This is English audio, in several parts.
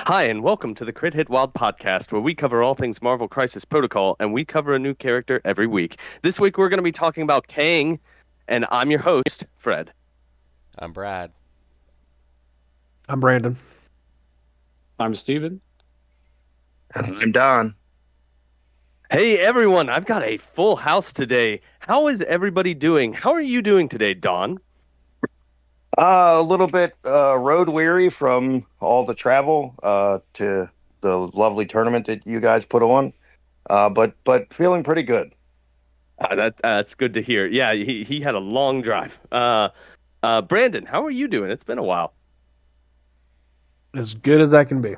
Hi, and welcome to the Crit Hit Wild podcast, where we cover all things Marvel Crisis Protocol, and we cover a new character every week. This week, we're going to be talking about Kang, and I'm your host, Fred. I'm Brad. I'm Brandon. I'm Steven. I'm Don. Hey, everyone, I've got a full house today. How is everybody doing? How are you doing today, Don? A little bit road weary from all the travel to the lovely tournament that you guys put on, but feeling pretty good. That's good to hear. Yeah, he had a long drive. Brandon, how are you doing? It's been a while. As good as I can be.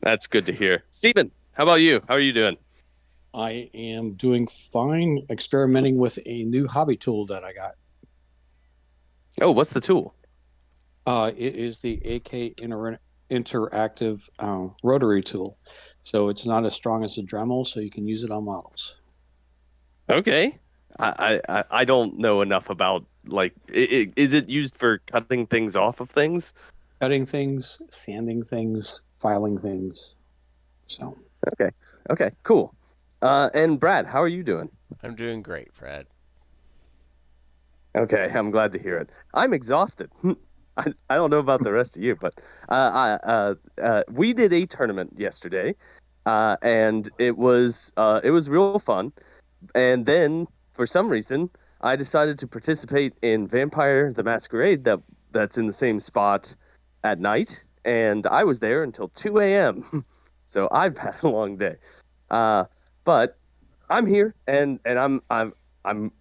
That's good to hear. Steven, how about you? How are you doing? I am doing fine, experimenting with a new hobby tool that I got. Oh, what's the tool? It is the AK Interactive rotary tool. So it's not as strong as a Dremel, so you can use it on models. Okay. I don't know enough about, is it used for cutting things off of things? Cutting things, sanding things, filing things. So Okay, cool. And Brad, how are you doing? I'm doing great, Fred. Okay, I'm glad to hear it. I'm exhausted. I don't know about the rest of you, but we did a tournament yesterday, and it was real fun. And then, for some reason, I decided to participate in Vampire the Masquerade that's in the same spot at night, and I was there until 2 a.m. So I've had a long day. But I'm here, and I'm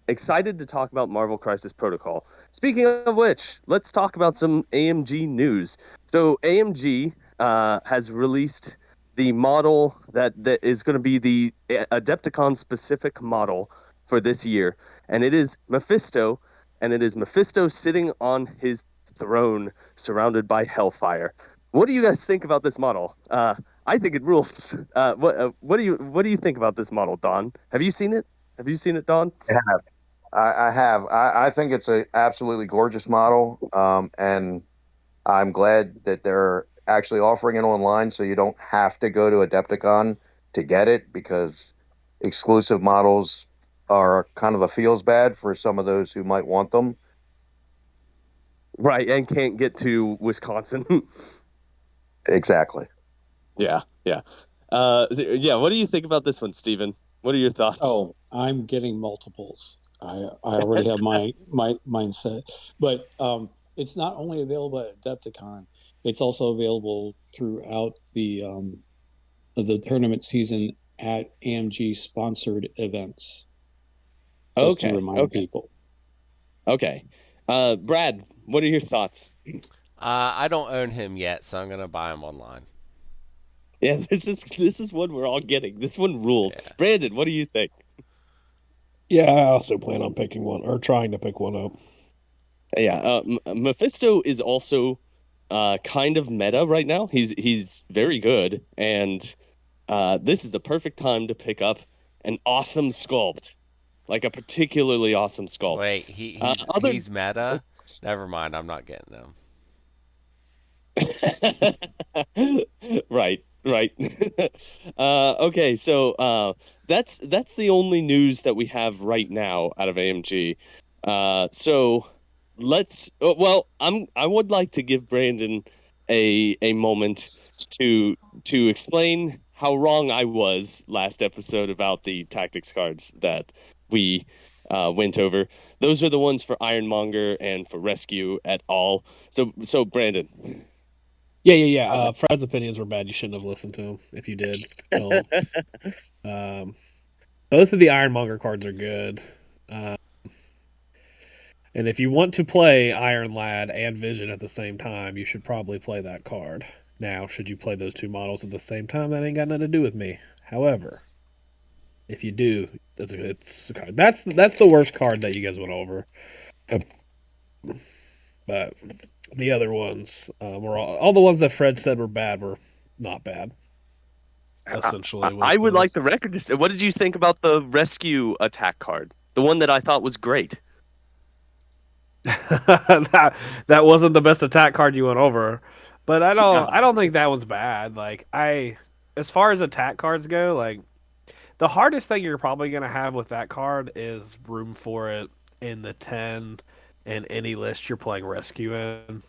excited to talk about Marvel Crisis Protocol. Speaking of which, let's talk about some AMG news. So AMG has released the model that is going to be the Adepticon-specific model for this year, and it is Mephisto, and it is Mephisto sitting on his throne, surrounded by Hellfire. What do you guys think about this model? I think it rules. What do you think about this model, Don? Have you seen it? Have you seen it, Don? I have. I think it's an absolutely gorgeous model, and I'm glad that they're actually offering it online, so you don't have to go to Adepticon to get it, because exclusive models are kind of a feels bad for some of those who might want them. Right, and can't get to Wisconsin. Exactly. Yeah. Yeah. What do you think about this one, Steven? What are your thoughts? Oh, I'm getting multiples. I already have my mindset, but it's not only available at Adepticon; it's also available throughout the tournament season at AMG sponsored events. Just to remind people. Okay. Brad, what are your thoughts? I don't own him yet, so I'm gonna buy him online. Yeah, this is one we're all getting. This one rules. Yeah. Brandon, what do you think? Yeah, I also plan on picking one, or trying to pick one up. Yeah, Mephisto is also kind of meta right now. He's very good, and this is the perfect time to pick up an awesome sculpt, like a particularly awesome sculpt. Wait, he's meta. Never mind, I'm not getting him. Right. Okay, so that's the only news that we have right now out of AMG. So let's. Well, I would like to give Brandon a moment to explain how wrong I was last episode about the tactics cards that we went over. Those are the ones for Ironmonger and for Rescue et al. So Brandon. Yeah. Fred's opinions were bad. You shouldn't have listened to him. If you did, don't. Both of the Ironmonger cards are good. And if you want to play Iron Lad and Vision at the same time, you should probably play that card. Now, should you play those two models at the same time, that ain't got nothing to do with me. However, if you do, it's a card. That's the worst card that you guys went over. But the other ones were all the ones that Fred said were bad were not bad. Essentially, I would like the record to say, what did you think about the Rescue attack card? The one that I thought was great. that wasn't the best attack card you went over. But I don't think that one's bad. Like as far as attack cards go, like the hardest thing you're probably gonna have with that card is room for it in the 10 in any list you're playing rescue in.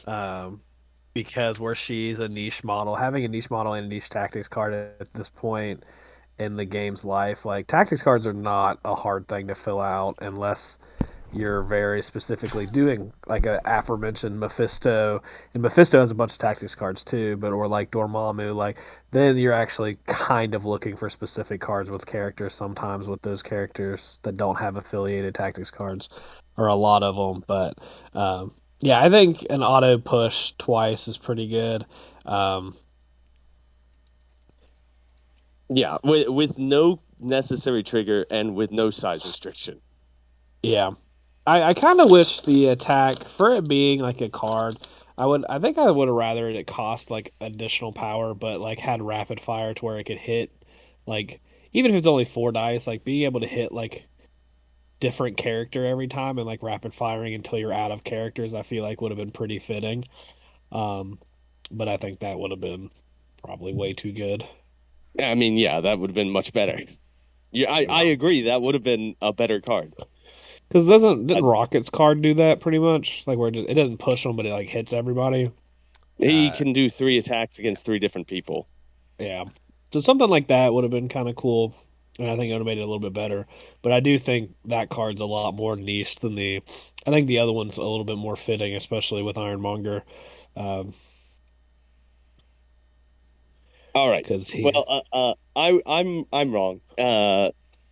Um, because where she's a niche model, having a niche model and a niche tactics card at this point in the game's life, like tactics cards are not a hard thing to fill out unless you're very specifically doing like a aforementioned Mephisto, and Mephisto has a bunch of tactics cards too, but or like Dormammu, like then you're actually kind of looking for specific cards with characters sometimes with those characters that don't have affiliated tactics cards, or a lot of them. But yeah, I think an auto push twice is pretty good. Yeah, with no necessary trigger and with no size restriction. Yeah, I kind of wish the attack for it being like a card. I think I would have rather it cost like additional power, but like had rapid fire to where it could hit like even if it's only 4 dice, like being able to hit like different character every time and like rapid firing until you're out of characters. I feel like would have been pretty fitting. But I think that would have been probably way too good. I mean, yeah, that would have been much better. Yeah, I agree. That would have been a better card. Because didn't Rocket's card do that pretty much? Like where it doesn't push them, but it like hits everybody. He can do 3 attacks against 3 different people. Yeah, so something like that would have been kind of cool, and I think it would have made it a little bit better. But I do think that card's a lot more niche than the. I think the other one's a little bit more fitting, especially with Ironmonger. All right. Because I'm wrong.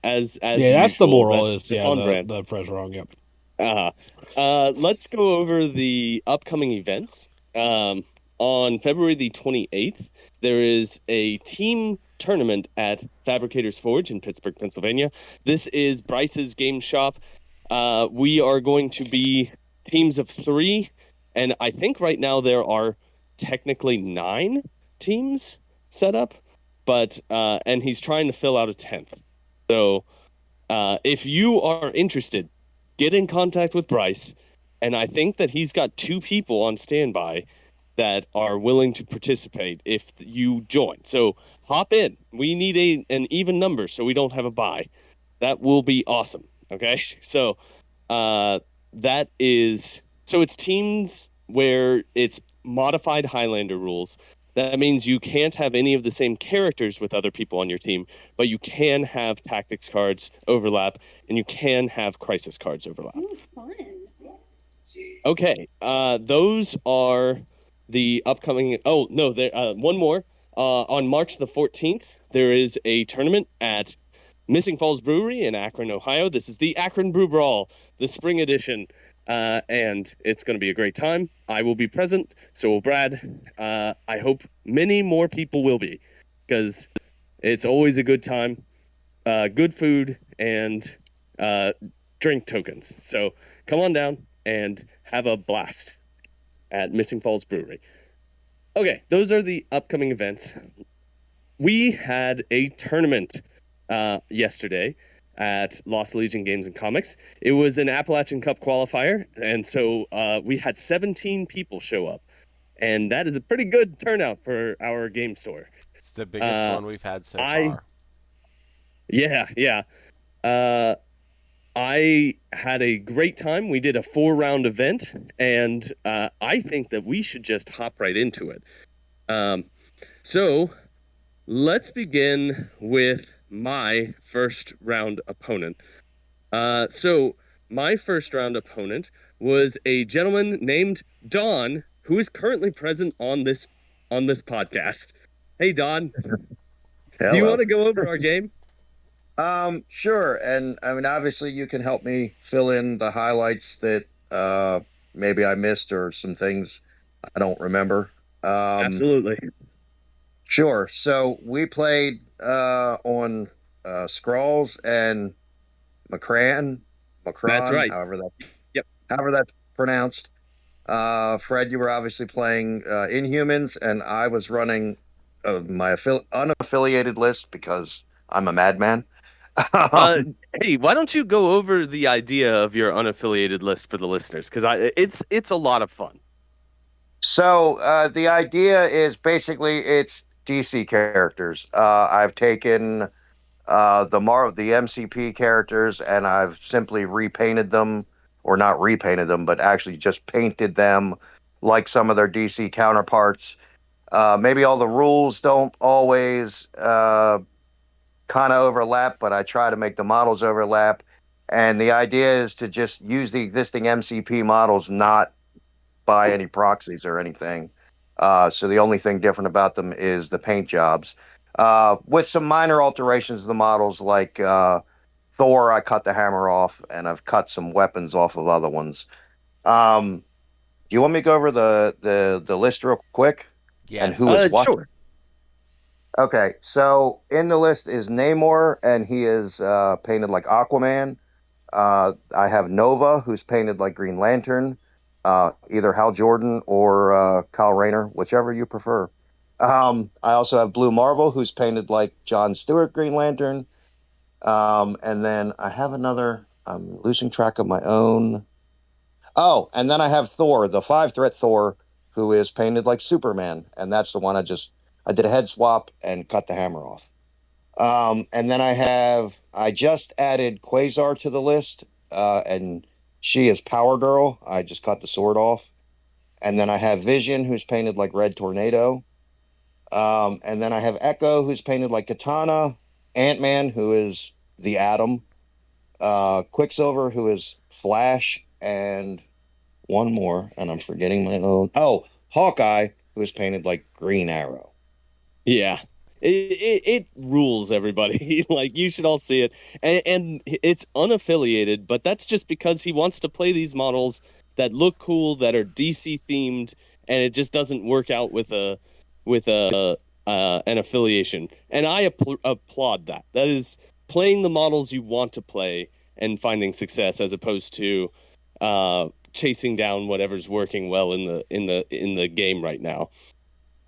As yeah, usual, that's the moral is on brand. the Fred's wrong. Yep. Let's go over the upcoming events. On February the 28th, there is a team tournament at Fabricators Forge in Pittsburgh, Pennsylvania. This is Bryce's game shop. We are going to be teams of 3, and I think right now there are technically 9 teams set up, but and he's trying to fill out a 10th. So if you are interested, get in contact with Bryce, and I think that he's got 2 people on standby that are willing to participate if you join. So hop in. We need an even number so we don't have a bye. That will be awesome. Okay, so it's teams where it's modified Highlander rules. That means you can't have any of the same characters with other people on your team, but you can have tactics cards overlap, and you can have crisis cards overlap. Ooh, fun. Okay, those are the upcoming. Oh no, there. One more. On March the 14th, there is a tournament at Missing Falls Brewery in Akron, Ohio. This is the Akron Brew Brawl, the spring edition, and it's going to be a great time. I will be present, so will Brad. I hope many more people will be, because it's always a good time, good food, and drink tokens. So come on down and have a blast at Missing Falls Brewery. Okay, those are the upcoming events. We had a tournament yesterday at Lost Legion Games and Comics. It was an Appalachian Cup qualifier, and so we had 17 people show up, and that is a pretty good turnout for our game store. It's the biggest one we've had so far. Yeah. I had a great time. We did a 4-round event, and I think that we should just hop right into it. So let's begin with my first round opponent. So my first round opponent was a gentleman named Don, who is currently present on this podcast. Hey, Don. Hello. Do you want to go over our game? Sure. And I mean, obviously you can help me fill in the highlights that maybe I missed or some things I don't remember. Absolutely. Sure. So we played on Skrulls and Macron. That's right. However that's pronounced. Fred, you were obviously playing Inhumans, and I was running my unaffiliated list because I'm a madman. Hey, why don't you go over the idea of your unaffiliated list for the listeners? Because it's a lot of fun. So the idea is basically it's DC characters. I've taken the MCP characters and I've simply repainted them, or not repainted them, but actually just painted them like some of their DC counterparts. Maybe all the rules don't always kind of overlap, but I try to make the models overlap. And the idea is to just use the existing MCP models, not buy any proxies or anything. So the only thing different about them is the paint jobs. With some minor alterations of the models, like Thor, I cut the hammer off, and I've cut some weapons off of other ones. Do you want me to go over the list real quick? And Yes. who is what? Sure. Okay, so in the list is Namor, and he is painted like Aquaman. I have Nova, who's painted like Green Lantern. Either Hal Jordan or Kyle Rayner, whichever you prefer. I also have Blue Marvel, who's painted like John Stewart Green Lantern. And then I have another. I'm losing track of my own. Oh, and then I have Thor, the 5-threat Thor, who is painted like Superman, and that's the one I did a head swap and cut the hammer off. And then I just added Quasar to the list, and she is Power Girl. I just cut the sword off. And then I have Vision, who's painted like Red Tornado. And then I have Echo, who's painted like Katana. Ant-Man, who is the Atom. Quicksilver, who is Flash. And one more, and I'm forgetting my own. Oh, Hawkeye, who is painted like Green Arrow. Yeah. It rules, everybody. Like, you should all see it. And it's unaffiliated, but that's just because he wants to play these models that look cool, that are DC themed, and it just doesn't work out with an affiliation. And I applaud that. That is playing the models you want to play and finding success, as opposed to chasing down whatever's working well in the game right now.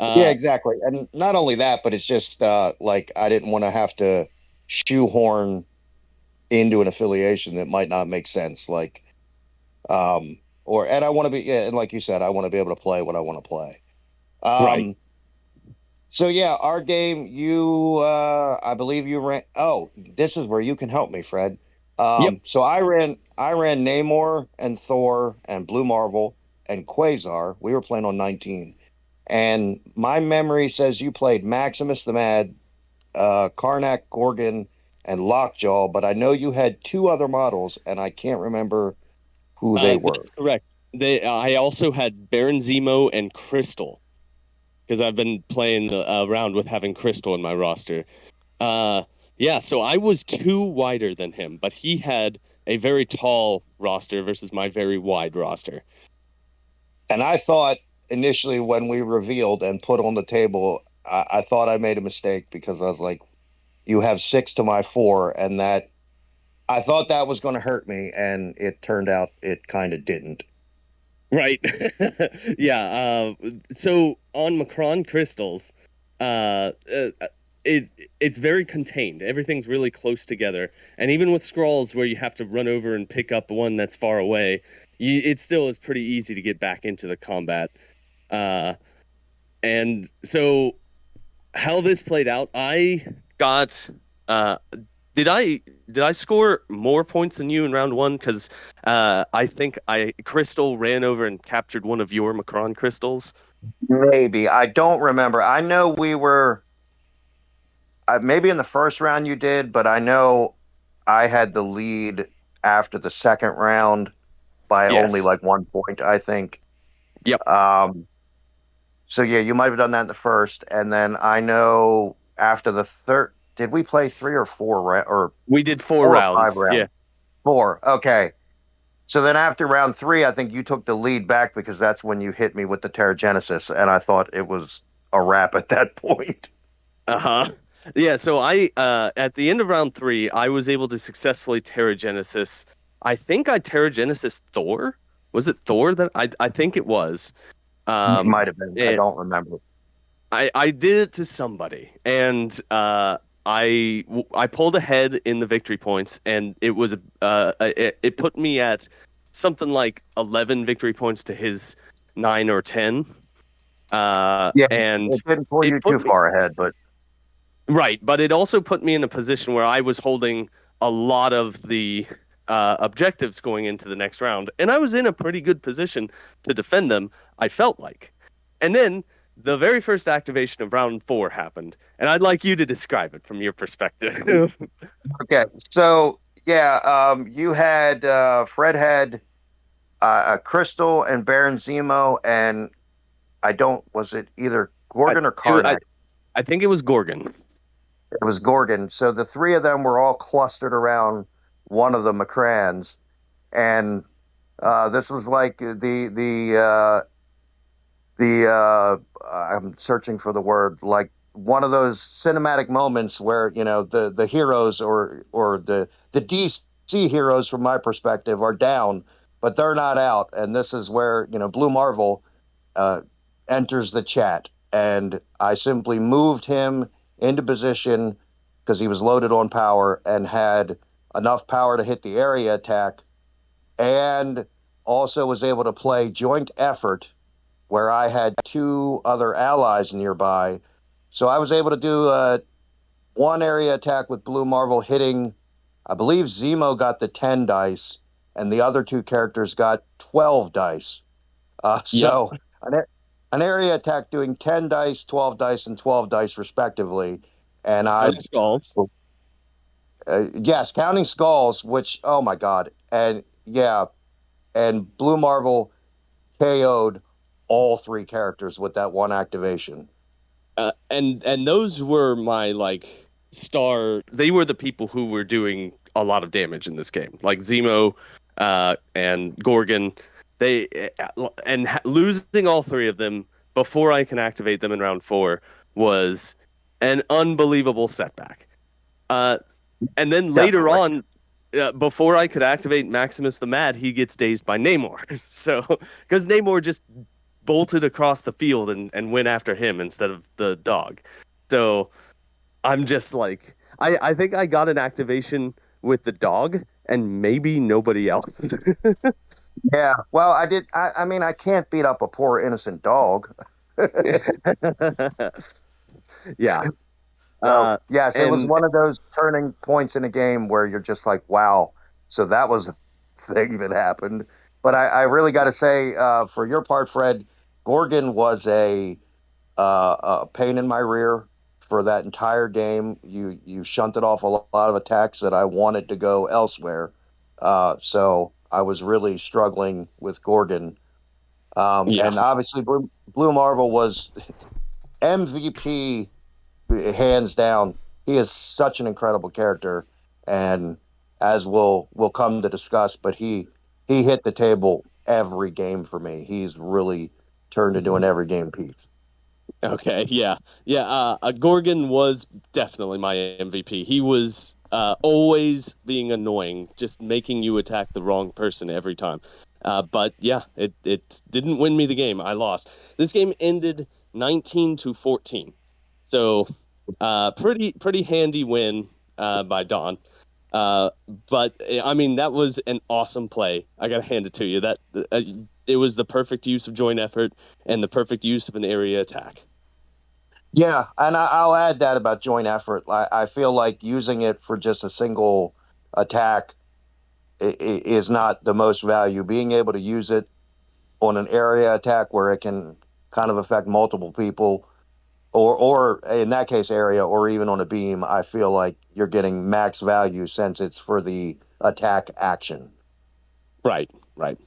Yeah, exactly. And not only that, but it's just like I didn't want to have to shoehorn into an affiliation that might not make sense. Like, and I want to be, yeah, and like you said, I want to be able to play what I want to play. Right. So yeah, our game, I believe you ran. Oh, this is where you can help me, Fred. Yep. So I ran Namor and Thor and Blue Marvel and Quasar. We were playing on 19. And my memory says you played Maximus the Mad, Karnak, Gorgon, and Lockjaw, but I know you had 2 other models, and I can't remember who they were. That's correct. I also had Baron Zemo and Crystal, because I've been playing around with having Crystal in my roster. Yeah, so I was 2 wider than him, but he had a very tall roster versus my very wide roster. And I thought initially when we revealed and put on the table, I thought I made a mistake because I was like, you have 6 to my 4, and that I thought that was going to hurt me, and it turned out it kind of didn't. Right. Yeah. So on Macron crystals, it's very contained. Everything's really close together, and even with scrolls where you have to run over and pick up one that's far away, it still is pretty easy to get back into the combat. And so how this played out, I got. Did I score more points than you in round 1? Because I think Crystal ran over and captured one of your Macron crystals. Maybe. I don't remember. I know we were maybe in the first round you did, but I know I had the lead after the second round by only like 1 point, I think. Yep. So yeah, you might have done that in the first, and then I know after the third. Did we play 3 or 4 or we did 4 rounds? 5 rounds? Yeah. 4. Okay. So then after round 3, I think you took the lead back because that's when you hit me with the Terrigenesis, and I thought it was a wrap at that point. Uh-huh. Yeah, so I at the end of round 3, I was able to successfully Terrigenesis. I think I Terrigenesis Thor. Was it Thor that I think it was? It might have been. I don't remember. I did it to somebody, and I pulled ahead in the victory points, and it was it put me at something like 11 victory points to his 9 or 10. Yeah, And it didn't pull it you put too me far ahead, but right, but it also put me in a position where I was holding a lot of the objectives going into the next round, and I was in a pretty good position to defend them. I felt like, and then the very first activation of round 4 happened, and I'd like you to describe it from your perspective. okay. So yeah, you had Fred had a Crystal and Baron Zemo, and I don't was it either I, Gorgon or it, I, Karnak? I think it was Gorgon. It was Gorgon. So the three of them were all clustered around one of the Macrans, and this was like I'm searching for the word, like one of those cinematic moments where the heroes or the DC heroes from my perspective are down, but they're not out, and this is where Blue Marvel uh, enters the chat, and I simply moved him into position because he was loaded on power and had enough power to hit the area attack, and also was able to play joint effort where I had two other allies nearby. So I was able to do one area attack with Blue Marvel hitting, I believe Zemo got the 10 dice, and the other two characters got 12 dice. Yep. So an area attack doing 10 dice, 12 dice, and 12 dice respectively. And I, Skulls. yes, counting skulls, which, oh my God. And yeah, and Blue Marvel KO'd all three characters with that one activation. And those were my like star. They were the people who were doing a lot of damage in this game, like Zemo and Gorgon. They losing all three of them before I can activate them in round 4 was an unbelievable setback. And then later Definitely. on, before I could activate Maximus the Mad, he gets dazed by Namor. So because Namor just bolted across the field and went after him instead of the dog. So I'm just like, I think I got an activation with the dog and maybe nobody else. Yeah. Well, I did. I mean, I can't beat up a poor innocent dog. Yeah. So, yes, it was And one of those turning points in a game where you're just like, wow. So that was a thing that happened. But I really got to say, for your part, Fred, Gorgon was a pain in my rear for that entire game. You shunted off a lot of attacks that I wanted to go elsewhere. So I was really struggling with Gorgon. yeah, And obviously, Blue Marvel was MVP hands down. He is such an incredible character, and as we'll come to discuss, but he hit the table every game for me. He's really turned into an every game piece. okay, yeah, yeah. Gorgon was definitely my MVP. He was always being annoying, just making you attack the wrong person every time. But yeah, it didn't win me the game. I lost. This game ended 19-14, so pretty handy win by Don. Uh, but I mean that was an awesome play. I gotta hand it to you. That it was the perfect use of joint effort and the perfect use of an area attack. Yeah, and I'll add that about joint effort. I feel like using it for just a single attack is not the most value. Being able to use it on an area attack where it can kind of affect multiple people, or in that case, area, or even on a beam, I feel like you're getting max value since it's for the attack action. Right, right.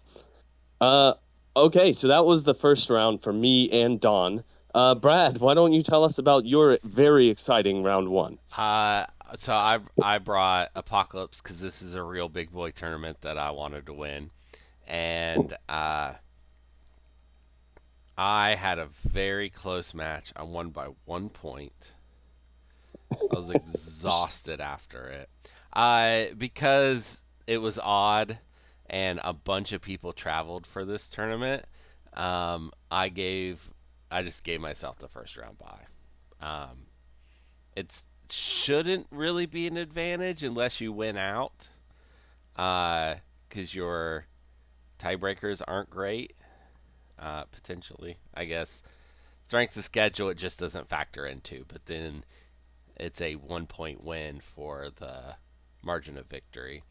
Uh, okay, so that was the first round for me and Don. Brad, why don't you tell us about your very exciting round 1? Uh, so I brought Apocalypse because this is a real big boy tournament that I wanted to win, and I had a very close match. I won by 1 point. I was exhausted after it. Because it was odd and a bunch of people traveled for this tournament. I just gave myself the first round bye. It shouldn't really be an advantage unless you win out, because your tiebreakers aren't great. Potentially, I guess Strength of schedule, it just doesn't factor into, but then it's a 1 point win for the margin of victory.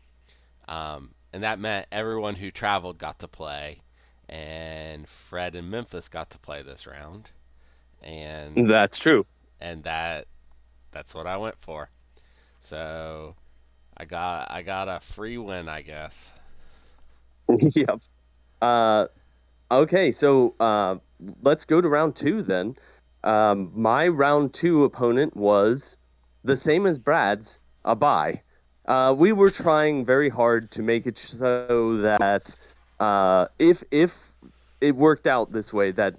And that meant everyone who traveled got to play, and Fred and Memphis got to play this round, and That's true. that's what I went for. So I got a free win, I guess. Yep. Uh, okay, so let's go to round two then. My round two opponent was the same as Brad's, a bye. We were trying very hard to make it so that if it worked out this way, that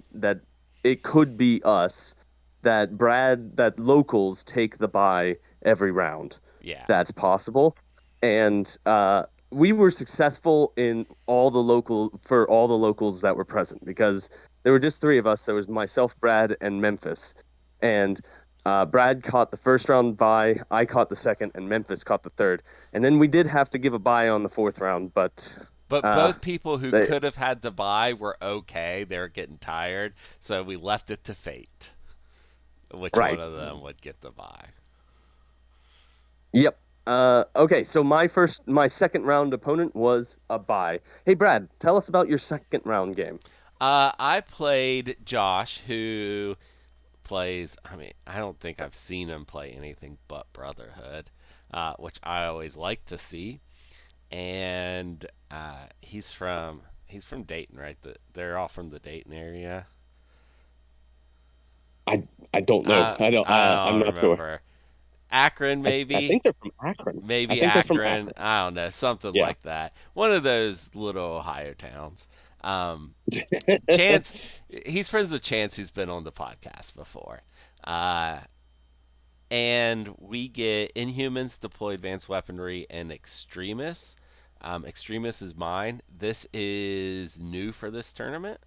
it could be us, that locals take the bye every round. Yeah. That's possible, and we were successful in all the locals that were present, because there were just three of us. There was myself, Brad, and Memphis, and Brad caught the first round bye, I caught the second, and Memphis caught the third. And then we did have to give a bye on the fourth round, but both people who could have had the bye were okay. They were getting tired, so we left it to fate which right. one of them would get the bye. Yep. Okay, so my second round opponent was a bye. Hey, Brad, tell us about your second round game. I played Josh, who plays, I don't think I've seen him play anything but Brotherhood, which I always like to see. And he's from Dayton, right? They're all from the Dayton area. I don't know. I'm not remember. Sure. Akron, maybe. I think they're from Akron. Maybe Akron. I don't know, something like that. One of those little Ohio towns. Chance, he's friends with Chance, who's been on the podcast before. And we get Inhumans, Deploy Advanced Weaponry, and Extremis. Extremis is mine. This is new for this tournament.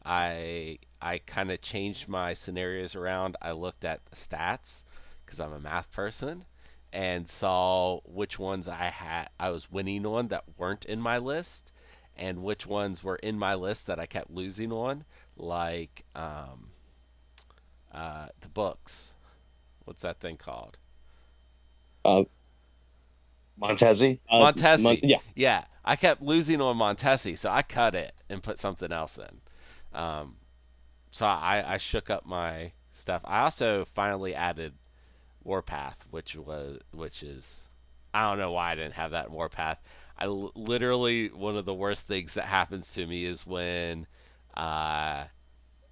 I kind of changed my scenarios around. I looked at the stats because I'm a math person and saw which ones I was winning on that weren't in my list, and which ones were in my list that I kept losing on, like the books. What's that thing called? Montesi. Montesi. Yeah. I kept losing on Montesi, so I cut it and put something else in. So I shook up my stuff. I also finally added Warpath, which is, I don't know why I didn't have that in Warpath. Literally, one of the worst things that happens to me is when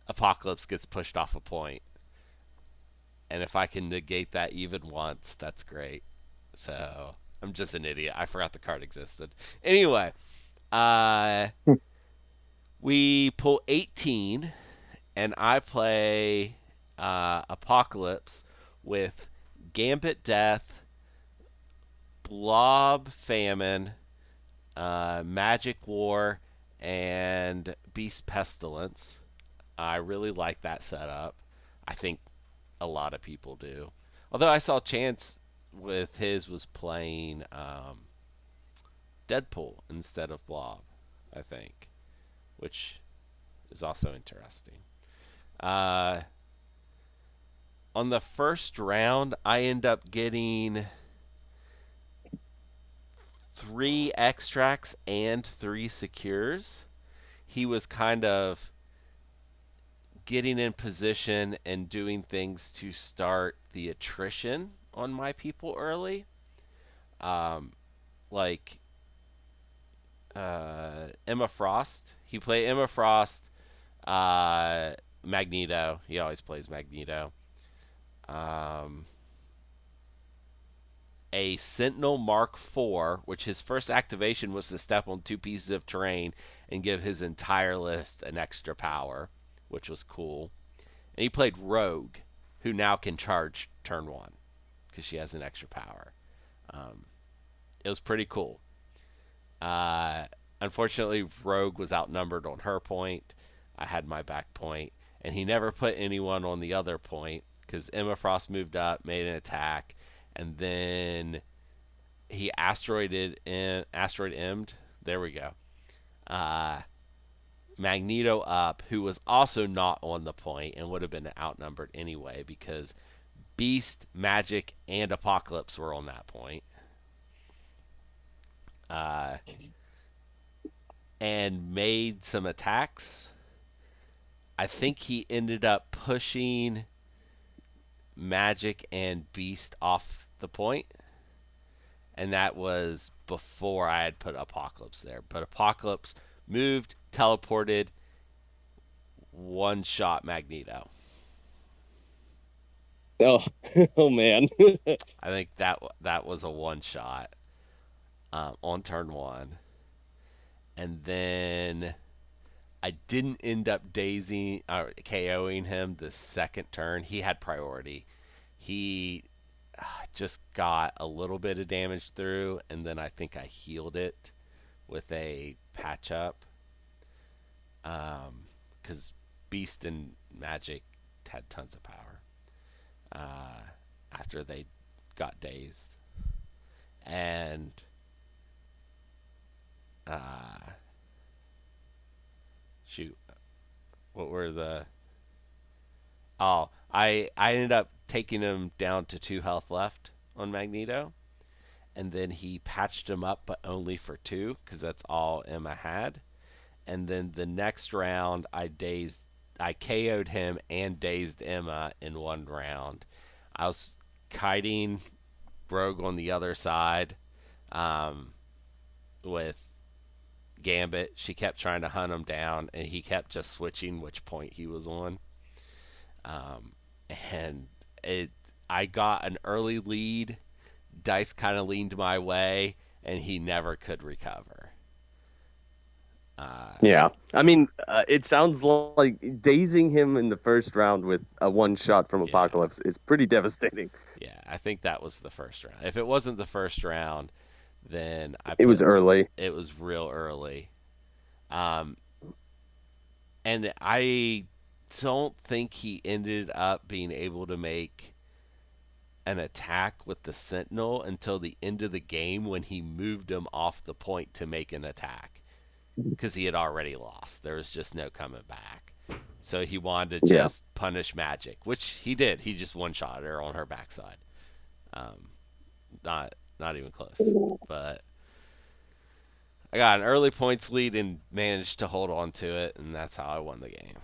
Apocalypse gets pushed off a point. And if I can negate that even once, that's great. So I'm just an idiot. I forgot the card existed. Anyway, we pull 18, and I play Apocalypse with Gambit Death, Blob Famine, Magic War, and Beast Pestilence. I really like that setup. I think a lot of people do. Although I saw Chance with his was playing Deadpool instead of Blob, I think, which is also interesting. On the first round, I end up getting 3 extracts and 3 secures. He was kind of getting in position and doing things to start the attrition on my people early. Like Emma Frost. He played Emma Frost, Magneto. He always plays Magneto. A Sentinel Mark IV, which his first activation was to step on 2 pieces of terrain and give his entire list an extra power, which was cool. And he played Rogue, who now can charge turn 1 because she has an extra power. It was pretty cool. Unfortunately, Rogue was outnumbered on her point. I had my back point, and he never put anyone on the other point because Emma Frost moved up, made an attack, and then he asteroid M'd. There we go. Magneto up, who was also not on the point and would have been outnumbered anyway because Beast, Magic, and Apocalypse were on that point. Uh, and made some attacks. I think he ended up pushing Magic and Beast off the point, and that was before I had put Apocalypse there. But Apocalypse moved, teleported, one shot Magneto. Oh, oh man. I think that was a one shot on turn one, and then I didn't end up dazing or KOing him the second turn. He had priority. He just got a little bit of damage through, and then I think I healed it with a patch up. Because Beast and Magic had tons of power after they got dazed. And shoot, what were the... Oh, I ended up taking him down to 2 health left on Magneto, and then he patched him up, but only for 2 because that's all Emma had. And then the next round, I KO'd him and dazed Emma in one round. I was kiting Rogue on the other side with Gambit. She kept trying to hunt him down, and he kept just switching which point he was on. And I got an early lead. Dice kind of leaned my way, and he never could recover. Yeah, I mean, it sounds like dazing him in the first round with a one shot from Apocalypse is pretty devastating. Yeah, I think that was the first round. If it wasn't the first round, then It was early. It was real early. And I don't think he ended up being able to make an attack with the Sentinel until the end of the game when he moved him off the point to make an attack because he had already lost. There was just no coming back. So he wanted to just punish Magic, which he did. He just one-shot her on her backside. Not even close. But I got an early points lead and managed to hold on to it, and that's how I won the game.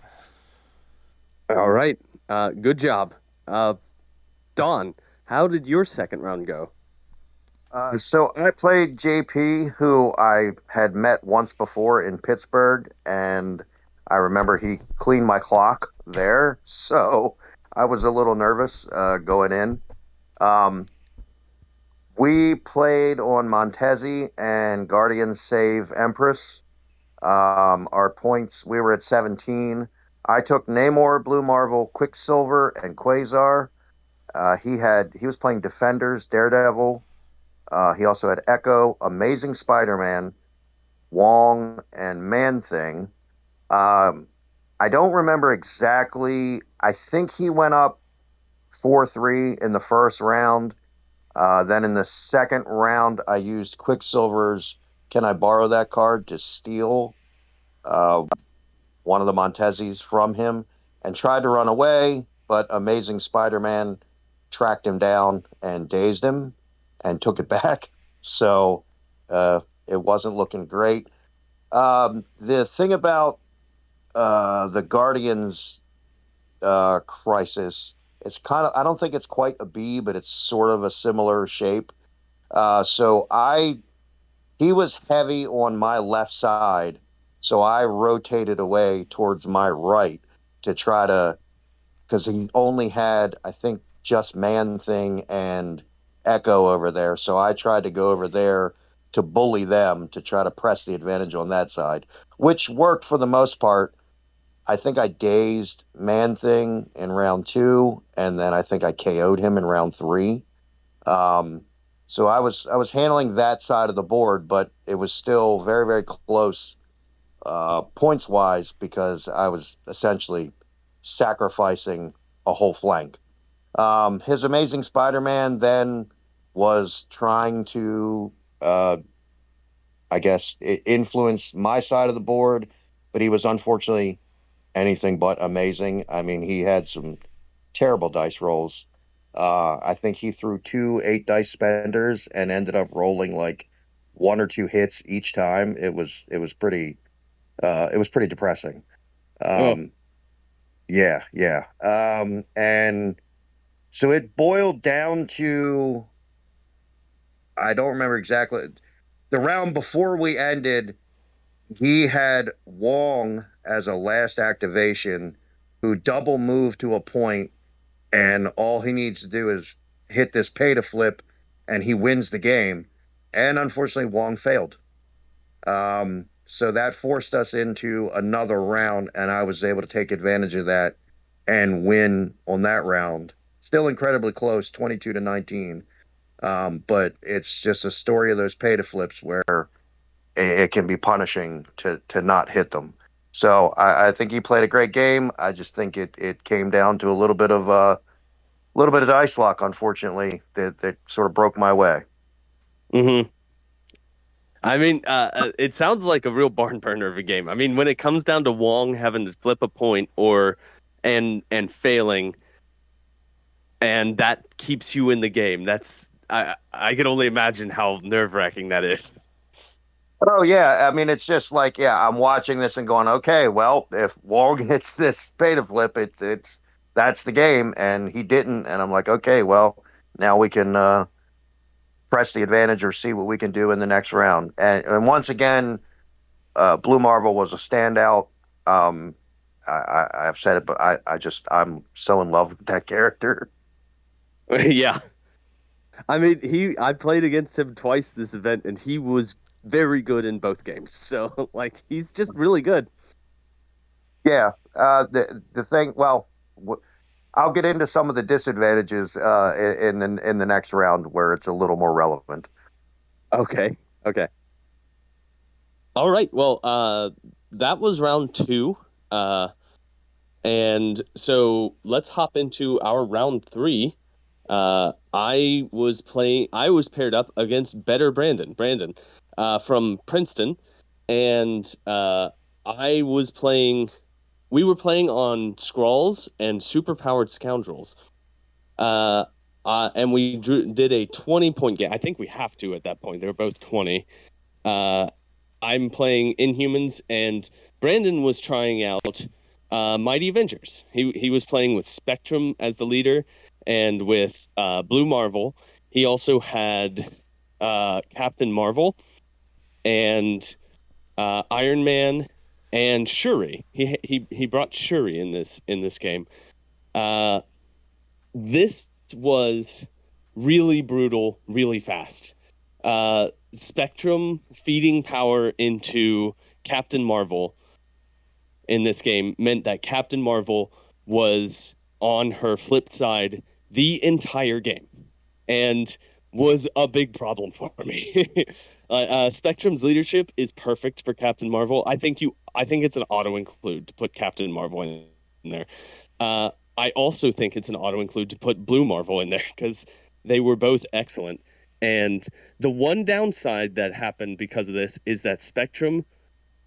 All right. Good job. Don, how did your second round go? So I played JP, who I had met once before in Pittsburgh, and I remember he cleaned my clock there, so I was a little nervous going in. We played on Montesi and Guardian Save Empress. Our points, we were at 17. I took Namor, Blue Marvel, Quicksilver, and Quasar. He was playing Defenders, Daredevil. He also had Echo, Amazing Spider-Man, Wong, and Man-Thing. I don't remember exactly. I think he went up 4-3 in the first round. Then in the second round, I used Quicksilver's Can I Borrow That Card to steal one of the Monteses from him and tried to run away, but Amazing Spider-Man tracked him down and dazed him and took it back. So it wasn't looking great. The thing about the Guardians crisis, it's kind of, I don't think it's quite a B, but it's sort of a similar shape. He was heavy on my left side, so I rotated away towards my right to try to, because he only had, I think, just Man-Thing and Echo over there. So I tried to go over there to bully them to try to press the advantage on that side, which worked for the most part. I think I dazed Man-Thing in round 2, and then I think I KO'd him in round 3. So I was handling that side of the board, but it was still very, very close points wise because I was essentially sacrificing a whole flank. His Amazing Spider-Man then was trying to, I guess, influence my side of the board but he was unfortunately anything but amazing. I mean, he had some terrible dice rolls. I think he threw two 8 dice spenders and ended up rolling like one or two hits each time. It was pretty depressing. Oh, Um, yeah, yeah. And so it boiled down to I don't remember exactly the round before we ended. He had Wong as a last activation, who double moved to a point, and all he needs to do is hit this pay to flip, and he wins the game. And unfortunately, Wong failed. So that forced us into another round, and I was able to take advantage of that and win on that round. Still incredibly close, 22-19. But it's just a story of those pay to flips where it can be punishing to not hit them. So I think he played a great game. I just think it came down to a little bit of dice luck, unfortunately, that sort of broke my way. mm-hmm. I mean, it sounds like a real barn burner of a game. I mean, when it comes down to Wong having to flip a point and failing, and that keeps you in the game, I can only imagine how nerve-wracking that is. Oh yeah, I mean it's just like I'm watching this and going, okay, well if Wong hits this pay to flip, it's that's the game, and he didn't, and I'm like, okay, well now we can press the advantage or see what we can do in the next round. And once again, Blue Marvel was a standout. Um, I've said it, but I'm so in love with that character. Yeah. I mean, I played against him twice this event, and he was very good in both games. So, like, he's just really good. Yeah, the thing. Well, I'll get into some of the disadvantages in the next round where it's a little more relevant. Okay. Okay. All right. Well, that was round two. And so let's hop into our round three. I was paired up against Better Brandon, from Princeton, and we were playing on Scrawls and Superpowered Scoundrels. Uh, and we did a 20-point game. I think we have to at that point. They were both 20. Uh, I'm playing Inhumans, and Brandon was trying out Mighty Avengers. He was playing with Spectrum as the leader, and with Blue Marvel. He also had Captain Marvel and Iron Man and Shuri. He brought Shuri in this game. This was really brutal, really fast. Spectrum feeding power into Captain Marvel in this game meant that Captain Marvel was on her flip side the entire game, and was a big problem for me. Spectrum's leadership is perfect for Captain Marvel. I think it's an auto include to put Captain Marvel in there. I also think it's an auto include to put Blue Marvel in there because they were both excellent. And the one downside that happened because of this is that Spectrum,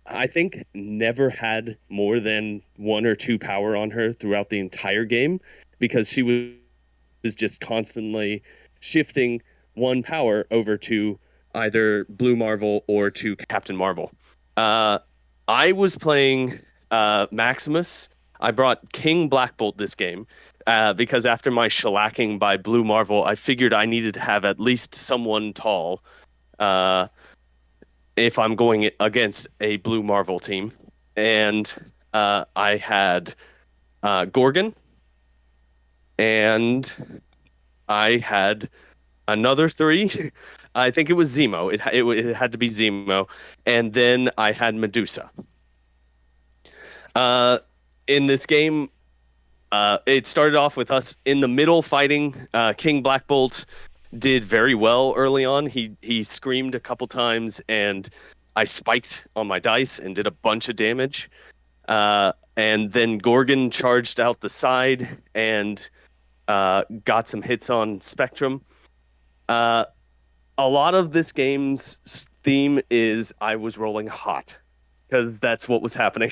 I think, never had more than 1 or 2 power on her throughout the entire game, because she was just constantly shifting 1 power over to either Blue Marvel or to Captain Marvel. I was playing Maximus. I brought King Black Bolt this game because after my shellacking by Blue Marvel, I figured I needed to have at least someone tall if I'm going against a Blue Marvel team. And I had Gorgon, and I had another 3. I think it was Zemo. It had to be Zemo. And then I had Medusa. In this game, it started off with us in the middle fighting. King Black Bolt did very well early on. He screamed a couple times, and I spiked on my dice and did a bunch of damage. And then Gorgon charged out the side and got some hits on Spectrum. A lot of this game's theme is I was rolling hot, because that's what was happening.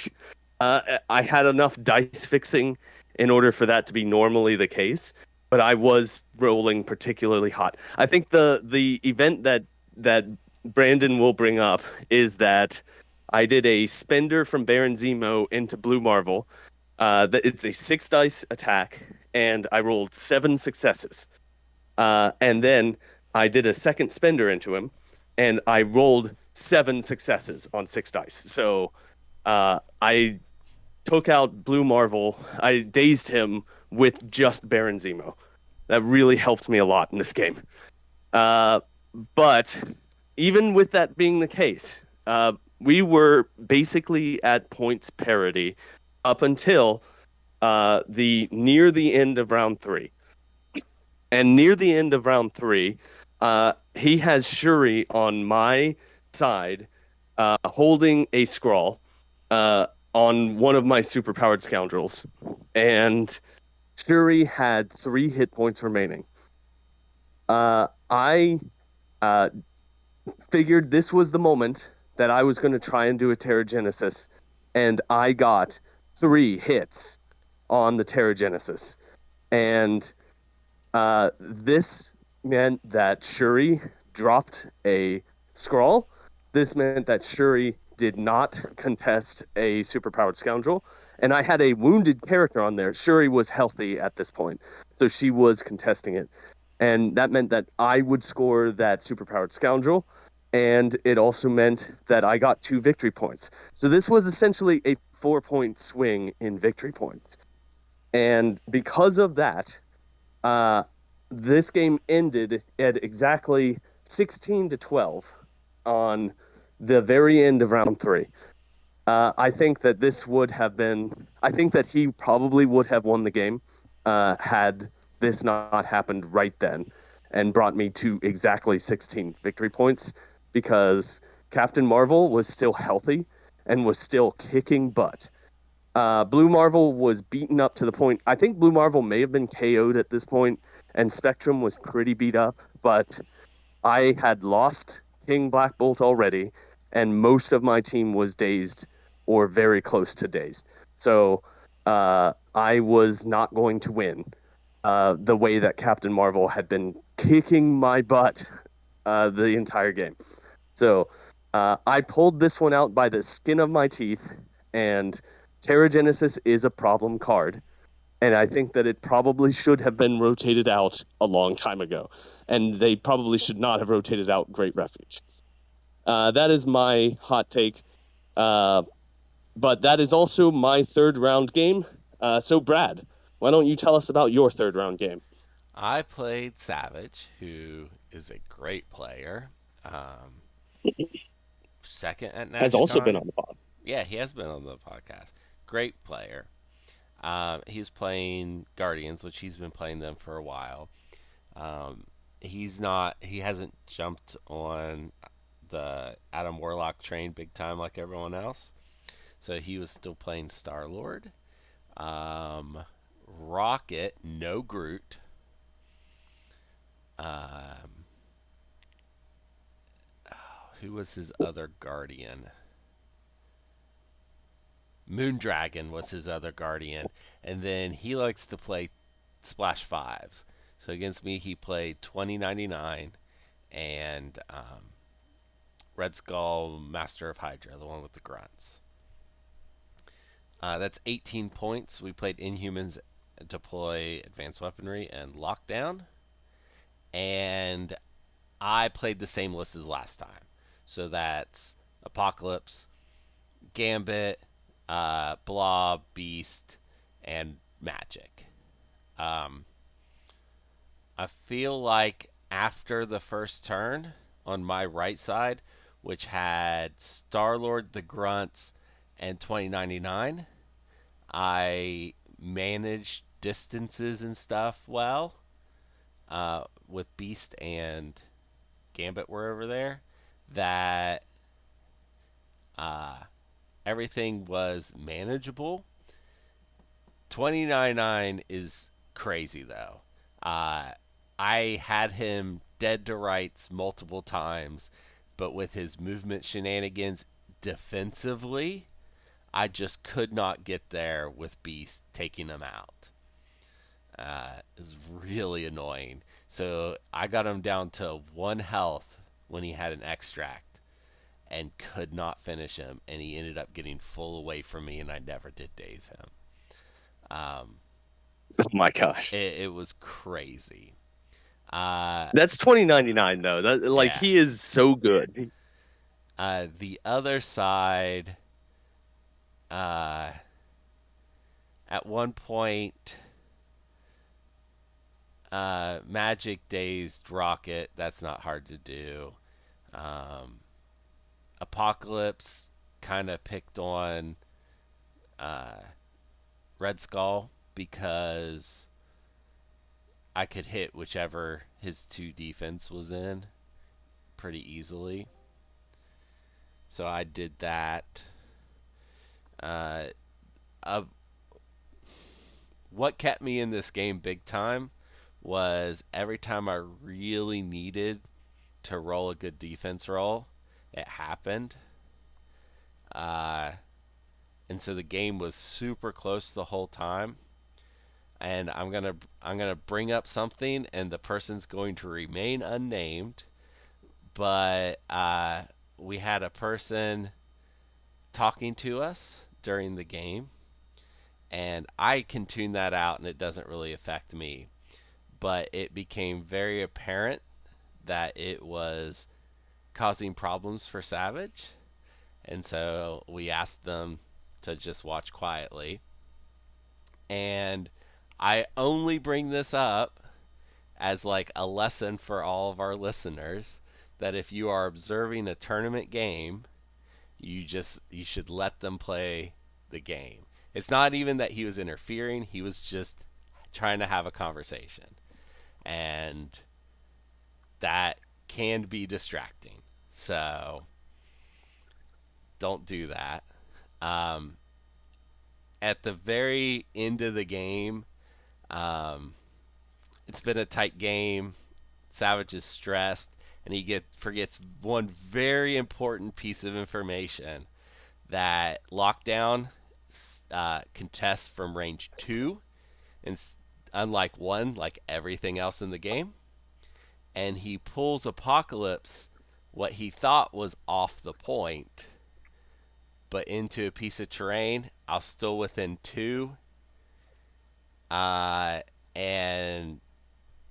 I had enough dice fixing in order for that to be normally the case, but I was rolling particularly hot. I think the event that Brandon will bring up is that I did a spender from Baron Zemo into Blue Marvel. It's a 6 dice attack, and I rolled 7 successes. And then I did a second spender into him, and I rolled 7 successes on 6 dice. So I took out Blue Marvel. I dazed him with just Baron Zemo. That really helped me a lot in this game. But even with that being the case, we were basically at points parity up until near the end of round 3. And near the end of round 3, he has Shuri on my side, holding a scroll on one of my superpowered scoundrels. And Shuri had 3 hit points remaining. I figured this was the moment that I was going to try and do a Terrigenesis, and I got 3 hits on the Terrigenesis. And this meant that Shuri dropped a scroll. This meant that Shuri did not contest a superpowered scoundrel. And I had a wounded character on there. Shuri was healthy at this point, so she was contesting it. And that meant that I would score that superpowered scoundrel. And it also meant that I got 2 victory points. So this was essentially a 4-point swing in victory points. And because of that, this game ended at exactly 16-12 on the very end of round 3. I think that this would have been. I think that he probably would have won the game had this not happened right then, and brought me to exactly 16 victory points, because Captain Marvel was still healthy and was still kicking butt. Blue Marvel was beaten up to the point. I think Blue Marvel may have been KO'd at this point, and Spectrum was pretty beat up, but I had lost King Black Bolt already, and most of my team was dazed or very close to dazed. So I was not going to win the way that Captain Marvel had been kicking my butt the entire game. So I pulled this one out by the skin of my teeth, and Terrigenesis is a problem card. And I think that it probably should have been rotated out a long time ago. And they probably should not have rotated out Great Refuge. That is my hot take. But that is also my third round game. So, Brad, why don't you tell us about your third round game? I played Savage, who is a great player. Second at NashCon. Has also been on the pod. Yeah, he has been on the podcast. Great player. He's playing Guardians, which he's been playing them for a while. He hasn't jumped on the Adam Warlock train big time like everyone else. So he was still playing Star-Lord. Rocket, no Groot. Who was his other Guardian? Moondragon was his other Guardian. And then he likes to play Splash 5s. So against me, he played 2099 and Red Skull, Master of Hydra, the one with the grunts. That's 18 points. We played Inhumans, Deploy, Advanced Weaponry, and Lockdown. And I played the same list as last time. So that's Apocalypse, Gambit, Blob, Beast, and Magic. I feel like after the first turn on my right side, which had Star-Lord, the Grunts, and 2099, I managed distances and stuff well. With Beast and Gambit were over there, that everything was manageable. 2099 is crazy though. I had him dead to rights multiple times, but with his movement shenanigans, defensively, I just could not get there with Beast taking him out. It's really annoying. So I got him down to 1 health when he had an extract and could not finish him, and he ended up getting full away from me, and I never did daze him. Oh my gosh. It was crazy. That's 2099 though. Yeah. He is so good. The other side, at one point, Magic dazed Rocket. That's not hard to do. Apocalypse kind of picked on Red Skull because I could hit whichever his 2 defense was in pretty easily. So I did that. What kept me in this game big time was every time I really needed to roll a good defense roll, it happened. And so the game was super close the whole time. And I'm gonna bring up something, and the person's going to remain unnamed. But we had a person talking to us during the game, and I can tune that out, and it doesn't really affect me. But it became very apparent that it was causing problems for Savage, and so we asked them to just watch quietly. And I only bring this up as like a lesson for all of our listeners that if you are observing a tournament game, you should let them play the game. It's not even that he was interfering, he was just trying to have a conversation. And that can be distracting. So don't do that. At the very end of the game, it's been a tight game. Savage is stressed, and he forgets one very important piece of information, that Lockdown contests from range 2, and unlike 1, like everything else in the game. And he pulls Apocalypse, what he thought was off the point, but into a piece of terrain. I was still within 2. And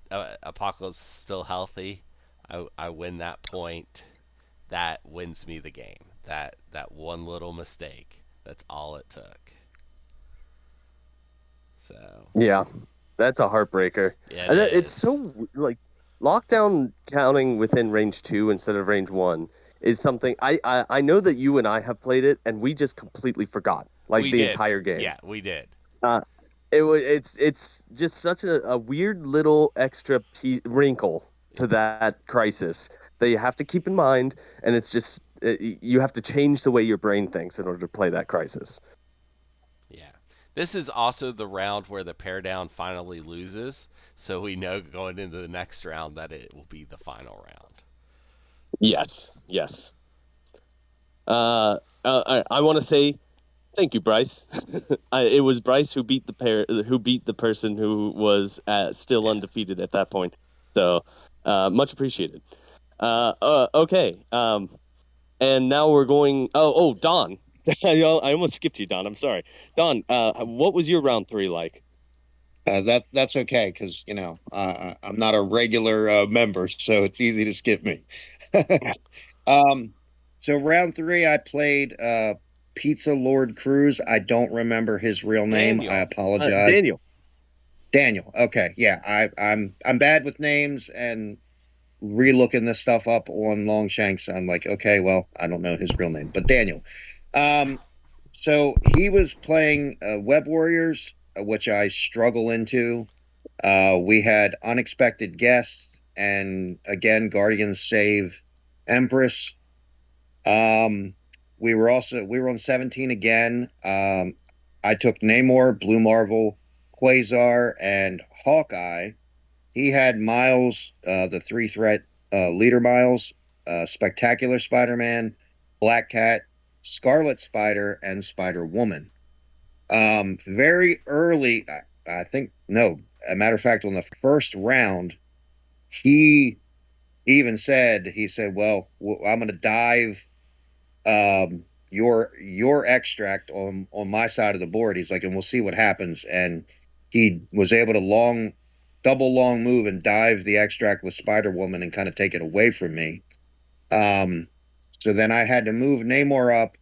Apocalypse is still healthy. I win that point. That wins me the game. That one little mistake. That's all it took. So Yeah, that's a heartbreaker. yeah, It's so like Lockdown counting within range 2 instead of range 1 is something I know that you and I have played it, and we just completely forgot entire game. Yeah, we did. It's just such a weird little extra wrinkle to that crisis that you have to keep in mind, and it's just you have to change the way your brain thinks in order to play that crisis. Yeah. This is also the round where the pair down finally loses, so we know going into the next round that it will be the final round. Yes. I want to say thank you, Bryce. It was Bryce who beat the person who was still undefeated at that point. So much appreciated. Okay. And now we're going. Oh, Don. I almost skipped you, Don. I'm sorry, Don. What was your round 3 like? That's okay, because I'm not a regular member, so it's easy to skip me. So round 3, I played Pizza Lord Cruz. I don't remember his real name. Daniel. I apologize. Daniel. Okay, yeah. I'm bad with names, and re-looking this stuff up on Longshanks, I'm like, okay, well, I don't know his real name, but Daniel. So he was playing Web Warriors, which I struggle into. We had unexpected guests, and again, Guardians save Empress. We were on 17 again. I took Namor, Blue Marvel, Quasar, and Hawkeye. He had Miles, the 3-threat leader Miles, Spectacular Spider-Man, Black Cat, Scarlet Spider and Spider Woman. Very early, I think, no, a matter of fact, on the first round, he even said, well, I'm going to dive your extract on my side of the board. He's like, and we'll see what happens. And he was able to double long move and dive the extract with Spider Woman and kind of take it away from me. So then I had to move Namor up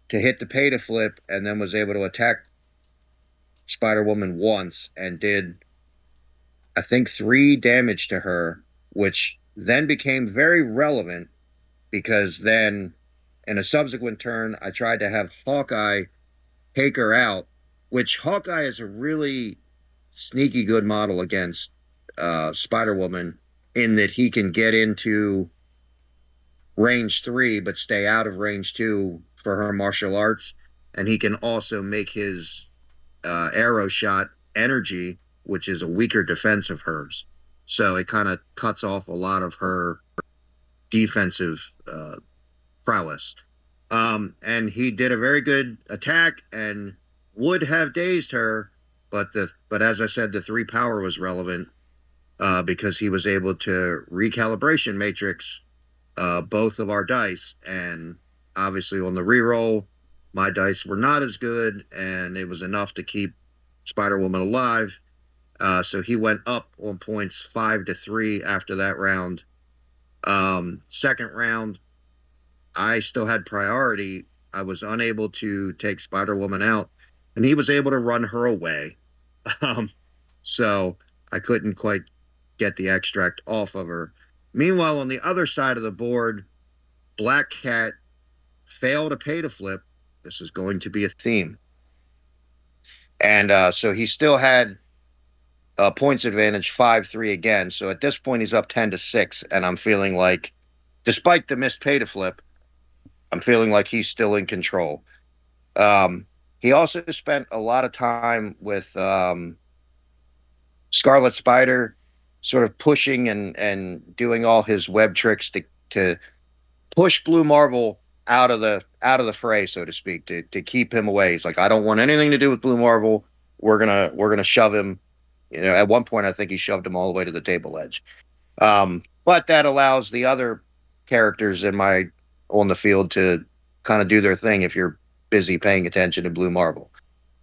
to hit the pay to flip, and then was able to attack Spider Woman once and did, I think, 3 damage to her, which then became very relevant because then in a subsequent turn, I tried to have Hawkeye take her out, which Hawkeye is a really sneaky good model against Spider Woman in that he can get into range 3 but stay out of range 2 for her martial arts, and he can also make his arrow shot energy, which is a weaker defense of hers. So it kind of cuts off a lot of her defensive prowess. And he did a very good attack and would have dazed her, but as I said, the 3 power was relevant because he was able to recalibration matrix both of our dice, and obviously on the reroll, my dice were not as good, and it was enough to keep Spider-Woman alive. So he went up on points 5-3 after that round. Second round, I still had priority. I was unable to take Spider-Woman out, and he was able to run her away. So I couldn't quite get the extract off of her. Meanwhile, on the other side of the board, Black Cat failed a pay to flip. This is going to be a theme. And so he still had points advantage 5-3 again. So at this point, he's up 10-6. And I'm feeling like, despite the missed pay to flip, I'm feeling like he's still in control. He also spent a lot of time with Scarlet Spider, sort of pushing and doing all his web tricks to push Blue Marvel out of the fray, so to speak, to keep him away. He's like, I don't want anything to do with Blue Marvel. We're gonna shove him. You know, at one point I think he shoved him all the way to the table edge. But that allows the other characters on the field to kind of do their thing if you're busy paying attention to Blue Marvel,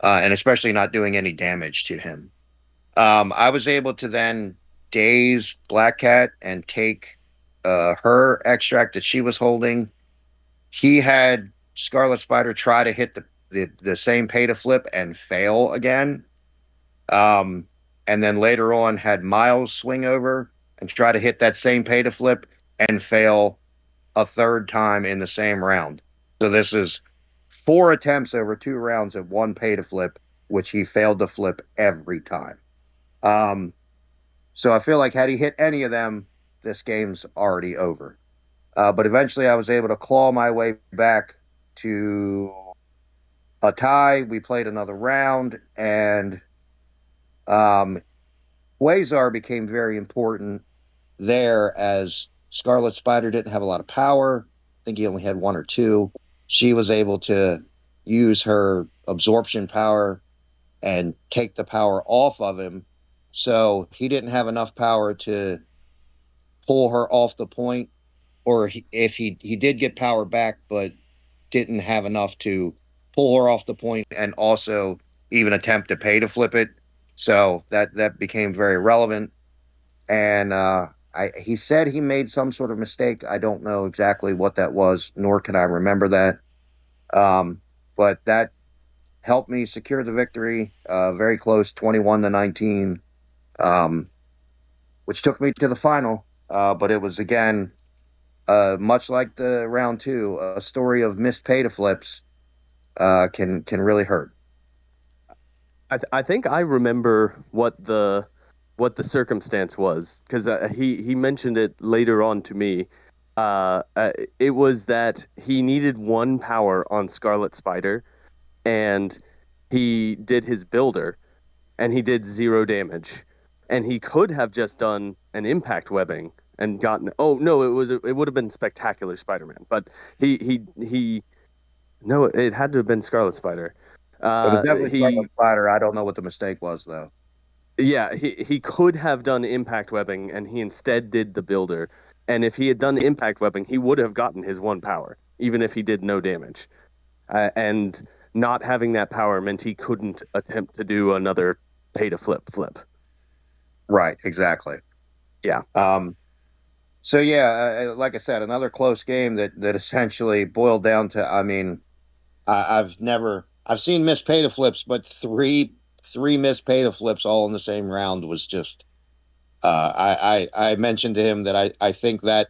and especially not doing any damage to him. I was able to then daze Black Cat and take her extract that she was holding. He had Scarlet Spider try to hit the same pay to flip and fail again. And then later on had Miles swing over and try to hit that same pay to flip and fail a third time in the same round. So this is 4 attempts over 2 rounds at 1 pay to flip, which he failed to flip every time. So I feel like had he hit any of them, this game's already over. But eventually I was able to claw my way back to a tie. We played another round, and Quasar became very important there as Scarlet Spider didn't have a lot of power. I think he only had 1 or 2. She was able to use her absorption power and take the power off of him. So he didn't have enough power to pull her off the point, or if he did get power back, but didn't have enough to pull her off the point and also even attempt to pay to flip it. So that became very relevant. And he said he made some sort of mistake. I don't know exactly what that was, nor can I remember that. But that helped me secure the victory, very close, 21-19, which took me to the final. But it was, again, much like the round 2, a story of missed pay to flips can really hurt. I think I remember what the circumstance was, because he mentioned it later on to me. It was that he needed 1 power on Scarlet Spider, and he did his builder, and he did 0 damage, and he could have just done an impact webbing and gotten. Oh no, it would have been Spectacular Spider-Man, but he No, it had to have been Scarlet Spider. It was definitely He Scarlet Spider. I don't know what the mistake was though. Yeah, he could have done impact webbing, and he instead did the builder. And if he had done impact webbing, he would have gotten his one power, even if he did no damage. And not having that power meant he couldn't attempt to do another pay to flip. Right, exactly. Yeah. So yeah, like I said, another close game that essentially boiled down to. I mean, I've seen missed pay to flips, but three missed pay to flips all in the same round was just. I mentioned to him that I think that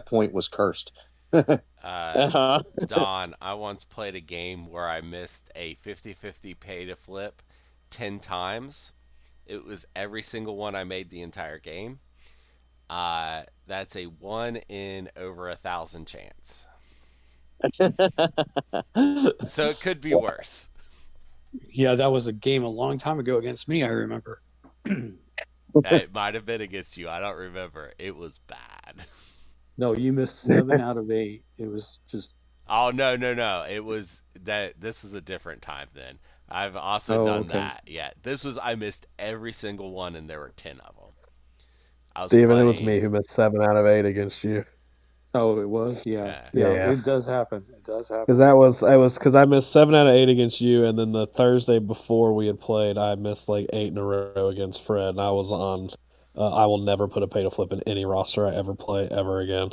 point was cursed. Uh, Don, I once played a game where I missed a 50-50 pay to flip 10 times. It was every single one I made the entire game. That's a 1 in over 1,000 chance. So it could be worse. Yeah, that was a game a long time ago against me, I remember. It might have been against you. I don't remember. It was bad. No, you missed 7 out of 8. It was just. Oh no! It was that. This was a different time then. I've also Oh, done okay. that. Yeah, this was. I missed every single one, and there were 10 of them. I was Steven, it was playing. me who missed 7 out of 8 against you. Oh, it was? Yeah. Yeah. It does happen. It does happen. Because because I missed 7 out of 8 against you, and then the Thursday before we had played, I missed like 8 in a row against Fred, and I was on. I will never put a pay to flip in any roster I ever play ever again,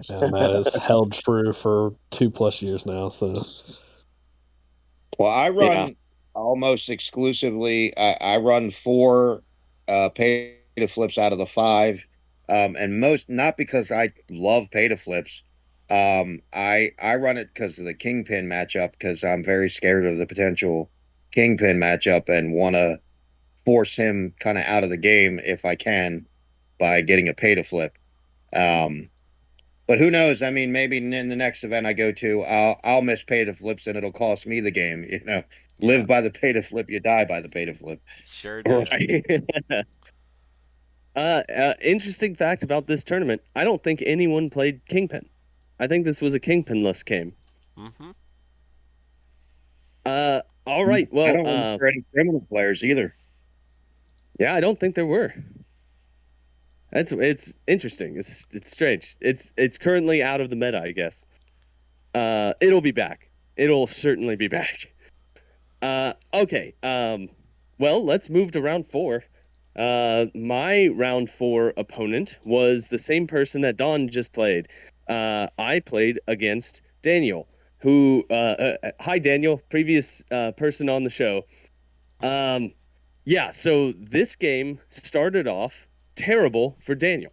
and that has held true for 2+ years now. So Well, I run almost exclusively. I run 4 pay to flips out of the 5, and most not because I love pay to flips. I run it because of the kingpin matchup because I'm very scared of the potential kingpin matchup and want to force him kind of out of the game if I can by getting a pay to flip. But who knows? I mean, maybe in the next event I go to, I'll miss pay to flips and it'll cost me the game. You know, live by the pay to flip, you die by the pay to flip. Sure do. Interesting fact about this tournament: I don't think anyone played Kingpin. I think this was a Kingpin-less game. Mm-hmm. All right. Well, I don't remember any criminal players either. Yeah, I don't think there were. It's interesting. It's strange. It's currently out of the meta, I guess. It'll be back. It'll certainly be back. Okay. Well, let's move to round 4. My round 4 opponent was the same person that Don just played. I played against Daniel, who hi Daniel, previous person on the show. Yeah, so this game started off terrible for Daniel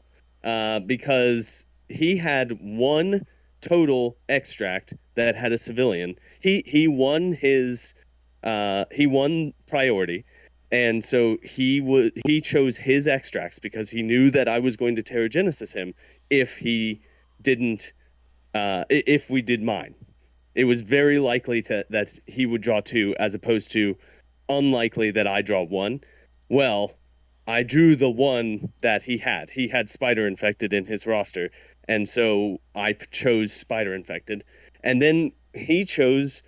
because he had one total extract that had a civilian. He won he won priority, and so he chose his extracts because he knew that I was going to Terrigenesis him if he didn't if we did mine. It was very likely that he would draw 2 as opposed to unlikely that I draw 1. Well, I drew the one that he had. He had Spider Infected in his roster, and so I chose Spider Infected. And then he chose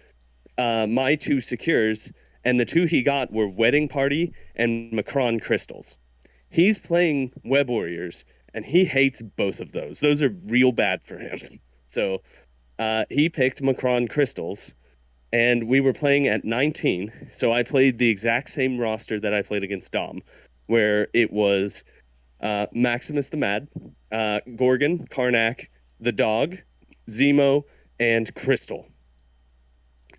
my 2 secures, and the 2 he got were Wedding Party and Macron Crystals. He's playing Web Warriors, and he hates both of those. Those are real bad for him. So he picked Macron Crystals, and we were playing at 19. So I played the exact same roster that I played against Dom, where it was Maximus the Mad, Gorgon, Karnak, the Dog, Zemo, and Crystal.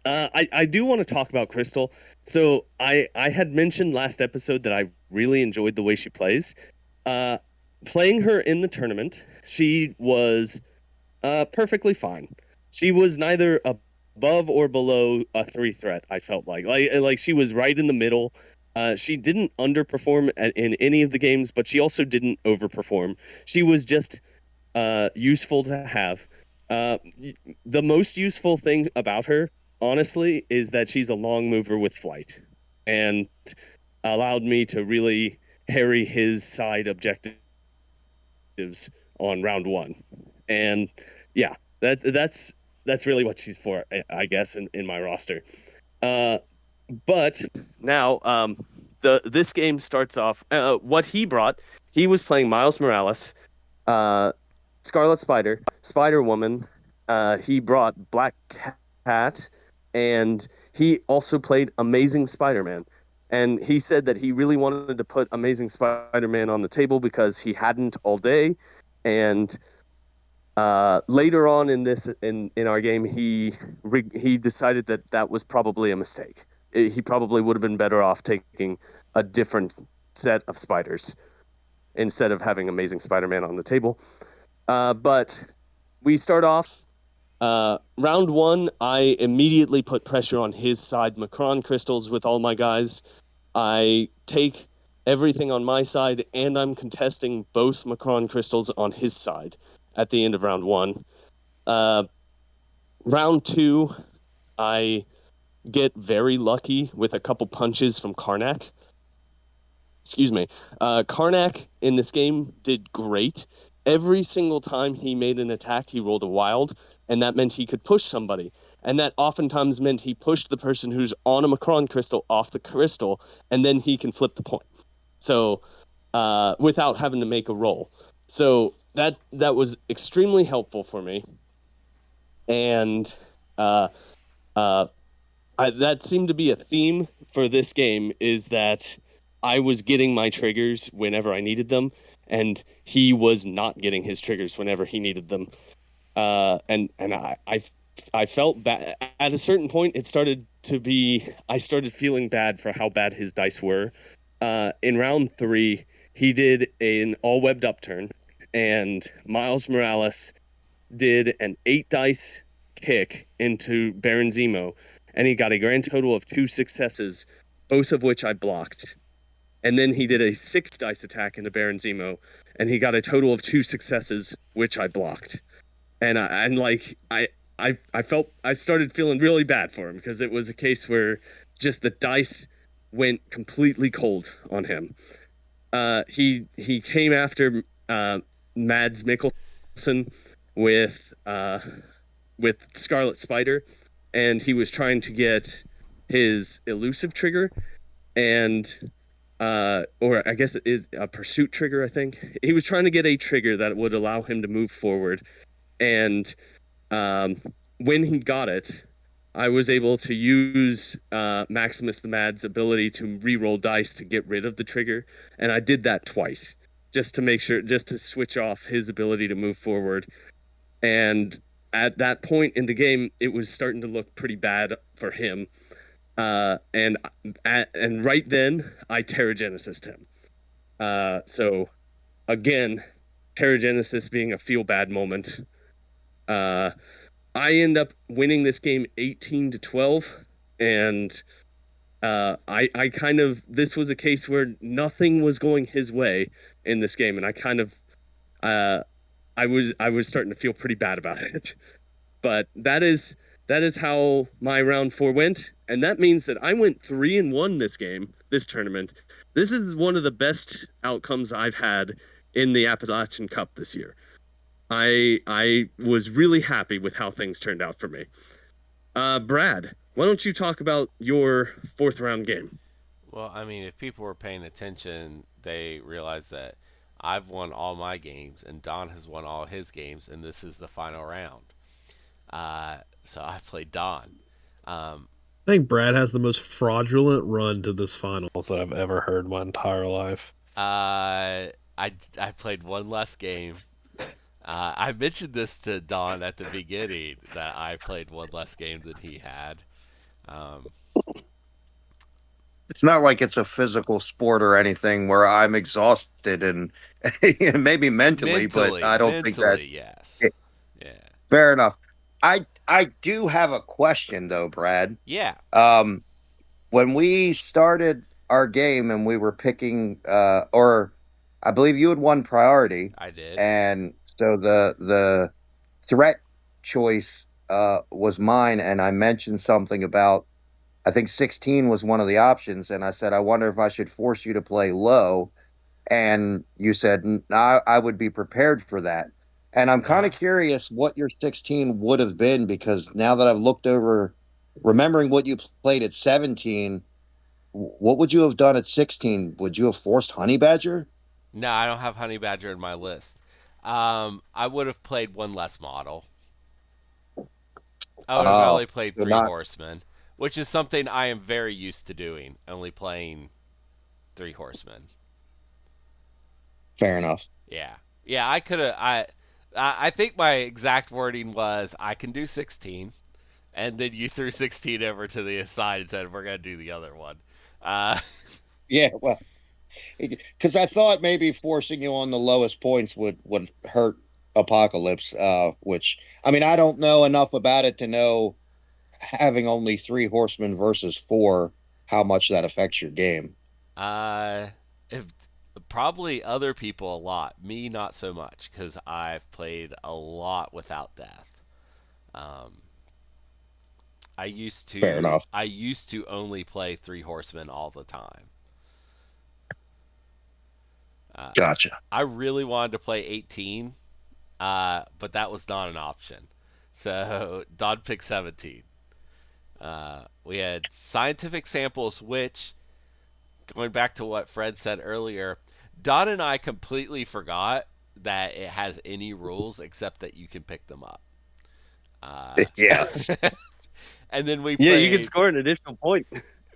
I do want to talk about Crystal. So I had mentioned last episode that I really enjoyed the way she plays. Playing her in the tournament, she was perfectly fine. She was neither above or below a 3 threat. I felt like she was right in the middle. She didn't underperform in any of the games, but she also didn't overperform. She was just useful to have. The most useful thing about her, honestly, is that she's a long mover with flight, and allowed me to really harry his side objectives on round 1. And yeah, that's that's really what she's for, I guess, in my roster. But now this game starts off. What he brought, he was playing Miles Morales, Scarlet Spider, Spider Woman. He brought Black Cat, and he also played Amazing Spider-Man. And he said that he really wanted to put Amazing Spider-Man on the table because he hadn't all day. And later on in our game, he decided that was probably a mistake. He probably would have been better off taking a different set of spiders instead of having Amazing Spider-Man on the table. But we start off round one. I immediately put pressure on his side, Macron crystals with all my guys. I take everything on my side, and I'm contesting both Macron crystals on his side at the end of round one. Round two, I get very lucky with a couple punches from Karnak. Excuse me. Karnak in this game did great. Every single time he made an attack, he rolled a wild, and that meant he could push somebody. And that oftentimes meant he pushed the person who's on a Macron crystal off the crystal, and then he can flip the point. So, without having to make a roll. So that was extremely helpful for me. And that seemed to be a theme for this game, is that I was getting my triggers whenever I needed them, and he was not getting his triggers whenever he needed them. And I felt bad. At a certain point, I started feeling bad for how bad his dice were. In round three, he did an all-webbed upturn, and Miles Morales did an 8-dice kick into Baron Zemo, and he got a grand total of 2 successes, both of which I blocked. And then he did a 6-dice attack into Baron Zemo, and he got a total of 2 successes, which I blocked. And I started feeling really bad for him, because it was a case where just the dice went completely cold on him. He came after Mads Mikkelsen with Scarlet Spider, and he was trying to get his elusive trigger, and or I guess it is a pursuit trigger, I think. He was trying to get a trigger that would allow him to move forward, and when he got it, I was able to use Maximus the Mad's ability to re-roll dice to get rid of the trigger, and I did that twice, just to switch off his ability to move forward. And at that point in the game, it was starting to look pretty bad for him. And right then, I Terrigenesis him. So, again, Terrigenesis being a feel-bad moment. I end up winning this game 18-12, and this was a case where nothing was going his way in this game, and I was starting to feel pretty bad about it. But that is how my round 4 went, and that means that I went 3-1 this tournament. This is one of the best outcomes I've had in the Appalachian Cup this year. I was really happy with how things turned out for me. Brad, why don't you talk about your 4th round game? Well, I mean, if people were paying attention, they realize that I've won all my games, and Don has won all his games, and this is the final round. So I played Don. I think Brad has the most fraudulent run to this finals that I've ever heard in my entire life. I played one less game. I mentioned this to Don at the beginning, that I played one less game than he had. It's not like it's a physical sport or anything where I'm exhausted and maybe mentally, but I don't think that. Yes. Yeah. Fair enough. I do have a question though, Brad. Yeah. When we started our game and we were picking, or I believe you had won priority. I did. And so the threat choice was mine, and I mentioned something about, I think 16 was one of the options, and I said, I wonder if I should force you to play low, and you said, I would be prepared for that. And I'm kind Uh-huh. of curious what your 16 would have been, because now that I've looked over, remembering what you played at 17, what would you have done at 16? Would you have forced Honey Badger? No, I don't have Honey Badger in my list. I would have played one less model. I would have Oh, only played so three not horsemen, which is something I am very used to doing. Only playing three horsemen. fair enough. Yeah, yeah. I could have. I think my exact wording was I can do 16, and then you threw 16 over to the side and said we're gonna do the other one. Uh, Yeah, well, because I thought maybe forcing you on the lowest points would hurt Apocalypse. Which, I mean, I don't know enough about it to know, having only three horsemen versus four, how much that affects your game. uh, if probably other people a lot. Me not so much because I've played a lot without death. Um, Fair enough. I used to only play three horsemen all the time. Uh, Gotcha. I really wanted to play 18, but that was not an option. So Don picked 17. We had scientific samples, which, going back to what Fred said earlier, Don and I completely forgot that it has any rules except that you can pick them up. Uh, Yeah. and then Yeah, you can score an additional point.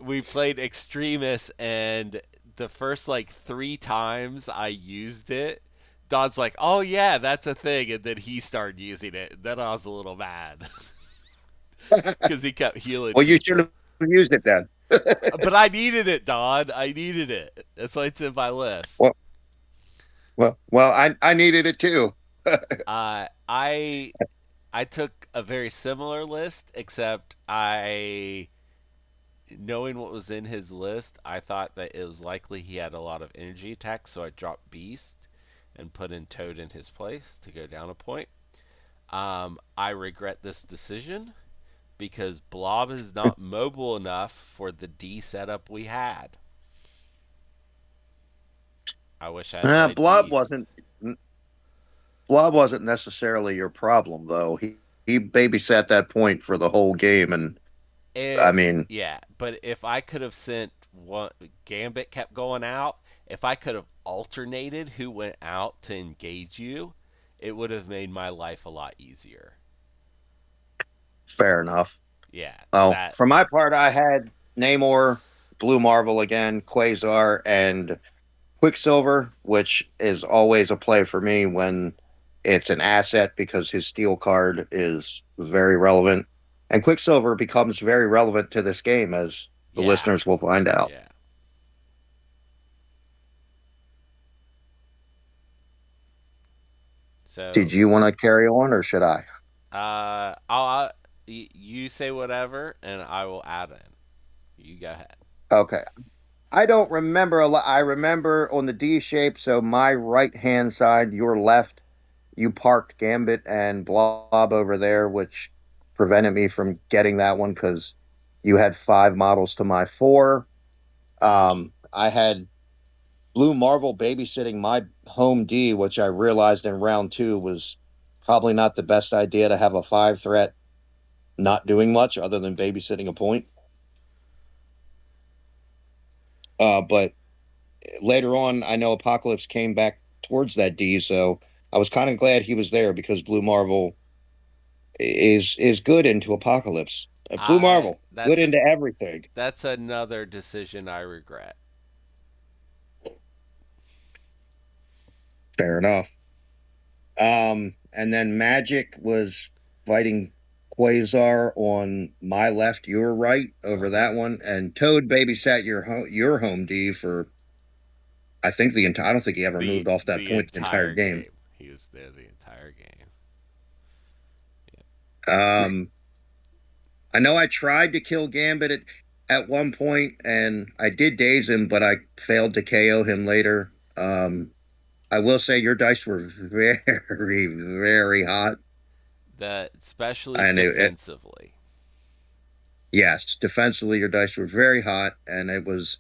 we played Extremis, and the first like three times I used it, Don's like, "Oh yeah, that's a thing," and then he started using it. And then I was a little mad because he kept healing Well, you should people. have used it then. But I needed it, Don. I needed it. That's why it's in my list. Well, I needed it too. I took a very similar list, except knowing what was in his list, I thought that it was likely he had a lot of energy attacks, so I dropped Beast and put in Toad in his place to go down a point. I regret this decision because Blob is not mobile enough for the D setup we had. I wish I had Uh, played Blob Beast. wasn't Blob wasn't necessarily your problem, though. He babysat that point for the whole game, and I It, mean, yeah, but if I could have sent one, Gambit kept going out. If I could have alternated who went out to engage you, it would have made my life a lot easier. fair enough. Yeah, Well, that. for my part, I had Namor, Blue Marvel again, Quasar, and Quicksilver, which is always a play for me when it's an asset, because his steel card is very relevant. And Quicksilver becomes very relevant to this game, as the Yeah, listeners will find out. yeah. Did So, you want to carry on, or should I? you say whatever, and I will add in. You go ahead. Okay. I don't remember a lot. I remember on the D shape, so my right hand side, your left, you parked Gambit and Blob over there, which prevented me from getting that one because you had five models to my four. I had Blue Marvel babysitting my home D, which I realized in round two was probably not the best idea to have a five threat not doing much other than babysitting a point. But later on, I know Apocalypse came back towards that D, so I was kind of glad he was there, because Blue Marvel is good into Apocalypse. Blue I Marvel, good into everything. that's another decision I regret. Fair enough. And then Magic was fighting Quasar on my left, your right over Uh-huh. that one, and Toad babysat your home D for, I think, the entire. I don't think he ever moved off that The point the entire entire game. game. He was there the entire game. Um, I know I tried to kill Gambit at one point, and I did daze him, but I failed to KO him later. I will say your dice were very, very hot. Especially And defensively. yes, defensively, your dice were very hot, and it was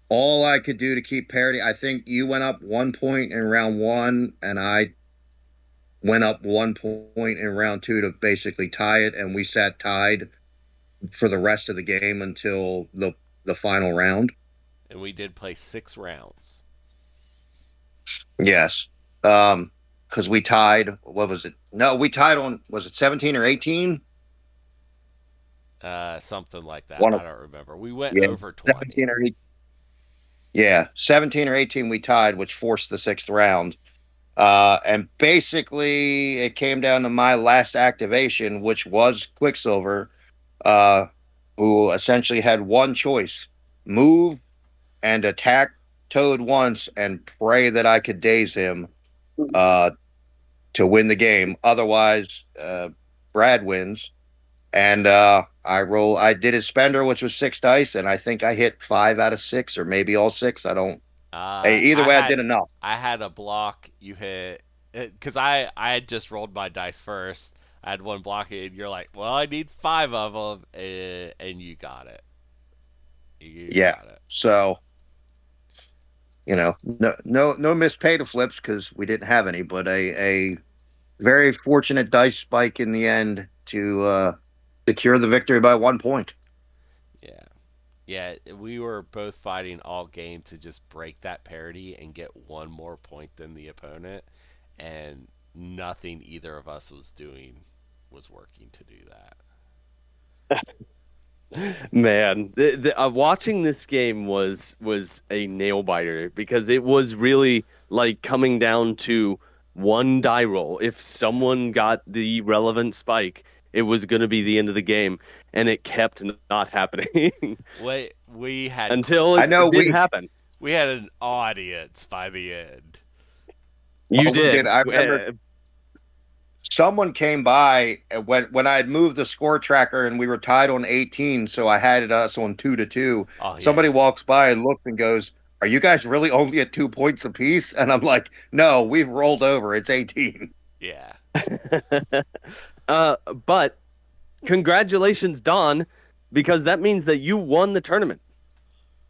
all I could do to keep parity. I think you went up 1 point in round one, and I went up 1 point in round 2 to basically tie it, and we sat tied for the rest of the game until the final round. And we did play 6 rounds. Yes. Because we tied, what was it? No, we tied on, was it 17 or 18? Something like that. One I of, don't remember. We went yeah, over 20. 17 or 18. Yeah, 17 or 18 we tied, which forced the 6th round. And basically, it came down to my last activation, which was Quicksilver, who essentially had one choice: move and attack Toad once and pray that I could daze him to win the game. Otherwise, Brad wins. And I did his spender, which was 6 dice, and I think I hit 5 out of 6, or maybe all 6. I don't. Either way, I did enough. I had a block. You hit because I had just rolled my dice first. I had one block, and you're like, "Well, I need 5 of them," and you got it. Got it. So, no missed pay to flips because we didn't have any, but a very fortunate dice spike in the end to secure the victory by 1 point. Yeah, we were both fighting all game to just break that parity and get 1 more point than the opponent, and nothing either of us was doing was working to do that. Man, watching this game was a nail biter because it was really like coming down to one die roll. If someone got the relevant spike, it was going to be the end of the game, and it kept not happening. we had until it did happen. We had an audience by the end. You did. I remember someone came by when I had moved the score tracker and we were tied on 18, so I had us on 2-2. Oh, yeah. Somebody walks by and looks and goes, "Are you guys really only at 2 points apiece?" And I'm like, "No, we've rolled over. It's 18." Yeah. But congratulations, Don, because that means that you won the tournament.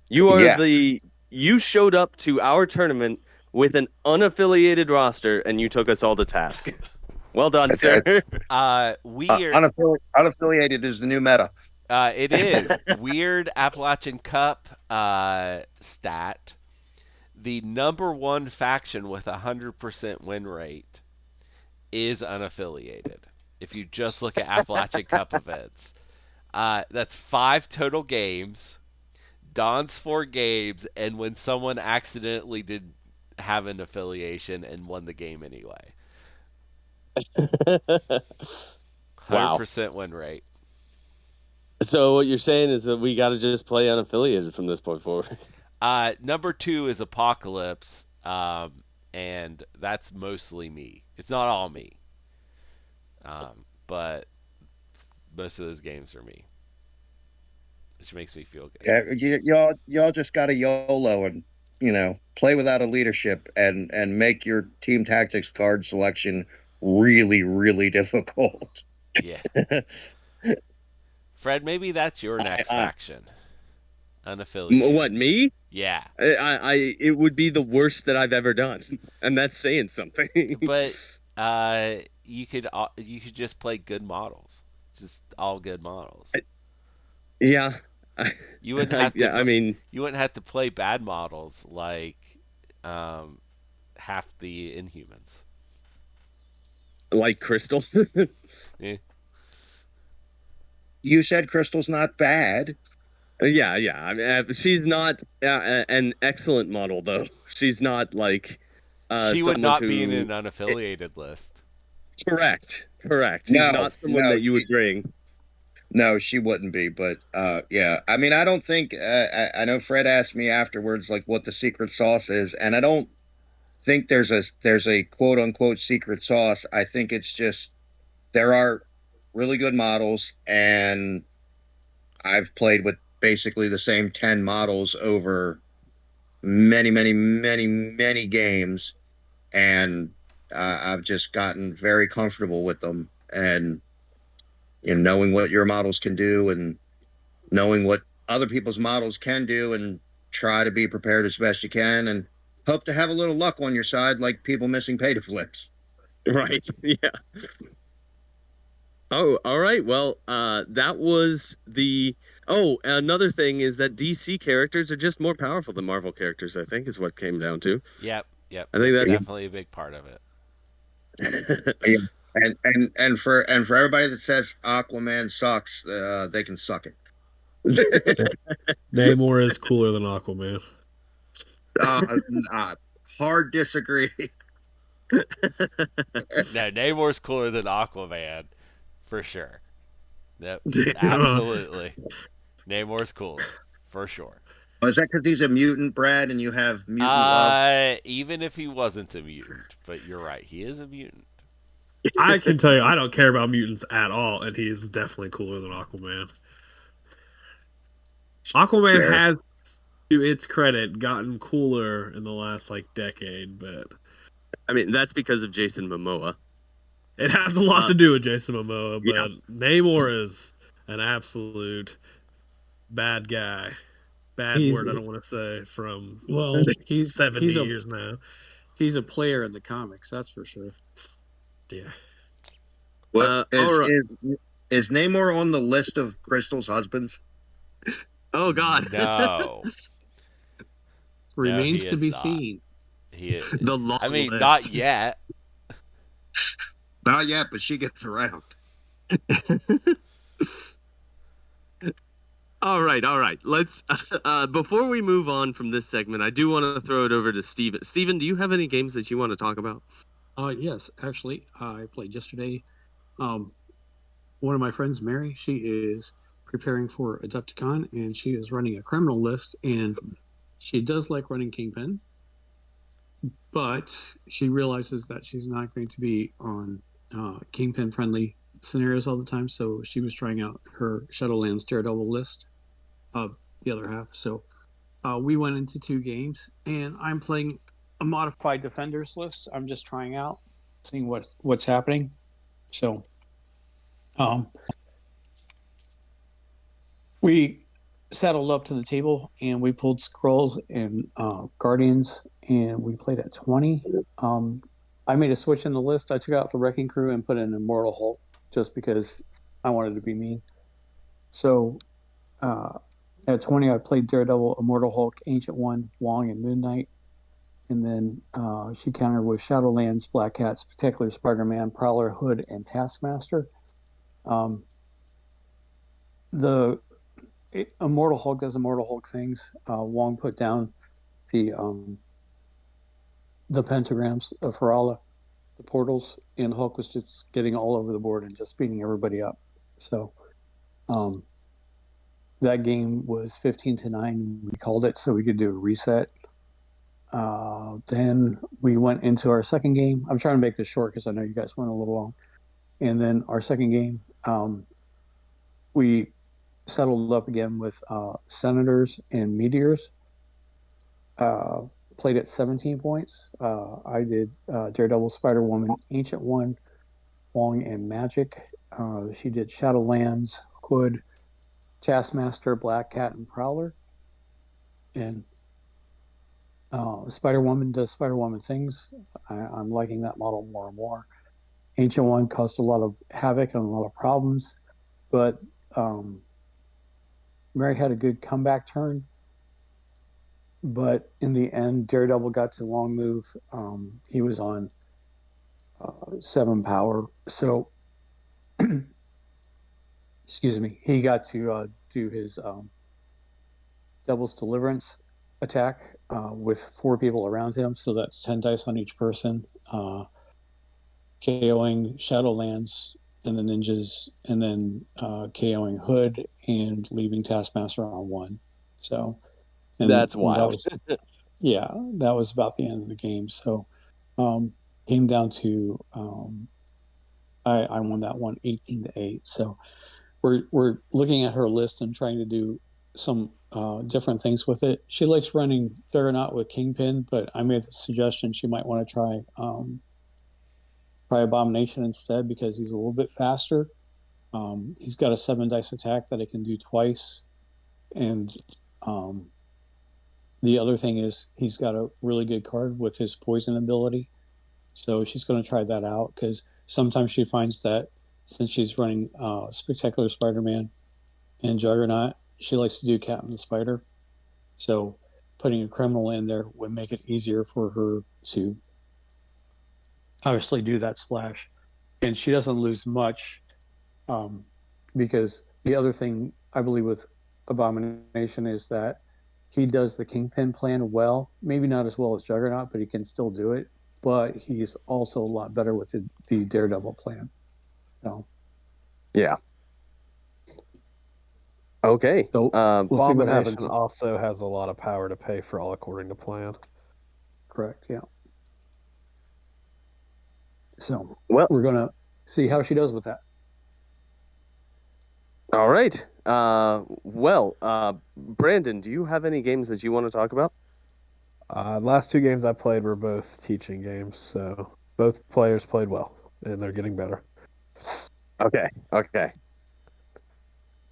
You are you showed up to our tournament with an unaffiliated roster, and you took us all to task. Well done, sir. Unaffiliated is the new meta. It is. Weird Appalachian Cup stat. The number 1 faction with 100% win rate is unaffiliated. If you just look at Appalachian Cup events. That's 5 total games. Don's 4 games, and when someone accidentally did have an affiliation and won the game anyway. 100% win rate. So what you're saying is that we got to just play unaffiliated from this point forward. Number 2 is Apocalypse, and that's mostly me. It's not all me, but most of those games are me, which makes me feel good. Yeah, y'all just got to YOLO and play without a leadership and make your team tactics card selection really, really difficult. Yeah. Fred, maybe that's your next faction. Unaffiliated. What, me? Yeah. It would be the worst that I've ever done, and that's saying something. But you could just play good models, just all good models. Yeah. You wouldn't have to. You wouldn't have to play bad models like half the Inhumans. Like Crystal. Yeah. You said Crystal's not bad. Yeah. She's not an excellent model, though. She's not like. She would not be in an unaffiliated list. Correct. She's not someone that you would bring. No, she wouldn't be. But yeah, I mean, I don't think. I know Fred asked me afterwards, like, what the secret sauce is, and I don't think there's a quote unquote secret sauce. I think it's just there are really good models, and I've played with basically the same 10 models over many games, and I've just gotten very comfortable with them, and knowing what your models can do and knowing what other people's models can do, and try to be prepared as best you can, and hope to have a little luck on your side, like people missing pay to flips. Right. Yeah. Oh, all right. Well, that was the. Oh, another thing is that DC characters are just more powerful than Marvel characters, I think, is what came down to. Yep. I think That's Yeah, definitely a big part of it. that. yeah. And for everybody that says Aquaman sucks, they can suck it. Namor is cooler than Aquaman. Uh, hard disagree. No, Namor's cooler than Aquaman, for sure. Yep, Uh, absolutely. Namor's cooler, for sure. Is that because he's a mutant, Brad, and you have mutant love? Even if he wasn't a mutant, but you're right, he is a mutant. I can tell you, I don't care about mutants at all, and he is definitely cooler than Aquaman. Aquaman Sure. has, to its credit, gotten cooler in the last like decade, but I mean, that's because of Jason Momoa. it has a lot to do with Jason Momoa. Yeah. But Namor is an absolute bad guy. Bad He's word I don't want to say from well, he's 70 he's a years now. he's a player in the comics, that's for sure. Yeah. What all right. is Namor on the list of Crystal's husbands? Oh God. No, no, he Remains to is be not. seen. He, The long I mean, list. not yet. Not yet, but she gets around. All right, all right. Let's before we move on from this segment, I do want to throw it over to Steven. Steven, do you have any games that you want to talk about? Yes, actually, I played yesterday. One of my friends, Mary, she is preparing for Adepticon, and she is running a criminal list, and she does like running Kingpin, but she realizes that she's not going to be on Kingpin friendly scenarios all the time. So she was trying out her Shadowlands Daredevil list, the other half. So we went into 2 games, and I'm playing a modified Defenders list. I'm just trying out, seeing what's happening. So we saddled up to the table and we pulled scrolls and guardians, and we played at 20. I made a switch in the list. I took out the wrecking crew and put in Immortal Hulk just because I wanted to be mean. So at 20, I played Daredevil, Immortal Hulk, Ancient One, Wong, and Moon Knight. And then she countered with Shadowlands, Black Cat, Spectacular Spider-Man, Prowler, Hood, and Taskmaster. The Immortal Hulk does Immortal Hulk things. Wong put down the pentagrams of Farala, the portals, and Hulk was just getting all over the board and just beating everybody up. So that game was 15-9. We called it so we could do a reset. Then we went into our second game. I'm trying to make this short because I know you guys went a little long. And then our second game, we settled up again with Senators and Meteors. Played at 17 points. I did Daredevil, Spider-Woman, Ancient One, Wong, and Magic. She did Shadowlands, Hood, Taskmaster, Black Cat, and Prowler. And Spider-Woman does Spider-Woman things. I'm liking that model more and more. Ancient One caused a lot of havoc and a lot of problems, but Mary had a good comeback turn. But in the end, Daredevil got to long move. He was on 7 power. So, excuse me, he got to do his Devil's Deliverance attack with 4 people around him. So that's 10 dice on each person. KOing Shadowlands and the ninjas, and then KOing Hood and leaving Taskmaster on 1. So That's wild. That was about the end of the game. So came down to I won that one 18-8. So we're looking at her list and trying to do some different things with it. She likes running Juggernaut with Kingpin, but I made the suggestion she might want to try Abomination instead because he's a little bit faster. He's got a 7 dice attack that he can do twice, and the other thing is he's got a really good card with his poison ability. So she's going to try that out because sometimes she finds that since she's running Spectacular Spider-Man and Juggernaut, she likes to do Captain the Spider. So putting a criminal in there would make it easier for her to obviously do that splash. And she doesn't lose much because the other thing I believe with Abomination is that he does the Kingpin plan well, maybe not as well as Juggernaut, but he can still do it. But he's also a lot better with the Daredevil plan. So, Yeah. Okay. so we'll see what happens. Abomination also has a lot of power to pay for all according to plan. Correct. Yeah. So Well, we're gonna see how she does with that. all right. Brandon, do you have any games that you want to talk about? Last two games I played were both teaching games, so both players played well, and they're getting better. Okay.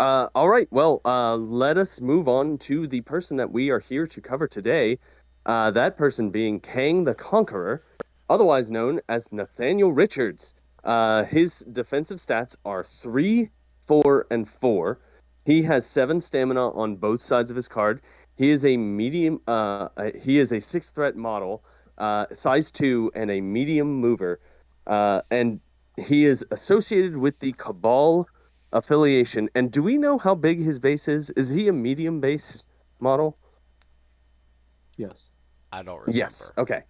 All right. Well, let us move on to the person that we are here to cover today. That person being Kang the Conqueror, otherwise known as Nathaniel Richards. His defensive stats are 3, 4, and 4. He has 7 stamina on both sides of his card. He is a medium. He is a 6-threat model, size 2, and a medium mover. And he is associated with the Cabal affiliation. And do we know how big his base is? Is he a medium base model? Yes. I don't remember. Yes. Okay.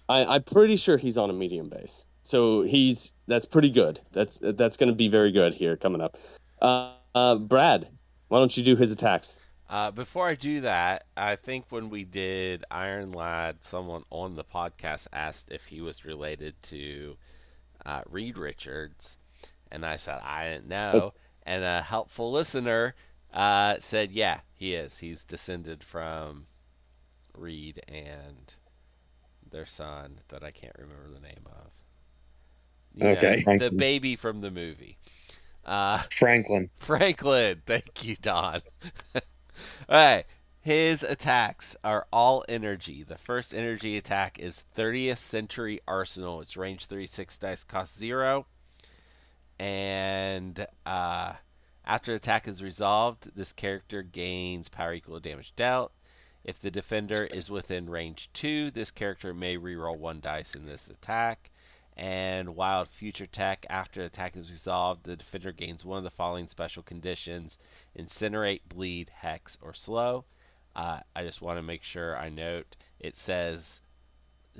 I'm pretty sure he's on a medium base. So that's pretty good. That's going to be very good here coming up. Brad, why don't you do his attacks? Before I do that, I think when we did Iron Lad, someone on the podcast asked if he was related to Reed Richards, and I said I didn't know. And a helpful listener said, yeah, he is. He's descended from Reed and their son that I can't remember the name of. Okay. The baby from the movie. Franklin. Franklin. Thank you, Don. All right. His attacks are all energy. The first energy attack is 30th Century Arsenal. It's range 3, 6 dice, cost 0. And after attack is resolved, this character gains power equal to damage dealt. If the defender is within range 2, this character may reroll 1 dice in this attack. And wild future tech, after attack is resolved, the defender gains one of the following special conditions: incinerate, bleed, hex, or slow. I just want to make sure I note it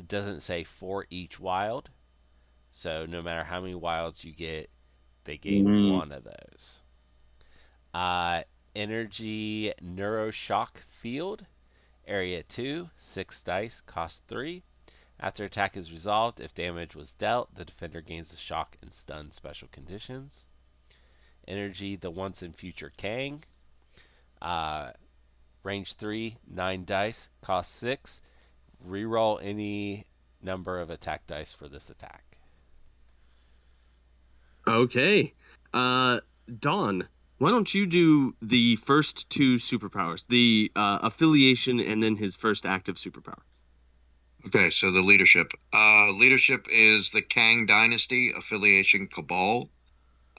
doesn't say for each wild. So no matter how many wilds you get, they gain one of those. Energy Neuroshock Field. Area 2, 6 dice, cost 3. After attack is resolved, if damage was dealt, the defender gains the shock and stun special conditions. Energy The Once and Future Kang. Range 3, 9 dice, cost 6. Reroll any number of attack dice for this attack. Okay. Don, why don't you do the first 2 superpowers, the affiliation and then his first active superpower? Okay, so the leadership. Leadership is the Kang Dynasty affiliation Cabal.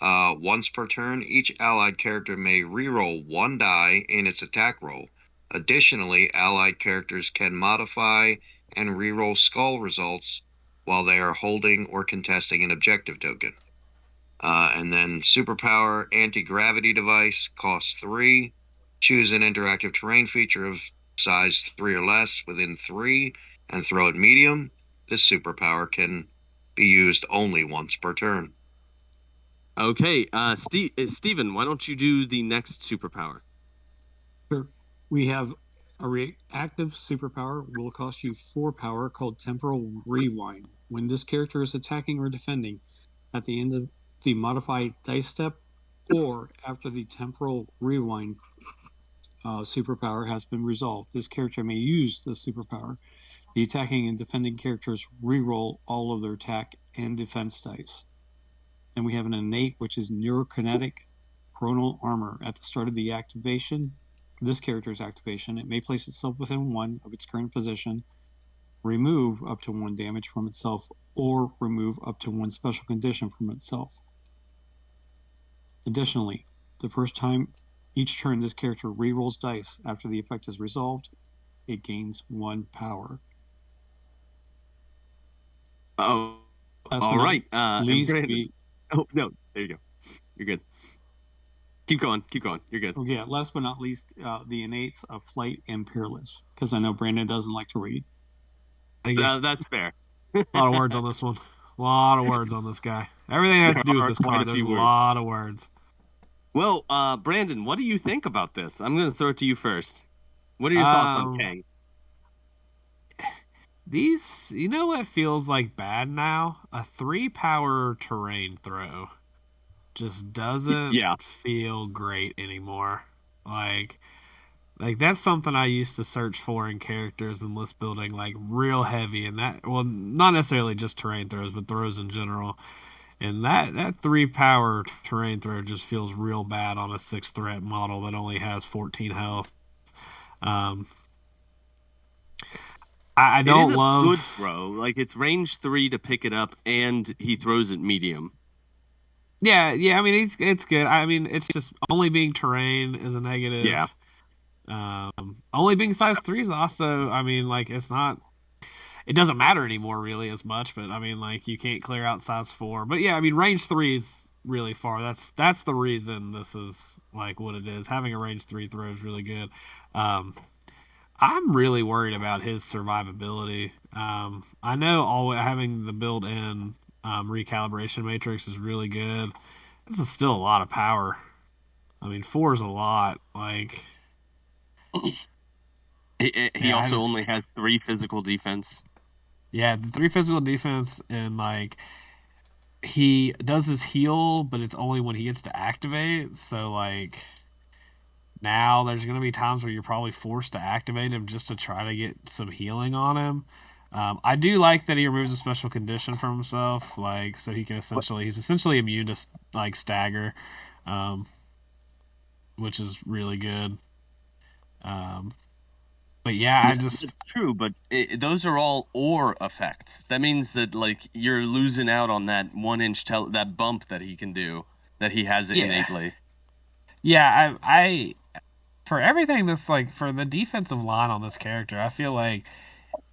Once per turn, each allied character may reroll 1 die in its attack roll. Additionally, allied characters can modify and reroll skull results while they are holding or contesting an objective token. And then superpower anti-gravity device costs 3. Choose an interactive terrain feature of size 3 or less within 3 and throw it medium. This superpower can be used only once per turn. Okay. Steven, why don't you do the next superpower? Sure. We have a reactive superpower will cost you 4 power called Temporal Rewind. When this character is attacking or defending, at the end of the modified dice step or after the Temporal Rewind superpower has been resolved, this character may use the superpower. The attacking and defending characters reroll all of their attack and defense dice. And we have an innate, which is neurokinetic chronal armor. At the start of the activation, this character's activation, it may place itself within 1 of its current position, remove up to 1 damage from itself or remove up to one special condition from itself. Additionally, the first time each turn this character rerolls dice after the effect is resolved, it gains 1 power. Oh, Last all but not right. least, Brandon. Oh no, there you go. You're good. Keep going. Keep going. You're good. yeah, last but not least, the innates of flight and peerless, because I know Brandon doesn't like to read. That's fair. A lot of words on this one. A lot of words on this guy. Everything has to do with this quite card. a There's few a words. lot of words. Well, Brandon, what do you think about this? I'm going to throw it to you first. What are your thoughts on Kang? These, you know what feels like bad now? A 3-power terrain throw just doesn't feel great anymore. Like that's something I used to search for in characters and list building, like real heavy, and that, well, not necessarily just terrain throws, but throws in general. And that 3-power terrain throw just feels real bad on a 6 threat model that only has 14 health. I don't it is a love good throw. Like, it's range 3 to pick it up, and he throws it medium. Yeah. I mean, it's good. I mean, it's just only being terrain is a negative. Yeah. Only being size 3 is also, I mean, like, it's not. It doesn't matter anymore really as much, but I mean, like, you can't clear out size 4. But yeah, I mean, range 3 is really far. That's the reason this is like what it is. Having a range 3 throw is really good. I'm really worried about his survivability. I know having the built-in recalibration matrix is really good. This is still a lot of power. I mean, 4 is a lot. Like, he also only has 3 physical defense. Yeah, the 3 physical defense, and like he does his heal, but it's only when he gets to activate. So like now there's going to be times where you're probably forced to activate him just to try to get some healing on him. I do like that he removes a special condition from himself, like so he can he's essentially immune to like stagger, which is really good. But yeah, it's true, but those are all or effects. That means that like you're losing out on that 1-inch that bump that he can do, that he has innately. Yeah, I for everything that's like for the defensive line on this character, I feel like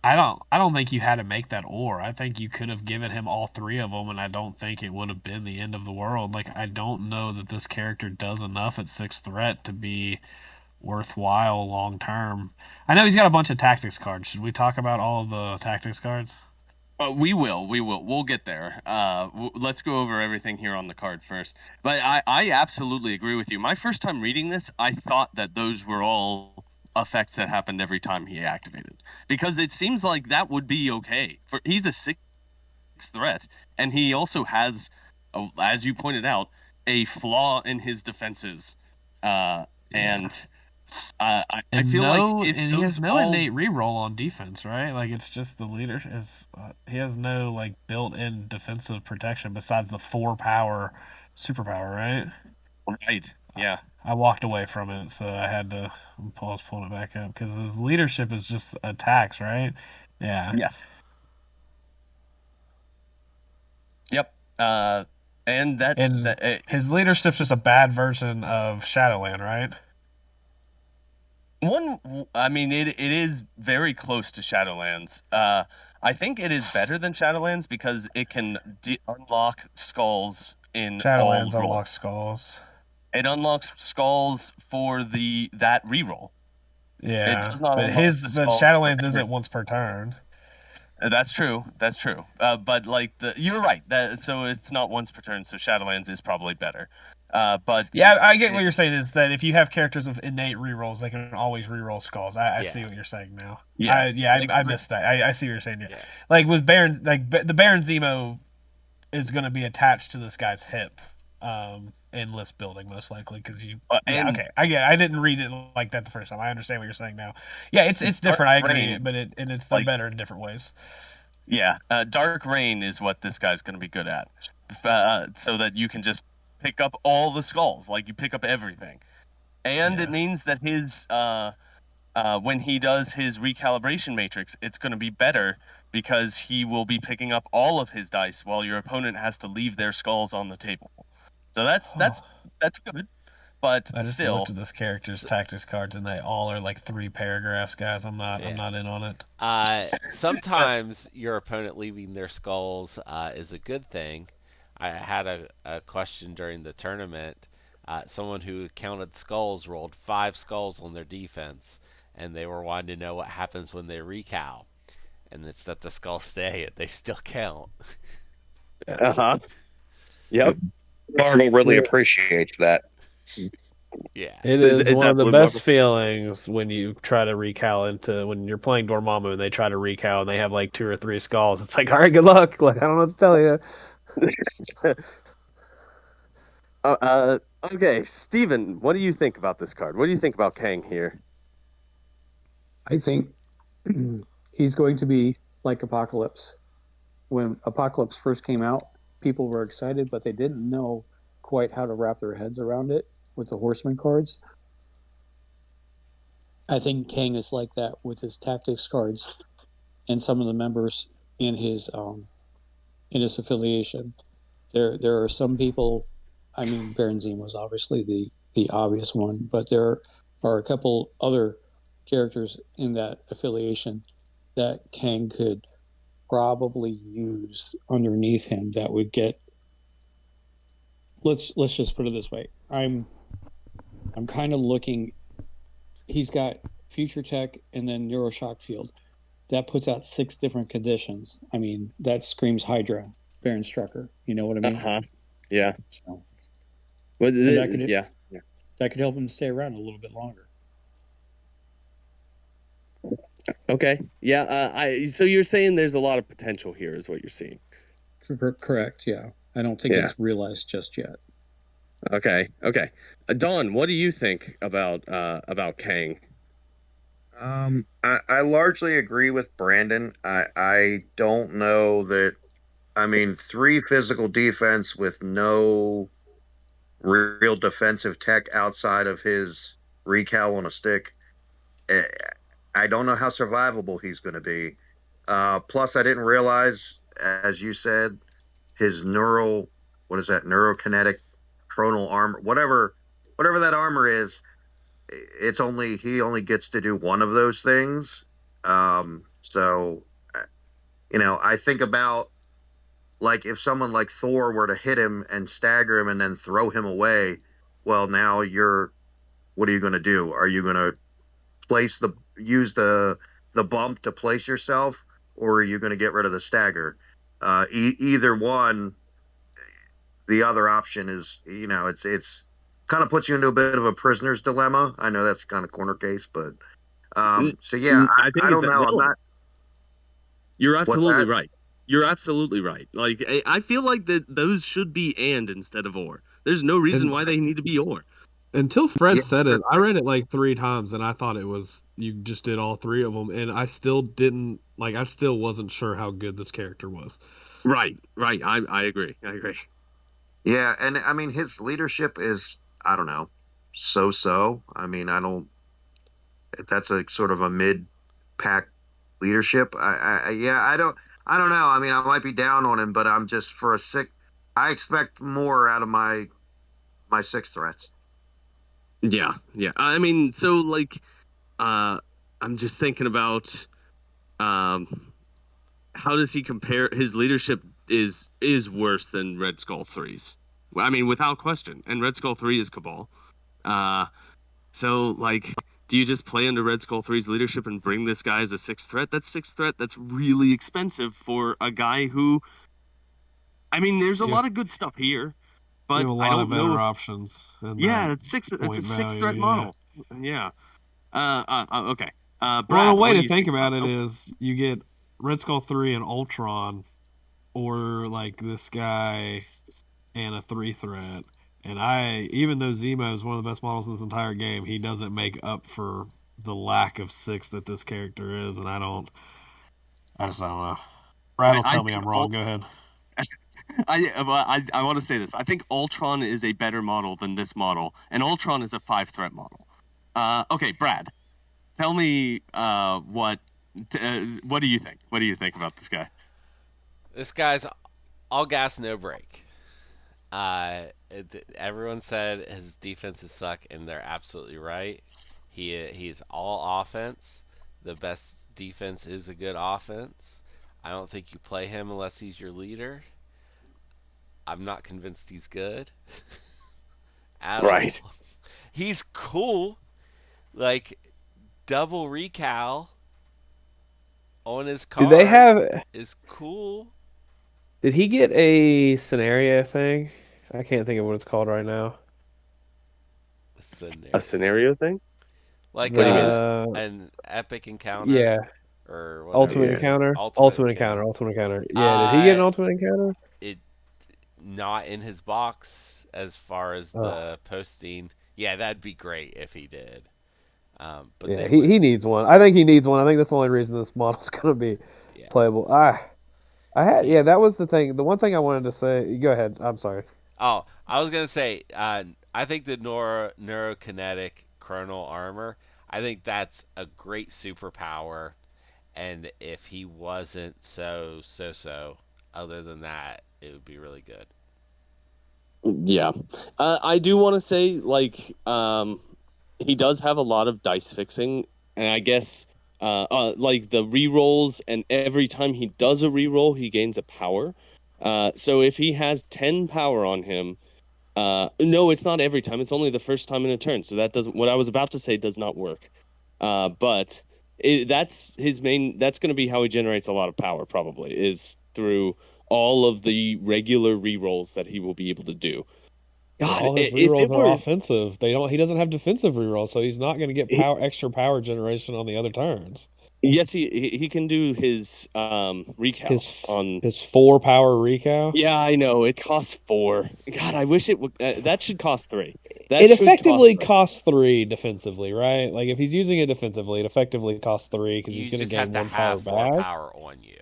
I don't think you had to make that or. I think you could have given him all 3 of them, and I don't think it would have been the end of the world. Like, I don't know that this character does enough at 6 threat to be worthwhile long term. I know he's got a bunch of tactics cards. Should we talk about all of the tactics cards? We will. We'll get there. Let's go over everything here on the card first. But I absolutely agree with you. My first time reading this, I thought that those were all effects that happened every time he activated, because it seems like that would be okay. He's a 6 threat, and he also has, as you pointed out, a flaw in his defenses, and I feel like he has no innate reroll on defense, right? Like, it's just the leader he has no like built-in defensive protection besides the 4-power superpower, right? Right. Yeah. I walked away from it, so I had to pause, pulling it back up because his leadership is just attacks, right? Yeah. Yes. Yep. And his leadership's just a bad version of Shadowland, right? I mean, it is very close to Shadowlands. I think it is better than Shadowlands because it can unlock skulls in Shadowlands all unlocks skulls. It unlocks skulls for that reroll. Yeah, it does not. But Shadowlands isn't once per turn. That's true. But like you're right. So it's not once per turn. So Shadowlands is probably better. But yeah, I get what you're saying is that if you have characters with innate rerolls, they can always reroll skulls. I see what you're saying now. I missed that. I see what you're saying. Yeah. Like with Baron, like the Baron Zemo is going to be attached to this guy's hip in list building most likely because okay, I get it. I didn't read it like that the first time. I understand what you're saying now. Yeah, it's different. I agree, but it's like, better in different ways. Yeah, Dark Rain is what this guy's going to be good at, so that you can just pick up all the skulls, like you pick up everything, and it means that his when he does his recalibration matrix, it's going to be better because he will be picking up all of his dice while your opponent has to leave their skulls on the table. So that's good, but I just still, looked at this character's tactics cards, and they all are like 3 paragraphs, guys. I'm not in on it. Sometimes your opponent leaving their skulls is a good thing. I had a question during the tournament. Someone who counted skulls rolled 5 skulls on their defense, and they were wanting to know what happens when they recal. And it's that the skulls stay, they still count. uh-huh. Yep. Marvel really appreciates that. Yeah. It is Is one that of the Blue best Marvel? feelings when you try to recal when you're playing Dormammu and they try to recal and they have like 2 or 3 skulls. It's like, all right, good luck. Like, I don't know what to tell you. Okay, Steven, what do you think about this card? What do you think about Kang here? I think he's going to be like Apocalypse. When Apocalypse first came out, people were excited, but they didn't know quite how to wrap their heads around it with the Horseman cards. I think Kang is like that with his tactics cards and some of the members in his affiliation. There are some people. I mean, Baron Zemo was obviously the obvious one, but there are a couple other characters in that affiliation that Kang could probably use underneath him that would get. Let's just put it this way. I'm kind of looking. He's got future tech and then neuroshock field. That puts out 6 different conditions. I mean, that screams Hydra, Baron Strucker. You know what I mean? Yeah. So, Well, that could help him stay around a little bit longer. Okay. Yeah. So you're saying there's a lot of potential here, is what you're seeing. Correct. Yeah. I don't think it's realized just yet. Okay. Don, what do you think about Kang? I largely agree with Brandon. I don't know that. I mean, 3 physical defense with no real defensive tech outside of his recal on a stick. I don't know how survivable he's going to be. Plus, I didn't realize, as you said, his what is that, neurokinetic chronal armor, whatever that armor is. He only gets to do one of those things. So, I think about, like, if someone like Thor were to hit him and stagger him and then throw him away, well, now what are you going to do? Are you going to use the bump to place yourself, or are you going to get rid of the stagger? Either one, the other option is, it's kind of puts you into a bit of a prisoner's dilemma. I know that's kind of corner case, but so yeah, I think I don't know. I'm not. You're absolutely right. You're absolutely right. Like, I feel like those should be and instead of or. There's no reason why they need to be or. Until Fred Yeah. said it, I read it like 3 times, and I thought it was you just did all 3 of them, and I still didn't I still wasn't sure how good this character was. Right. I agree. Yeah, and I mean his leadership is, I don't know, so. I mean, I don't. That's a sort of a mid-pack leadership. I don't know. I mean, I might be down on him, but I'm just for a sick. I expect more out of my 6 threats. Yeah. I mean, so like, I'm just thinking about, how does he compare? His leadership is worse than Red Skull 3's. I mean, without question. And Red Skull 3 is Cabal. So like, do you just play under Red Skull 3's leadership and bring this guy as a 6th threat? That's 6th threat. That's really expensive for a guy who. I mean, there's a lot of good stuff here, but a lot I don't of better know. options. Yeah, it's a 6th threat model. Yeah. Okay. Brad, well, a way to you think about it is you get Red Skull 3 and Ultron, or like this guy and a 3 threat. And even though Zemo is one of the best models in this entire game, he doesn't make up for the lack of 6 that this character is, and I just don't know. Brad will tell me I'm wrong. Go ahead. I want to say this. I think Ultron is a better model than this model, and Ultron is a 5 threat model. Okay, Brad, tell me what What do you think? What do you think about this guy? This guy's all gas, no brake. Everyone said his defenses suck, and they're absolutely right. He's all offense. The best defense is a good offense. I don't think you play him unless he's your leader. I'm not convinced he's good at Right. all. He's cool, like double recal on his card. Do they have? Is cool. Did he get a scenario thing? I can't think of what it's called right now. A scenario thing? Like What do you mean? an epic encounter. Yeah. Or whatever. Ultimate Yeah. encounter. Ultimate encounter. encounter. Ultimate encounter. Yeah. Did he get an ultimate encounter? It not in his box as far as the posting. Yeah, that'd be great if he did. But yeah, he needs one. I think he needs one. I think that's the only reason this model's gonna be playable. That was the thing. The one thing I wanted to say. Go ahead. I'm sorry. Oh, I was gonna say. I think the neurokinetic chronal armor. I think that's a great superpower. And if he wasn't so, other than that, it would be really good. Yeah. I do want to say, like, he does have a lot of dice fixing, and I guess, like, the rerolls, and every time he does a reroll, he gains a power. So if he has 10 power on him, no, it's not every time. It's only the first time in a turn. So that doesn't. What I was about to say does not work. But that's his main. That's going to be how he generates a lot of power. Probably is through all of the regular rerolls that he will be able to do. God, all his rerolls are offensive. He doesn't have defensive rerolls, so he's not going to get extra power generation on the other turns. Yes, he can do his recal on his 4 power recal. Yeah, I know it costs 4. God, I wish it would. That should cost 3. It effectively costs 3 defensively, right? Like if he's using it defensively, it effectively costs 3 because he's going to gain 1 power back. 4 power on you.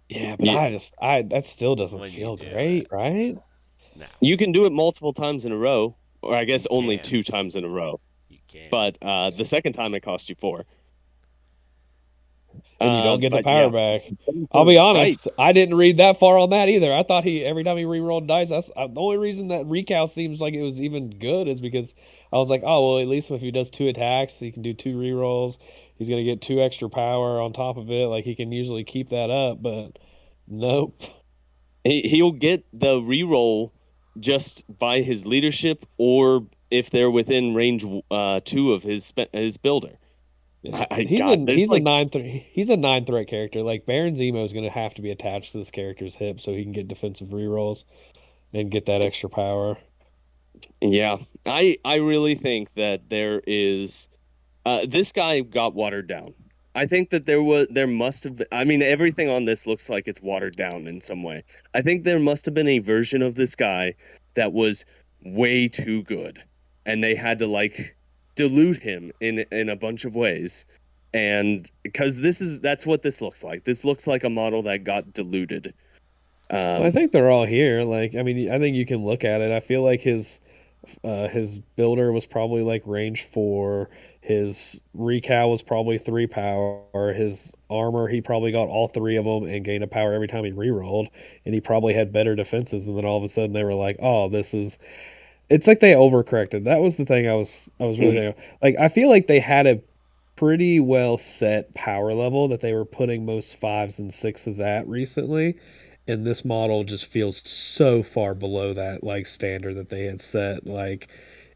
Yeah, but that still doesn't feel great, right? No. You can do it multiple times in a row, or I guess only 2 times in a row. You can. But the second time it costs you 4. And you don't get the power back. I'll be honest, I didn't read that far on that either. I thought every time he re-rolled dice, the only reason that recal seems like it was even good is because I was like, oh, well, at least if he does 2 attacks, he can do 2 re-rolls. He's going to get 2 extra power on top of it. Like, he can usually keep that up, but nope. He'll get the re-roll just by his leadership or if they're within range 2 of his builder. He's a 9-threat character. Like Baron Zemo is going to have to be attached to this character's hip so he can get defensive rerolls and get that extra power. Yeah, I really think that there is. This guy got watered down. I think that there must have been. I mean, everything on this looks like it's watered down in some way. I think there must have been a version of this guy that was way too good, and they had to dilute him in a bunch of ways, and because that's what this looks like. This looks like a model that got diluted. I think they're all here. Like, I mean, I think you can look at it. I feel like his builder was probably like range 4. His recal was probably 3 power. His armor, he probably got all 3 of them and gained a power every time he rerolled, and he probably had better defenses. And then all of a sudden they were like, oh, this is. It's like they overcorrected. That was the thing I was really thinking. Like, I feel like they had a pretty well set power level that they were putting most 5s and 6s at recently, and this model just feels so far below that like standard that they had set. Like,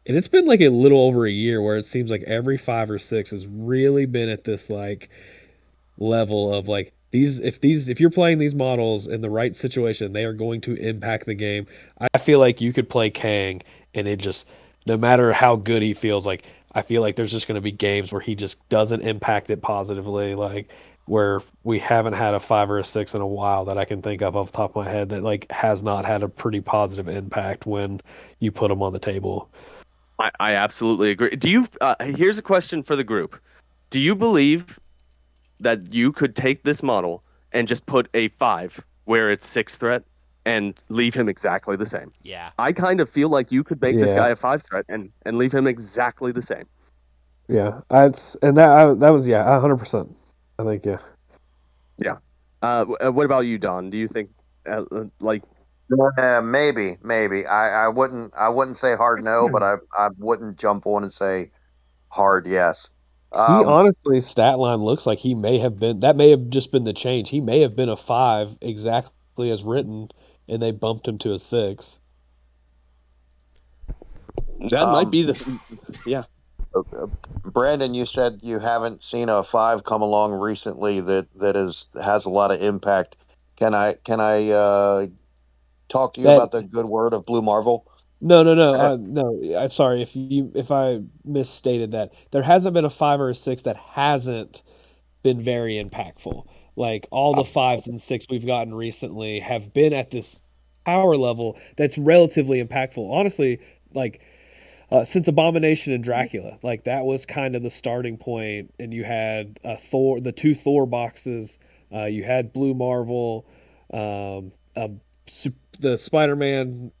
and it's been like a little over a year where it seems like every 5 or 6 has really been at this like level of like if you're playing these models in the right situation, they are going to impact the game. I feel like you could play Kang and it just, no matter how good he feels, like I feel like there's just going to be games where he just doesn't impact it positively, like where we haven't had a 5 or a 6 in a while that I can think of off the top of my head that like has not had a pretty positive impact when you put him on the table. I absolutely agree. Do you? Here's a question for the group. Do you believe that you could take this model and just put a 5 where it's 6 threat and leave him exactly the same? Yeah. I kind of feel like you could make this guy a 5 threat and leave him exactly the same. Yeah, that was 100%. I think yeah. Yeah. What about you, Don? Do you think like Maybe. I wouldn't say hard no, but I wouldn't jump on and say hard yes. He Um, honestly, stat line looks like he may have been that may have just been the change. He may have been a 5 exactly as written, and they bumped him to a 6. that might um, be the yeah. Brandon, you said you haven't seen a 5 come along recently that has a lot of impact. Can I talk to you That about the good word of Blue Marvel? no. I'm sorry if I misstated that. There hasn't been a 5 or a 6 that hasn't been very impactful. Like all the 5s and 6 we've gotten recently have been at this power level that's relatively impactful. Honestly, like since Abomination and Dracula, like that was kind of the starting point, and you had Thor, the 2 Thor boxes, you had Blue Marvel, um, uh, the Spider-Man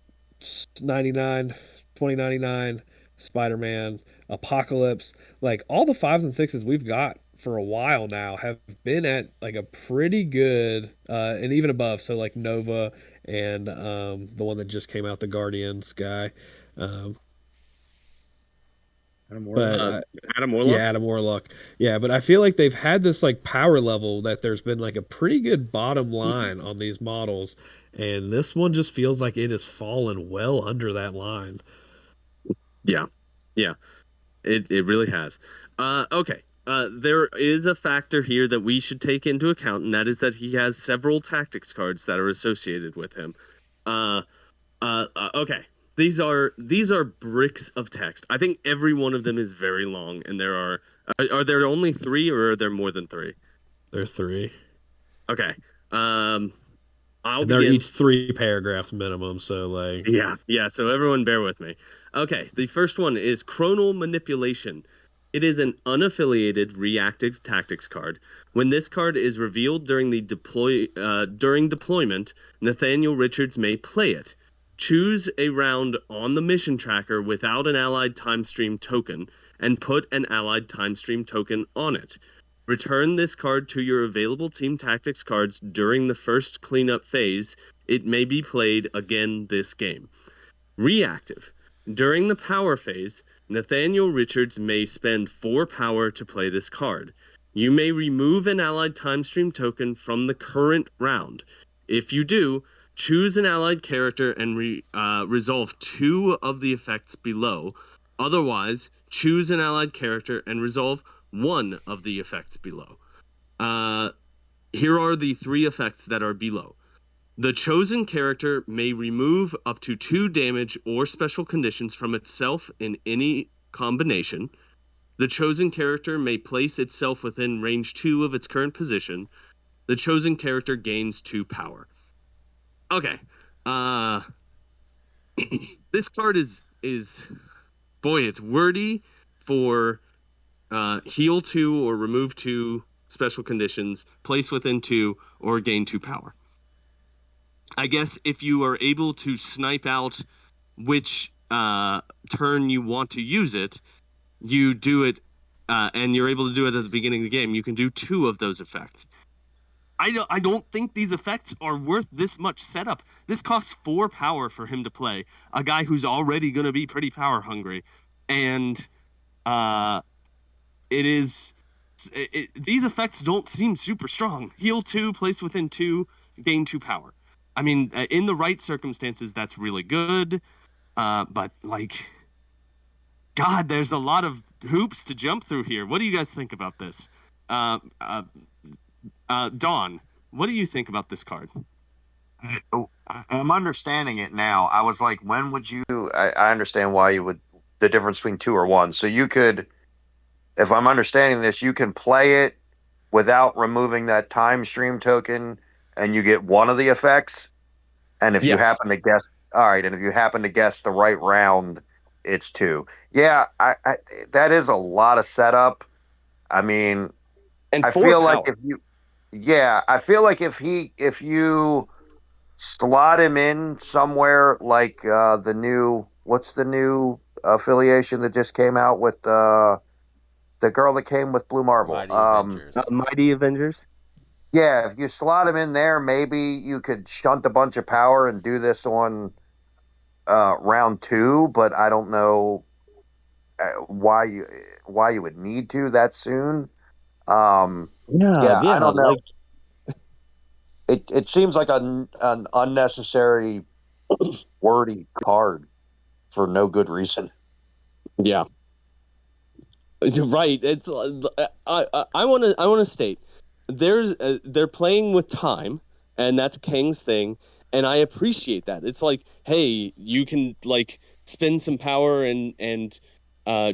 99, 2099, Spider-Man, Apocalypse, like all the 5s and 6s we've got for a while now have been at like a pretty good and even above. So like Nova and the one that just came out, the Guardians guy. Um, Adam but Warlock. Uh, Adam Warlock. yeah, Adam Warlock. Yeah, but I feel like they've had this like power level that there's been like a pretty good bottom line on these models, and this one just feels like it has fallen well under that line. Yeah. Yeah. It really has. Okay. There is a factor here that we should take into account, and that is that he has several tactics cards that are associated with him. Uh, okay. These are bricks of text. I think every one of them is very long, and are there only three, or are there more than three? They're 3, Okay. Um, I'll and they're begin. each 3 paragraphs minimum. So like, Yeah. So everyone, bear with me. Okay, the first one is Chronal Manipulation. It is an unaffiliated reactive tactics card. When this card is revealed during deployment, Nathaniel Richards may play it. Choose a round on the mission tracker without an allied time stream token, and put an allied time stream token on it. Return this card to your available team tactics cards during the first cleanup phase. It may be played again this game. Reactive. During the power phase, Nathaniel Richards may spend 4 power to play this card. You may remove an allied time stream token from the current round. If you do, choose an allied character and resolve 2 of the effects below. Otherwise, choose an allied character and resolve 1 of the effects below. Uh, Here are the 3 effects that are below. The chosen character may remove up to 2 damage or special conditions from itself in any combination. The chosen character may place itself within range 2 of its current position. The chosen character gains 2 power. Okay. Uh this card is boy, it's wordy for heal 2 or remove 2 special conditions, place within 2 or gain 2 power. I guess if you are able to snipe out which turn you want to use it, you do it, and you're able to do it at the beginning of the game. You can do 2 of those effects. I don't think these effects are worth this much setup. This costs 4 power for him to play, a guy who's already going to be pretty power hungry, and uh, it is. These effects don't seem super strong. Heal 2, place within 2, gain 2 power. I mean, in the right circumstances, that's really good. But like, God, there's a lot of hoops to jump through here. What do you guys think about this? Uh, uh, Dawn, what do you think about this card? I'm understanding it now. I was like, when would you? I understand why you would, the difference between 2 or 1. So you could, if I'm understanding this, you can play it without removing that time stream token, and you get one of the effects. And if you Yes. happen to guess, all right, and if you happen to guess the right round, it's 2. Yeah, I that is a lot of setup. I mean, And I 4 feel like power. if you, yeah, I feel like if you slot him in somewhere like the new, what's the new affiliation that just came out with the girl that came with Blue Marble. Mighty Avengers. Mighty Avengers. Yeah, if you slot him in there, maybe you could shunt a bunch of power and do this on round 2. But I don't know why you would need to that soon. Yeah, I don't know. Like It seems like an unnecessary wordy card for no good reason. yeah, right. It's I want to state they're playing with time, and that's Kang's thing, and I appreciate that. It's like, hey, you can like spend some power and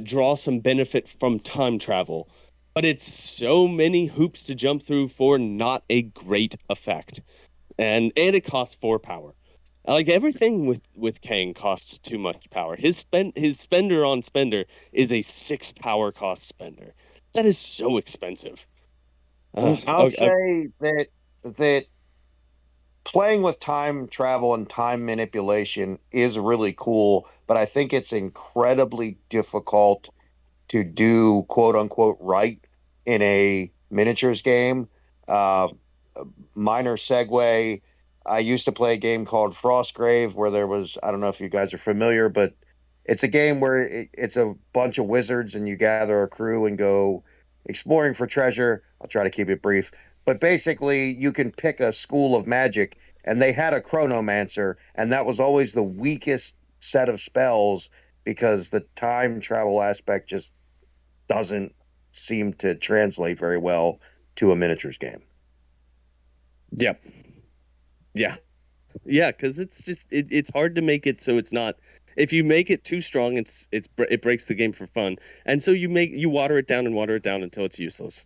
draw some benefit from time travel, but it's so many hoops to jump through for not a great effect, and it costs 4 power. Like everything with Kang costs too much power. His spender on spender is a 6 power cost spender. That is so expensive. I'll say that playing with time travel and time manipulation is really cool, but I think it's incredibly difficult to do quote unquote right in a miniatures game. Uh, Minor segue. I used to play a game called Frostgrave where there was, I don't know if you guys are familiar, but it's a game where it's a bunch of wizards and you gather a crew and go exploring for treasure. I'll try to keep it brief. But basically, you can pick a school of magic, and they had a chronomancer, and that was always the weakest set of spells because the time travel aspect just doesn't seem to translate very well to a miniatures game. Yep. Yeah. Yeah, because it's just it's hard to make it so it's not. If you make it too strong, it breaks the game for fun, and so you water it down until it's useless.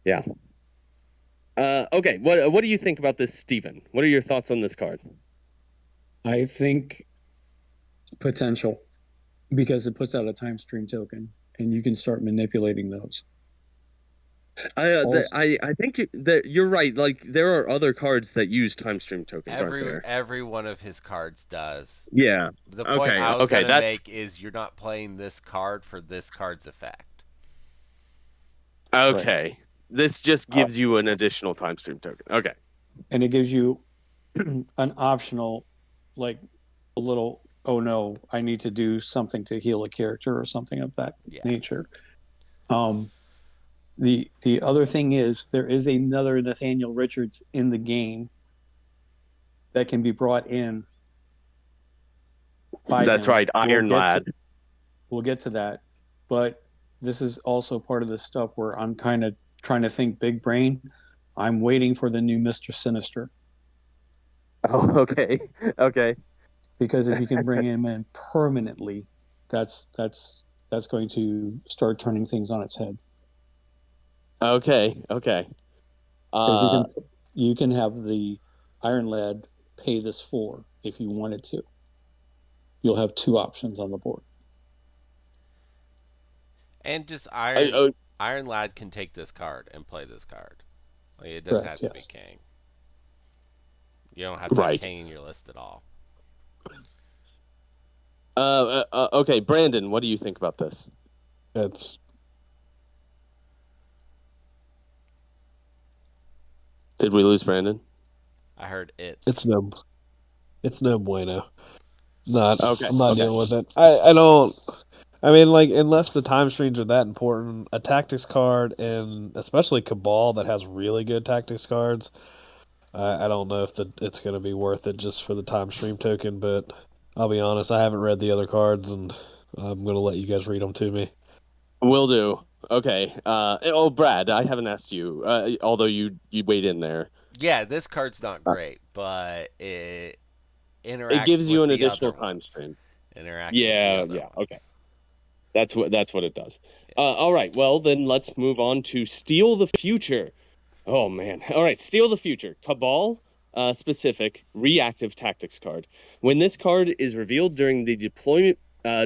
Yeah. Okay. What do you think about this, Steven? What are your thoughts on this card? I think potential, because it puts out a time stream token, and you can start manipulating those. I think that you're right. Like there are other cards that use time stream tokens, aren't there? Every one of his cards does. Yeah. The point I was Okay. going to make is you're not playing this card for this card's effect. Okay. Right. This just gives you an additional time stream token. Okay. And it gives you an optional, like a little, oh no, I need to do something to heal a character or something of that nature. The other thing is there is another Nathaniel Richards in the game that can be brought in by That's him. right, Iron Lad. We'll get to that. But this is also part of the stuff where I'm kind of trying to think big brain. I'm waiting for the new Mr. Sinister. Oh, okay. Okay. Because if you can bring him in permanently, that's going to start turning things on its head. Okay. You can have the Iron Lad pay this 4 if you wanted to. You'll have 2 options on the board. And just Iron Lad can take this card and play this card. Like, it doesn't have to be Kang. You don't have to have Kang in your list at all. Okay, Brandon, what do you think about this? Did we lose Brandon? I heard It's no bueno. Okay. I'm not dealing with it. I don't. I mean, like, unless the time streams are that important, a tactics card, and especially Cabal that has really good tactics cards, I don't know if it's going to be worth it just for the time stream token. But I'll be honest, I haven't read the other cards, and I'm going to let you guys read them to me. Will do. Okay. Brad, I haven't asked you, although you weighed in there. Yeah, this card's not great, but it interacts. It gives you with an the additional other time ones. stream. Interacts Yeah, with the other ones. Okay. That's what it does. All right. Well, then let's move on to Steal the Future. Oh man. All right. Steal the Future. Cabal specific reactive tactics card. When this card is revealed during the deployment.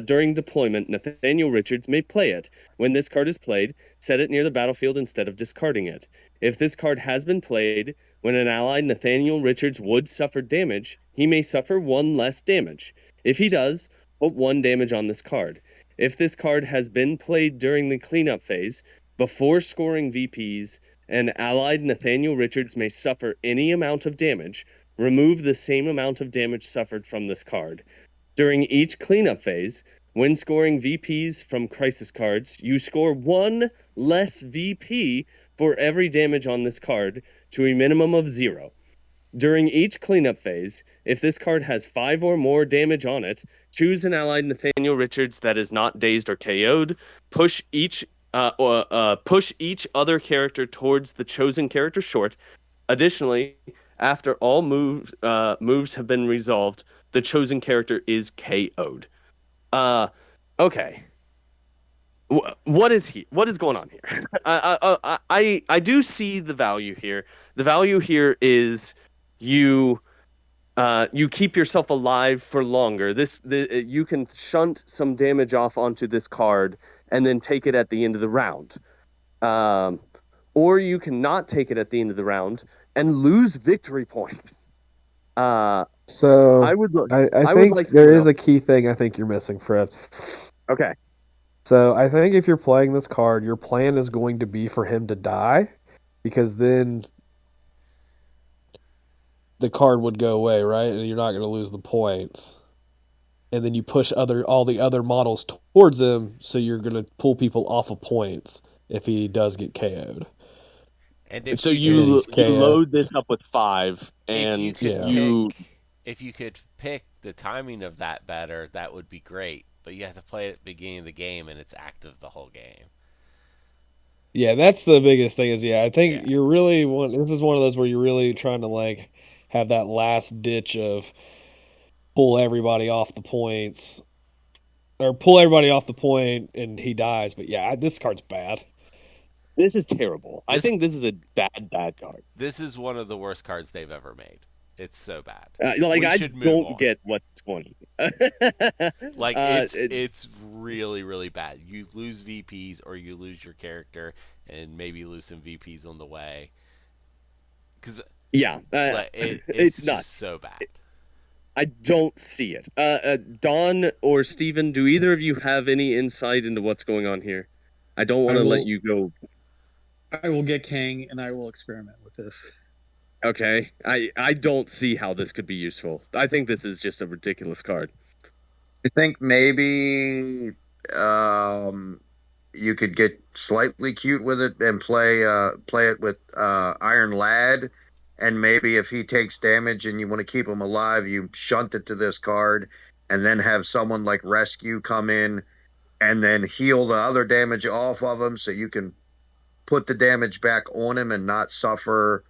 During deployment, Nathaniel Richards may play it. When this card is played, set it near the battlefield instead of discarding it. If this card has been played, when an ally Nathaniel Richards would suffer damage, he may suffer 1 less damage. If he does, put 1 damage on this card. If this card has been played during the cleanup phase, before scoring VPs, an allied Nathaniel Richards may suffer any amount of damage. Remove the same amount of damage suffered from this card. During each cleanup phase, when scoring VPs from crisis cards, you score 1 less VP for every damage on this card to a minimum of 0. During each cleanup phase, if this card has 5 or more damage on it, choose an allied Nathaniel Richards that is not dazed or KO'd. Push each other character towards the chosen character short. Additionally, after all moves have been resolved, the chosen character is KO'd. Okay. What is going on here? I do see the value here. The value here is you keep yourself alive for longer. You can shunt some damage off onto this card and then take it at the end of the round. Or you can not take it at the end of the round and lose victory points. So I would look. I think there is a key thing I think you're missing, Fred. Okay. So I think if you're playing this card, your plan is going to be for him to die, because then the card would go away, right? And you're not going to lose the points. And then you push all the other models towards him, so you're going to pull people off of points if he does get KO'd. And if So you load this up with 5, and if you could pick the timing of that better, that would be great. But you have to play it at the beginning of the game, and it's active the whole game. Yeah, that's the biggest thing. I think you're really this is one of those where you're really trying to have that last ditch of pull everybody off the points, or pull everybody off the point and he dies. But yeah, this card's bad. This is terrible. I think this is a bad card. This is one of the worst cards they've ever made. It's so bad. I don't get what's going on. It's really, really bad. You lose VPs, or you lose your character, and maybe lose some VPs on the way. It's not so bad. I don't see it. Don or Steven, do either of you have any insight into what's going on here? I don't want to let you go. I will get Kang, and I will experiment with this. Okay. I don't see how this could be useful. I think this is just a ridiculous card. I think maybe you could get slightly cute with it and play it with Iron Lad, and maybe if he takes damage and you want to keep him alive, you shunt it to this card, and then have someone like Rescue come in and then heal the other damage off of him, so you can put the damage back on him and not suffer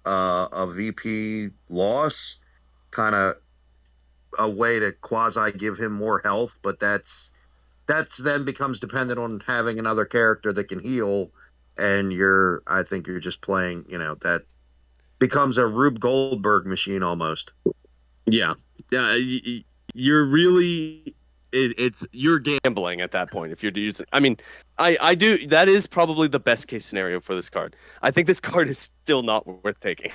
a VP loss. Kind of a way to quasi give him more health, but that's then becomes dependent on having another character that can heal, and I think you're just playing, that becomes a Rube Goldberg machine almost. Yeah. You're really you're gambling at that point if you're using. I mean, I do. That is probably the best case scenario for this card. I think this card is still not worth taking.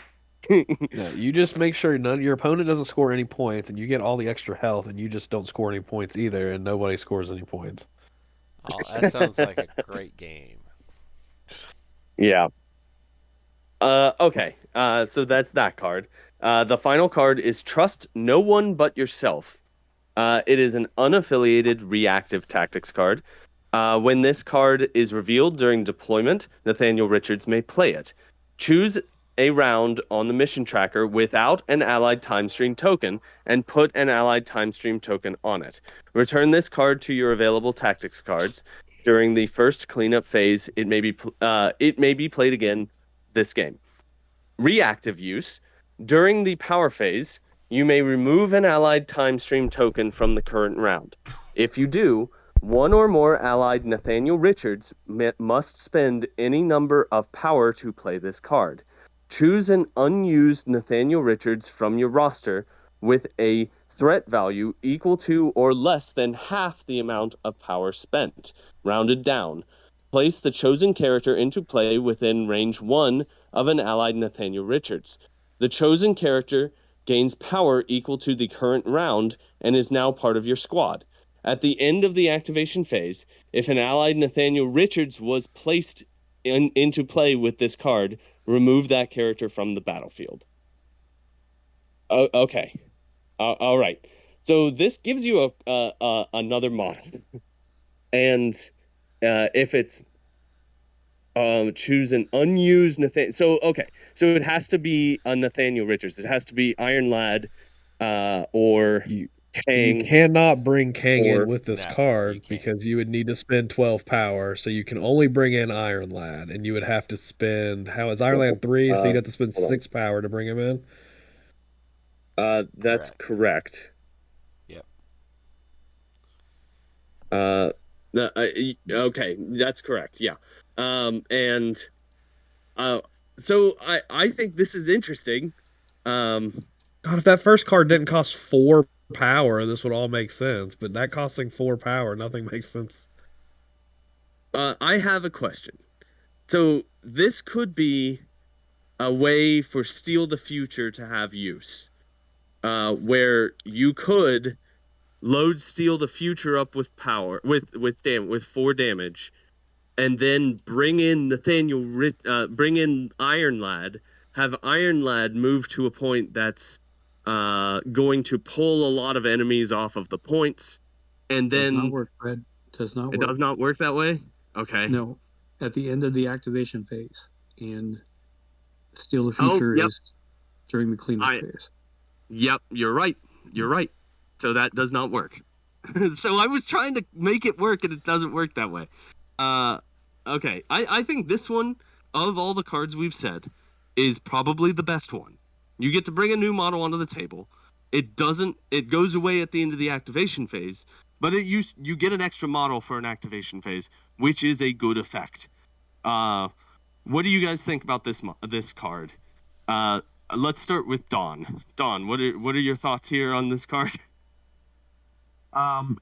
No, you just make sure your opponent doesn't score any points, and you get all the extra health, and you just don't score any points either, and nobody scores any points. Oh, that sounds like a great game. Yeah. Okay. So that's that card. The final card is Trust No One But Yourself. It is an unaffiliated reactive tactics card. When this card is revealed during deployment, Nathaniel Richards may play it. Choose a round on the mission tracker without an allied timestream token and put an allied timestream token on it. Return this card to your available tactics cards. During the first cleanup phase, it may be played again this game. Reactive use. During the power phase, you may remove an allied timestream token from the current round. If you do, one or more allied Nathaniel Richards must spend any number of power to play this card. Choose an unused Nathaniel Richards from your roster with a threat value equal to or less than half the amount of power spent, rounded down. Place the chosen character into play within range 1 of an allied Nathaniel Richards. The chosen character gains power equal to the current round and is now part of your squad. At the end of the activation phase, if an allied Nathaniel Richards was placed into play with this card, remove that character from the battlefield. Okay. All right. So this gives you another model, and if it's choose an unused Nathaniel. So it has to be a Nathaniel Richards. It has to be Iron Lad, or Kang. You cannot bring Kang Or- in with this No, you card can't. because you would need to spend 12 power, so you can only bring in Iron Lad, and you would have to spend, how is Iron Lad 3, so you'd have to spend hold on. 6 power to bring him in? That's correct. Yep. Okay, that's correct. Yeah. So I think this is interesting. God, if that first card didn't cost 4 power, this would all make sense, but that costing 4 power, nothing makes sense. I have a question. So this could be a way for Steal the Future to have use, where you could load Steal the Future up with power, with 4 damage, and then bring in bring in Iron Lad, have Iron Lad move to a point that's going to pull a lot of enemies off of the points, and then Does not work, Fred. Does not it work. does not work that way. Okay. No, at the end of the activation phase, and Steal the Future yep. is during the cleanup phase. Yep, you're right. You're right. So that does not work. So I was trying to make it work, and it doesn't work that way. Okay. I think this one, of all the cards we've said, is probably the best one. You get to bring a new model onto the table. It goes away at the end of the activation phase, but you get an extra model for an activation phase, which is a good effect. What do you guys think about this card? Let's start with Dawn. Dawn, what are your thoughts here on this card?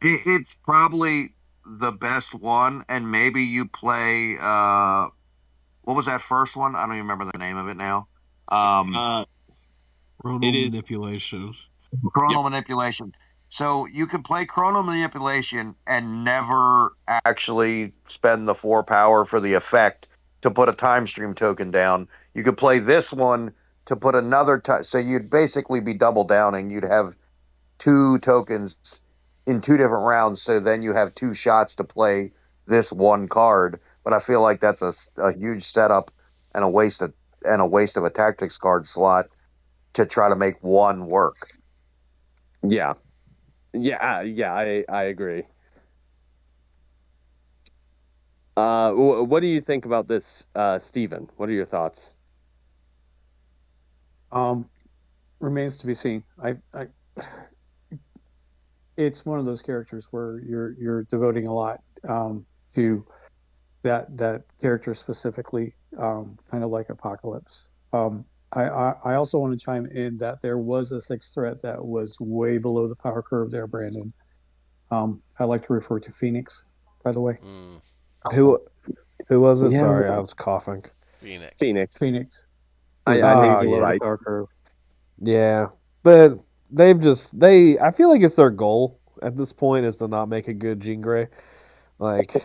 It's probably the best one, and maybe you play what was that first one? I don't even remember the name of it now. Chronal It is- manipulation. Chronal manipulation. So you can play chronal manipulation and never actually spend the 4 power for the effect to put a time stream token down. You could play this one to put another so you'd basically be double downing. You'd have 2 tokens in 2 different rounds, so then you have 2 shots to play this one card. But I feel like that's a huge setup and a waste of a tactics card slot to try to make one work. Yeah. I agree. What do you think about this, Steven? What are your thoughts? Remains to be seen. It's one of those characters where you're devoting a lot to that character specifically, kind of like Apocalypse. I also want to chime in that there was a 6th threat that was way below the power curve there, Brandon. I like to refer to Phoenix, by the way. Who was it? Yeah. Sorry, I was coughing. Phoenix. I Ah, think below you're the right. power curve. Yeah, but I feel like it's their goal at this point is to not make a good Jean Grey. It's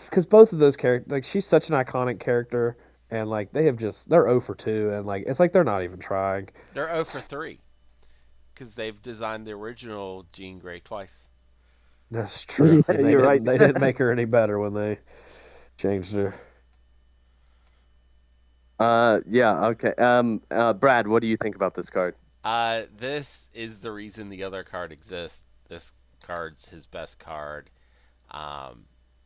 because both of those characters, like, she's such an iconic character, and like they're 0 for 2, and like it's like they're not even trying. They're 0 for 3 because they've designed the original Jean Grey twice. That's true. Yeah, you're right. They didn't make her any better when they changed her. Yeah, okay. Brad, what do you think about this card? This is the reason the other card exists. This card's his best card.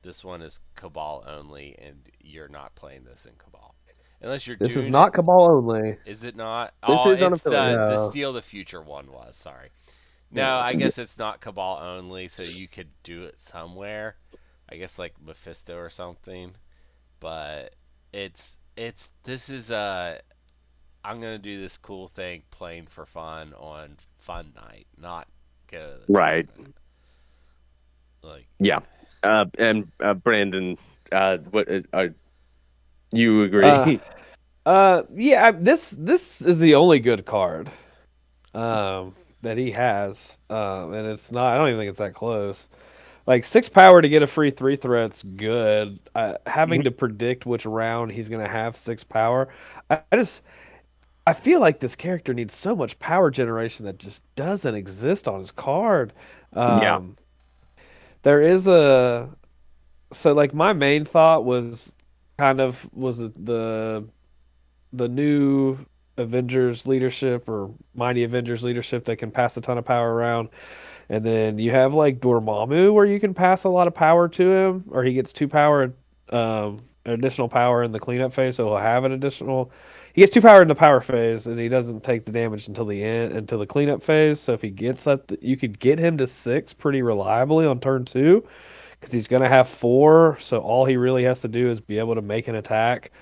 This one is Cabal only, and you're not playing this in Cabal. Unless you're This doing is not it, Cabal only. Is it not? This is It's unaffiliated. the No. Steal the Future one was. Sorry. No, I guess it's not Cabal only, so you could do it somewhere. I guess like Mephisto or something. But this is I'm gonna do this cool thing playing for fun on fun night, not go to the Right. tournament. Like, Yeah. And Brandon, what you agree? Yeah. This is the only good card. that he has, and it's not. I don't even think it's that close. Like 6 power to get a free 3 threat's good. Having to predict which round he's gonna have 6 power, I feel like this character needs so much power generation that just doesn't exist on his card. Yeah. Um, there is a so like my main thought was the new Avengers leadership or Mighty Avengers leadership that can pass a ton of power around. And then you have like Dormammu where you can pass a lot of power to him, or he gets 2 power, additional power in the cleanup phase, so he'll have an additional. He gets 2 power in the power phase, and he doesn't take the damage until the end, until the cleanup phase. So if he gets up, you could get him to 6 pretty reliably on turn 2, because he's gonna have 4. So all he really has to do is be able to make an attack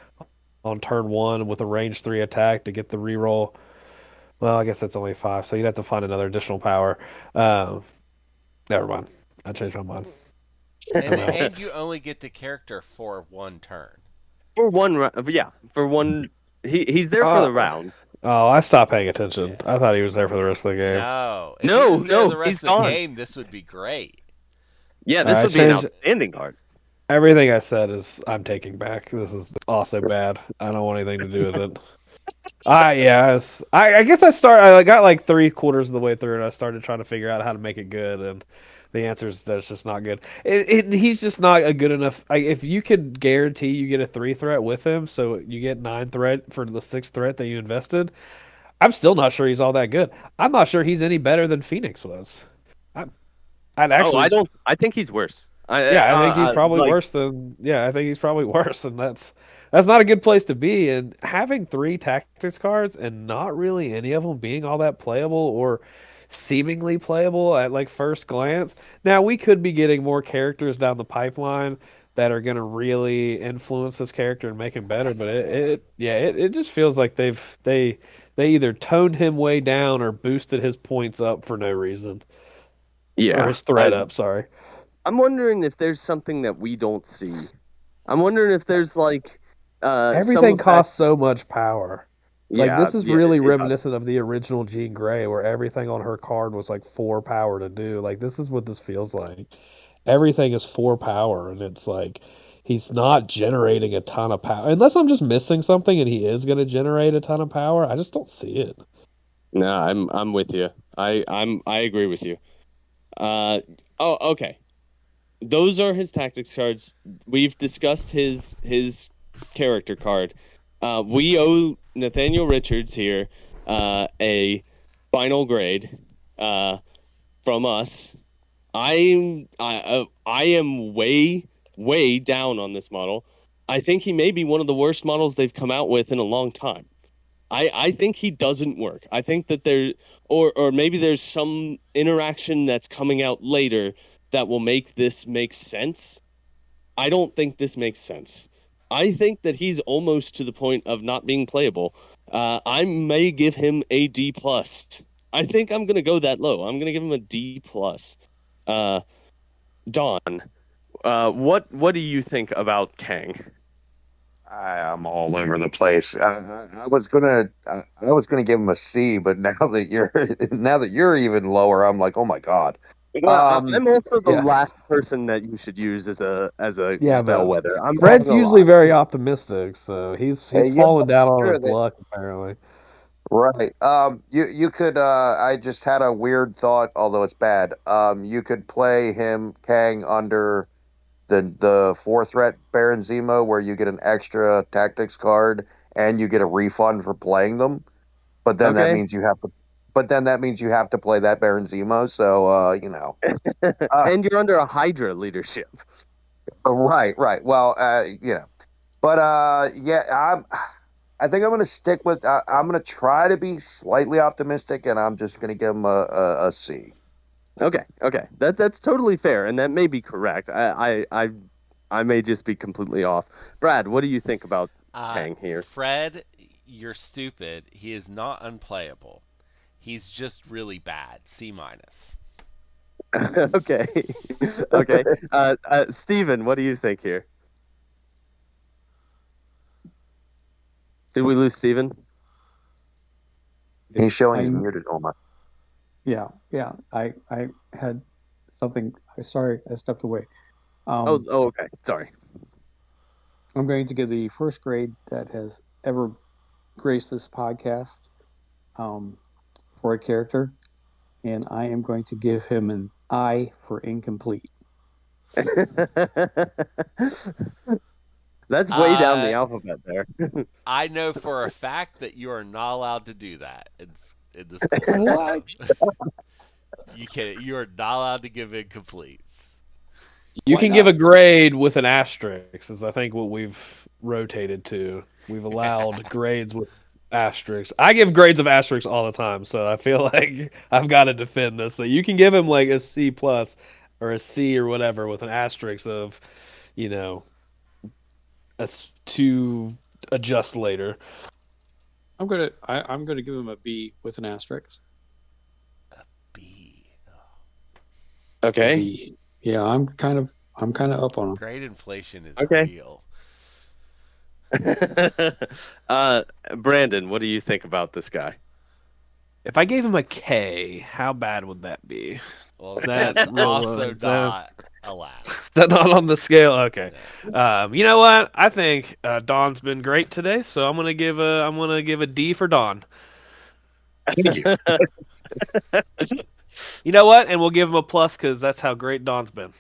on turn 1 with a range 3 attack to get the reroll. Well, I guess that's only 5, so you'd have to find another additional power. Um, Never mind. I changed my mind. And you only get the character for one turn. For one, yeah, for one, he's there for the round. Oh, I stopped paying attention. Yeah. I thought he was there for the rest of the game. No, if he No, was there no, the rest he's of the gone. game, this would be great. Yeah, this I would be an changed outstanding card. everything I said is I'm taking back. This is also bad. I don't want anything to do with it. I guess I got like 3/4 of the way through and I started trying to figure out how to make it good, and the answer is that it's just not good. He's just not a good enough. If you could guarantee you get a 3 threat with him, so you get 9 threat for the 6 threat that you invested, I'm still not sure he's all that good. I'm not sure he's any better than Phoenix was. I, I'd Oh, I actually, don't. I think he's worse. yeah, I think he's probably Like, worse than. Yeah, I think he's probably worse, and that's not a good place to be. And having 3 tactics cards and not really any of them being all that playable or seemingly playable at like first glance. Now we could be getting more characters down the pipeline that are going to really influence this character and make him better. But it just feels like they either toned him way down or boosted his points up for no reason, or yeah, his threat up. Sorry. I'm wondering if there's something that we don't see. I'm wondering if there's like Everything costs so much power. Like Yeah, this is yeah, really it does. reminiscent of the original Jean Grey, where everything on her card was like 4 power to do. Like this is what this feels like. Everything is 4 power, and it's like he's not generating a ton of power. Unless I'm just missing something, and he is going to generate a ton of power. I just don't see it. No, I'm with you. I agree with you. Oh, okay. Those are his tactics cards. We've discussed his character card. We owe Nathaniel Richards here a final grade from us. I am way down on this model. I think he may be one of the worst models they've come out with in a long time. I think he doesn't work. I think that or maybe there's some interaction that's coming out later that will make this make sense. I don't think this makes sense. I think that he's almost to the point of not being playable. I may give him a D plus. I think I'm gonna go that low. I'm gonna give him a D plus. Dawn, what do you think about Kang? I'm all over the place. I was gonna give him a C, but now that you're even lower, I'm like, oh my god. I'm also the Yeah, last person that you should use as a Yeah, but bellwether. I'm not Fred's gonna usually lie. very optimistic, so he's yeah, fallen down on sure his that luck apparently. right. You could. I just had a weird thought, although it's bad. You could play him Kang under the 4 threat Baron Zemo, where you get an extra tactics card and you get a refund for playing them. But then that Okay. means you have to. But then that means you have to play that Baron Zemo. So Uh, And you're under a Hydra leadership. right. Well, But yeah, I think I'm going to stick with. I'm going to try to be slightly optimistic, and I'm just going to give him a C. Okay. That's totally fair, and that may be correct. I may just be completely off. Brad, what do you think about Kang here? Fred, you're stupid. He is not unplayable. He's just really bad. C minus. Okay. Okay. Steven, what do you think here? Did we lose Steven? He's showing he's I'm muted. Oh my! Yeah, yeah. I had something. Sorry, I stepped away. Oh, Um, okay. Sorry. I'm going to give the first grade that has ever graced this podcast for a character, and I am going to give him an I for incomplete. That's way down the Uh, alphabet there. I know for a fact that you are not allowed to do that in the school system. What? You are not allowed to give incompletes. You Why can give a not? grade with an asterisk, is I think what we've rotated to. We've allowed grades with asterisks. I give grades of asterisks all the time, so I feel like I've got to defend this. That you can give him like a C plus or a C or whatever with an asterisk of, you know, to adjust later. I'm gonna give him a B with an asterisk. B. A Okay. B. Yeah, I'm kind of up on him. Grade inflation is Okay. real. Brandon, what do you think about this guy? If I gave him a K, how bad would that be? Well, That that's real also is that, not allowed. is that not on the scale? Okay. No. You know what? I think Don's been great today, so I'm gonna give a D for Don. You know what? And we'll give him a plus because that's how great Don's been.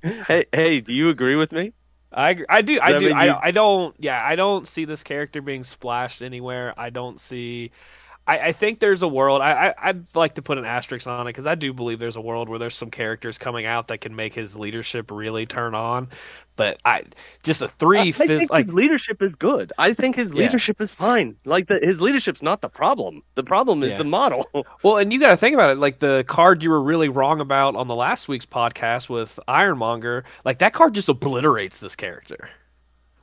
Hey, do you agree with me? I do I do I mean, I don't see this character being splashed anywhere. I don't see. I think there's a world. I'd like to put an asterisk on it because I do believe there's a world where there's some characters coming out that can make his leadership really turn on. But I just a three I think like his leadership is good. I think his leadership is fine. Like his leadership's not the problem. The problem is Yeah. the model. Well, and you got to think about it. Like the card you were really wrong about on the last week's podcast with Ironmonger, like that card just obliterates this character.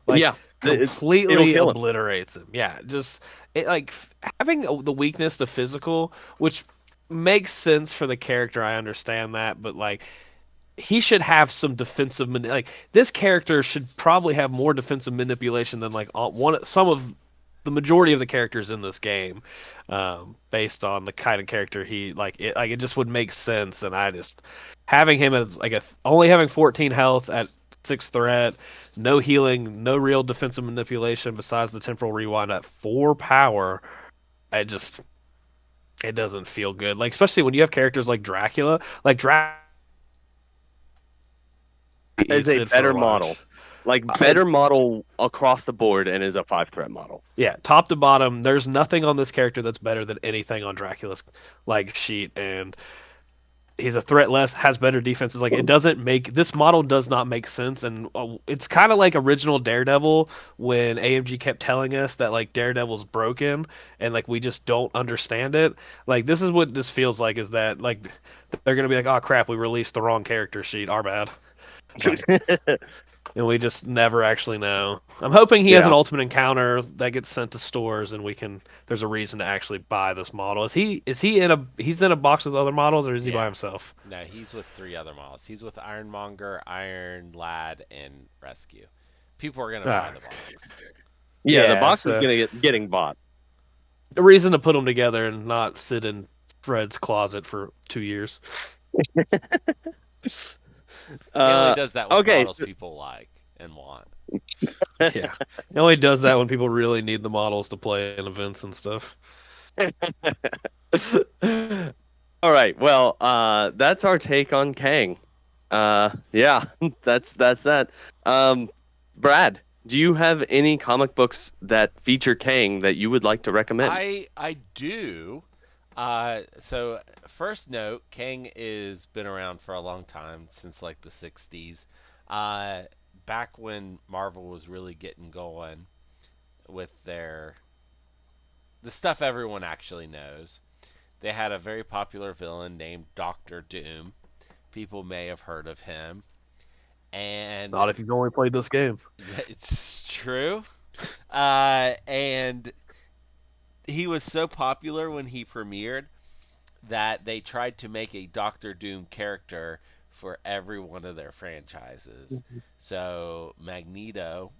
Like Yeah, it'll completely kill him. obliterates him. Yeah, just like having the weakness to physical, which makes sense for the character. I understand that, but like he should have some defensive like this character should probably have more defensive manipulation than like some of the majority of the characters in this game, based on the kind of character he it just would make sense. And I just having him as like only having 14 health at 6 threat, no healing, no real defensive manipulation besides the temporal rewind at 4 power. It doesn't feel good. Like especially when you have characters like Dracula, Is a better model. Like better model across the board and is a 5-threat model. Yeah, top to bottom, there's nothing on this character that's better than anything on Dracula's like sheet, and he's a threat less, has better defenses. Like it doesn't make this model does not make sense, and it's kind of like original Daredevil when AMG kept telling us that like Daredevil's broken and like we just don't understand it. Like this is what this feels like is that like they're gonna be like, oh crap, we released the wrong character sheet, our bad. Like, and we just never actually know. I'm hoping he has an ultimate encounter that gets sent to stores, and there's a reason to actually buy this model. He's in a box with other models, or is he by himself? No, he's with 3 other models. He's with Ironmonger, Iron Lad, and Rescue. People are gonna buy the box. Yeah, the box is getting bought. A reason to put them together and not sit in Fred's closet for 2 years. He only does that with models people like and want. Yeah, he only does that when people really need the models to play in events and stuff. All right, well, that's our take on Kang. Yeah, that's that. Brad, do you have any comic books that feature Kang that you would like to recommend? I do. So first note, Kang is been around for a long time, since like the 60s. Back when Marvel was really getting going with the stuff everyone actually knows. They had a very popular villain named Doctor Doom. People may have heard of him. And not if you've only played this game. It's true. And he was so popular when he premiered that they tried to make a Doctor Doom character for every one of their franchises. Mm-hmm. So Magneto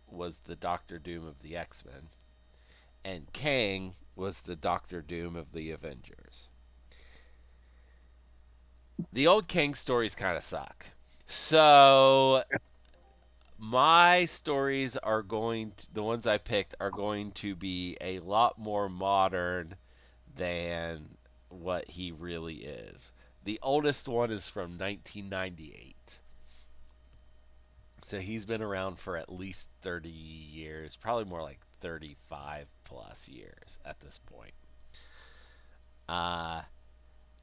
was the Doctor Doom of the X-Men. and Kang was the Doctor Doom of the Avengers. The old Kang stories kind of suck. So my stories are the ones I picked are going to be a lot more modern than what he really is. The oldest one is from 1998. So he's been around for at least 30 years, probably more like 35 plus years at this point. Uh,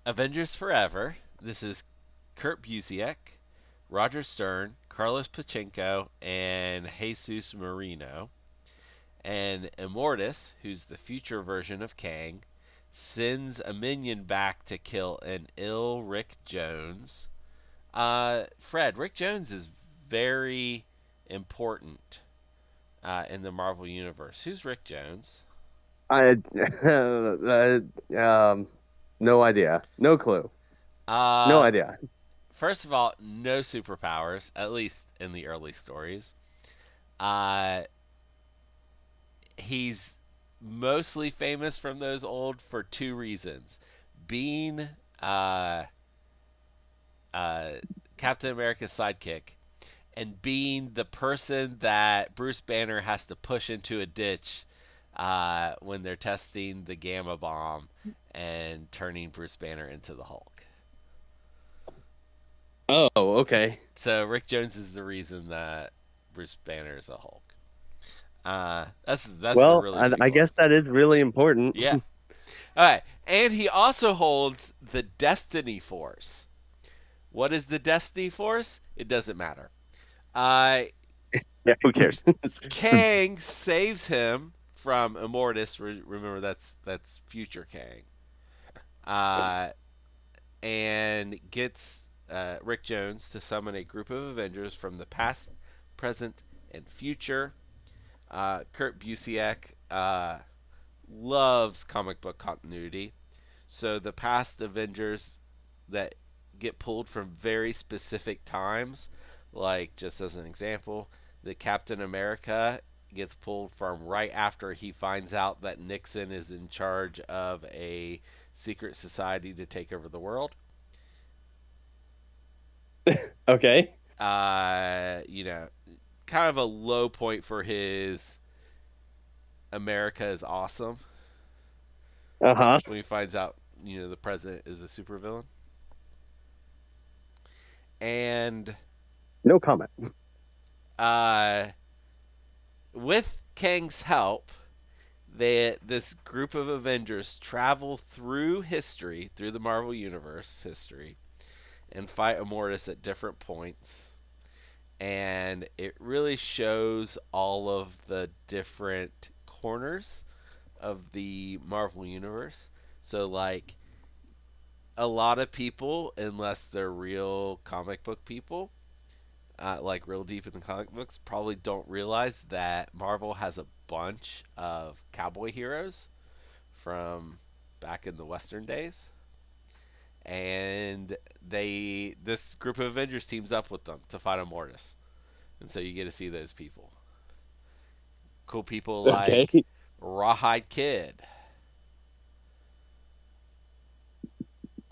Avengers Forever. This is Kurt Busiek, Roger Stern, Carlos Pachenko, and Jesus Marino. And Immortus, who's the future version of Kang, sends a minion back to kill an ill Rick Jones. Fred, Rick Jones is very important in the Marvel Universe. Who's Rick Jones? No idea. No clue. No idea. First of all, no superpowers, at least in the early stories. He's mostly famous from those old for two reasons: being Captain America's sidekick, and being the person that Bruce Banner has to push into a ditch when they're testing the gamma bomb and turning Bruce Banner into the Hulk. Oh, okay. So Rick Jones is the reason that Bruce Banner is a Hulk. That's well, a really I guess that is really important. Yeah. All right, and he also holds the Destiny Force. What is the Destiny Force? It doesn't matter. Yeah, who cares? Kang saves him from Immortus. Remember, that's future Kang. And gets Rick Jones to summon a group of Avengers from the past, present, and future. Kurt Busiek loves comic book continuity. So the past Avengers that get pulled from very specific times, like just as an example, the Captain America gets pulled from right after he finds out that Nixon is in charge of a secret society to take over the world. Okay. Kind of a low point for his America is awesome. Uh-huh. When he finds out, the president is a supervillain. And no comment. With Kang's help, this group of Avengers travel through history, through the Marvel Universe history, and fight Immortus at different points. And it really shows all of the different corners of the Marvel Universe. So, like, a lot of people, unless they're real comic book people, like real deep in the comic books, probably don't realize that Marvel has a bunch of cowboy heroes from back in the Western days. And this group of Avengers teams up with them to fight Immortus. And so you get to see those people. Cool people like Rawhide Kid.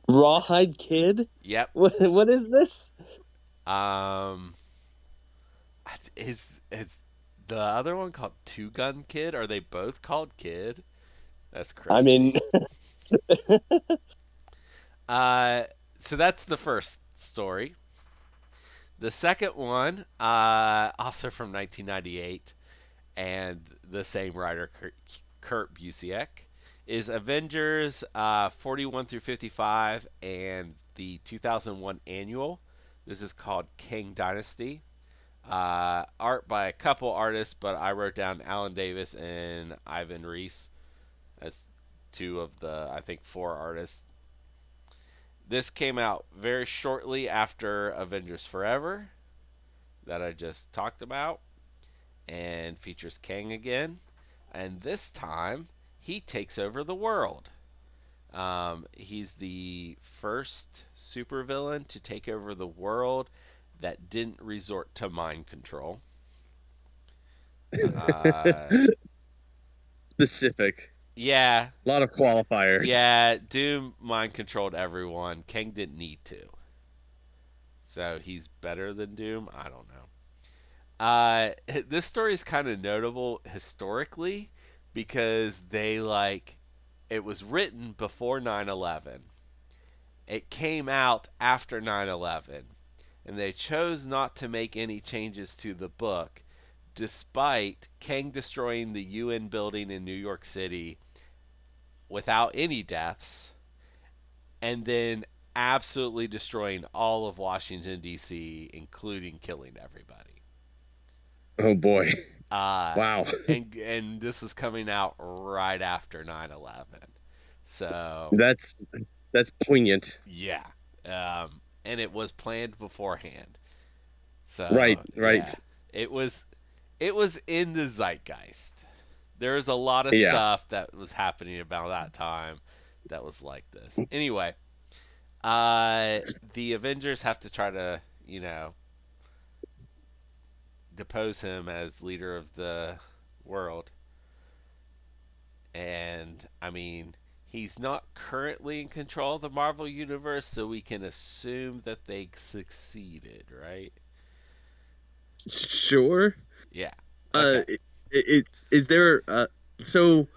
Rawhide Kid? Yep. What is this? Is the other one called Two Gun Kid? Are they both called Kid? That's crazy. I mean, so that's the first story. The second one, also from 1998, and the same writer, Kurt Busiek, is Avengers 41 through 55 and the 2001 annual. This is called Kang Dynasty. Art by a couple artists, but I wrote down Alan Davis and Ivan Reis as two of the, I think, four artists. This came out very shortly after Avengers Forever that I just talked about, and features Kang again. And this time, he takes over the world. He's the first supervillain to take over the world that didn't resort to mind control. specific. Yeah. A lot of qualifiers. Yeah, Doom mind controlled everyone. Kang didn't need to. So he's better than Doom? I don't know. This story is kind of notable historically because it was written before 9/11. It came out after 9/11, and they chose not to make any changes to the book despite Kang destroying the UN building in New York City without any deaths, and then absolutely destroying all of Washington, D.C., including killing everybody. Oh, boy. Wow. And this is coming out right after 9/11. So that's poignant. yeah. And it was planned beforehand. So Right. yeah, it was in the zeitgeist. There was a lot of stuff that was happening about that time that was like this. Anyway, the Avengers have to try to, depose him as leader of the world. And, I mean, he's not currently in control of the Marvel Universe, so we can assume that they succeeded, right? Sure. Yeah. Okay. Is there so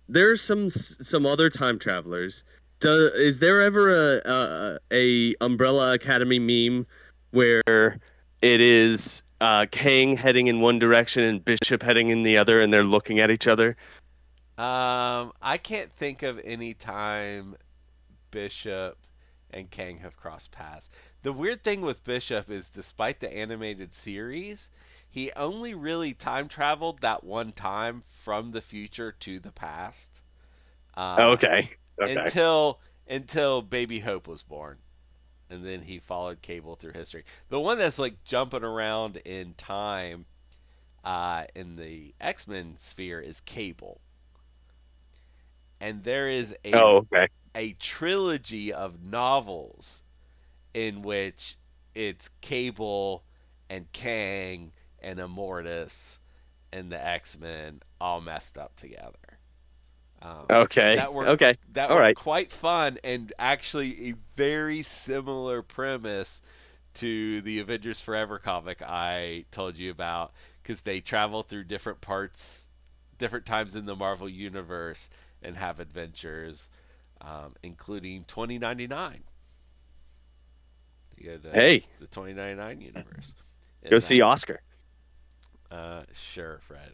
there's some other time travelers. Is there ever a Umbrella Academy meme where it is Kang heading in one direction and Bishop heading in the other, and they're looking at each other? I can't think of any time Bishop and Kang have crossed paths. The weird thing with Bishop is, despite the animated series, he only really time traveled that one time from the future to the past. Okay. Until Baby Hope was born, and then he followed Cable through history. The one that's like jumping around in time, in the X-Men sphere is Cable, and there is a trilogy of novels in which it's Cable and Kang and Immortus and the X-Men all messed up together. That were quite fun, and actually a very similar premise to the Avengers Forever comic I told you about, because they travel through different times in the Marvel Universe and have adventures, including 2099. You go to the 2099 universe. Go see Oscar. Sure, Fred.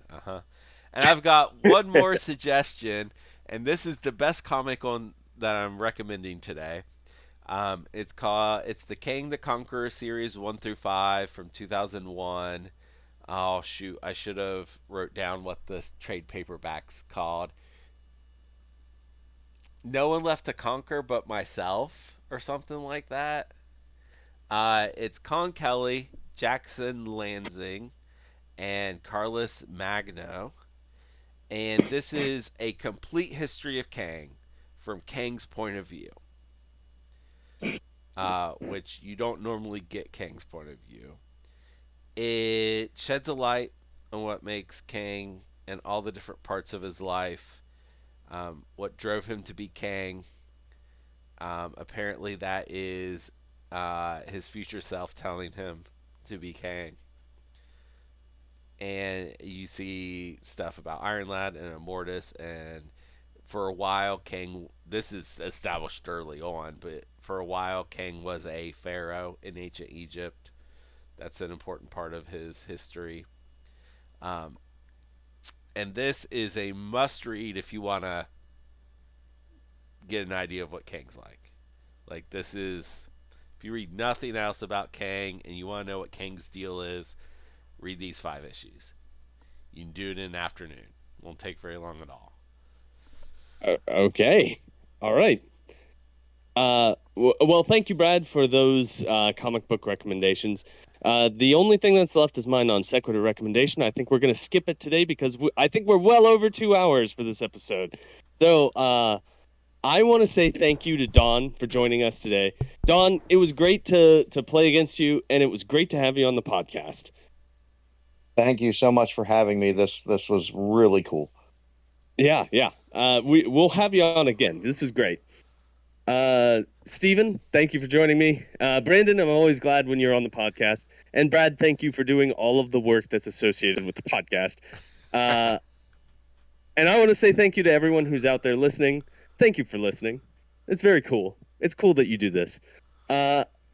And I've got one more suggestion, and this is the best comic that I'm recommending today. It's the Kang the Conqueror series 1-5 from 2001. Oh shoot, I should have wrote down what this trade paperback's called. No One Left to Conquer But Myself, or something like that. It's Con Kelly, Jackson Lansing, and Carlos Magno. And this is a complete history of Kang from Kang's point of view, which you don't normally get Kang's point of view. It sheds a light on what makes Kang and all the different parts of his life, what drove him to be Kang. Apparently that is his future self telling him to be Kang. And you see stuff about Iron Lad and Immortus, and for a while Kang, this is established early on, but for a while Kang was a pharaoh in ancient Egypt. That's an important part of his history. And this is a must read if you want to get an idea of what Kang's like. Like, this is, if you read nothing else about Kang and you want to know what Kang's deal is, read these 5 issues. You can do it in an afternoon. It won't take very long at all. Okay. All right. Well, thank you, Brad, for those comic book recommendations. The only thing that's left is my non sequitur recommendation. I think we're going to skip it today because I think we're well over 2 hours for this episode. So I want to say thank you to Don for joining us today. Don, it was great to play against you, and it was great to have you on the podcast. Thank you so much for having me. This was really cool. Yeah. We'll have you on again. This was great. Steven, thank you for joining me. Brandon, I'm always glad when you're on the podcast. And Brad, thank you for doing all of the work that's associated with the podcast. And I want to say thank you to everyone who's out there listening. Thank you for listening. It's very cool. It's cool that you do this.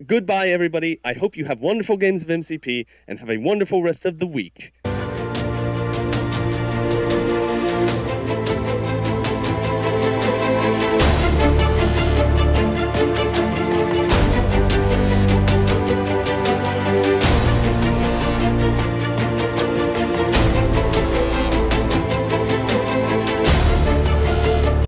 Goodbye, everybody. I hope you have wonderful games of MCP and have a wonderful rest of the week.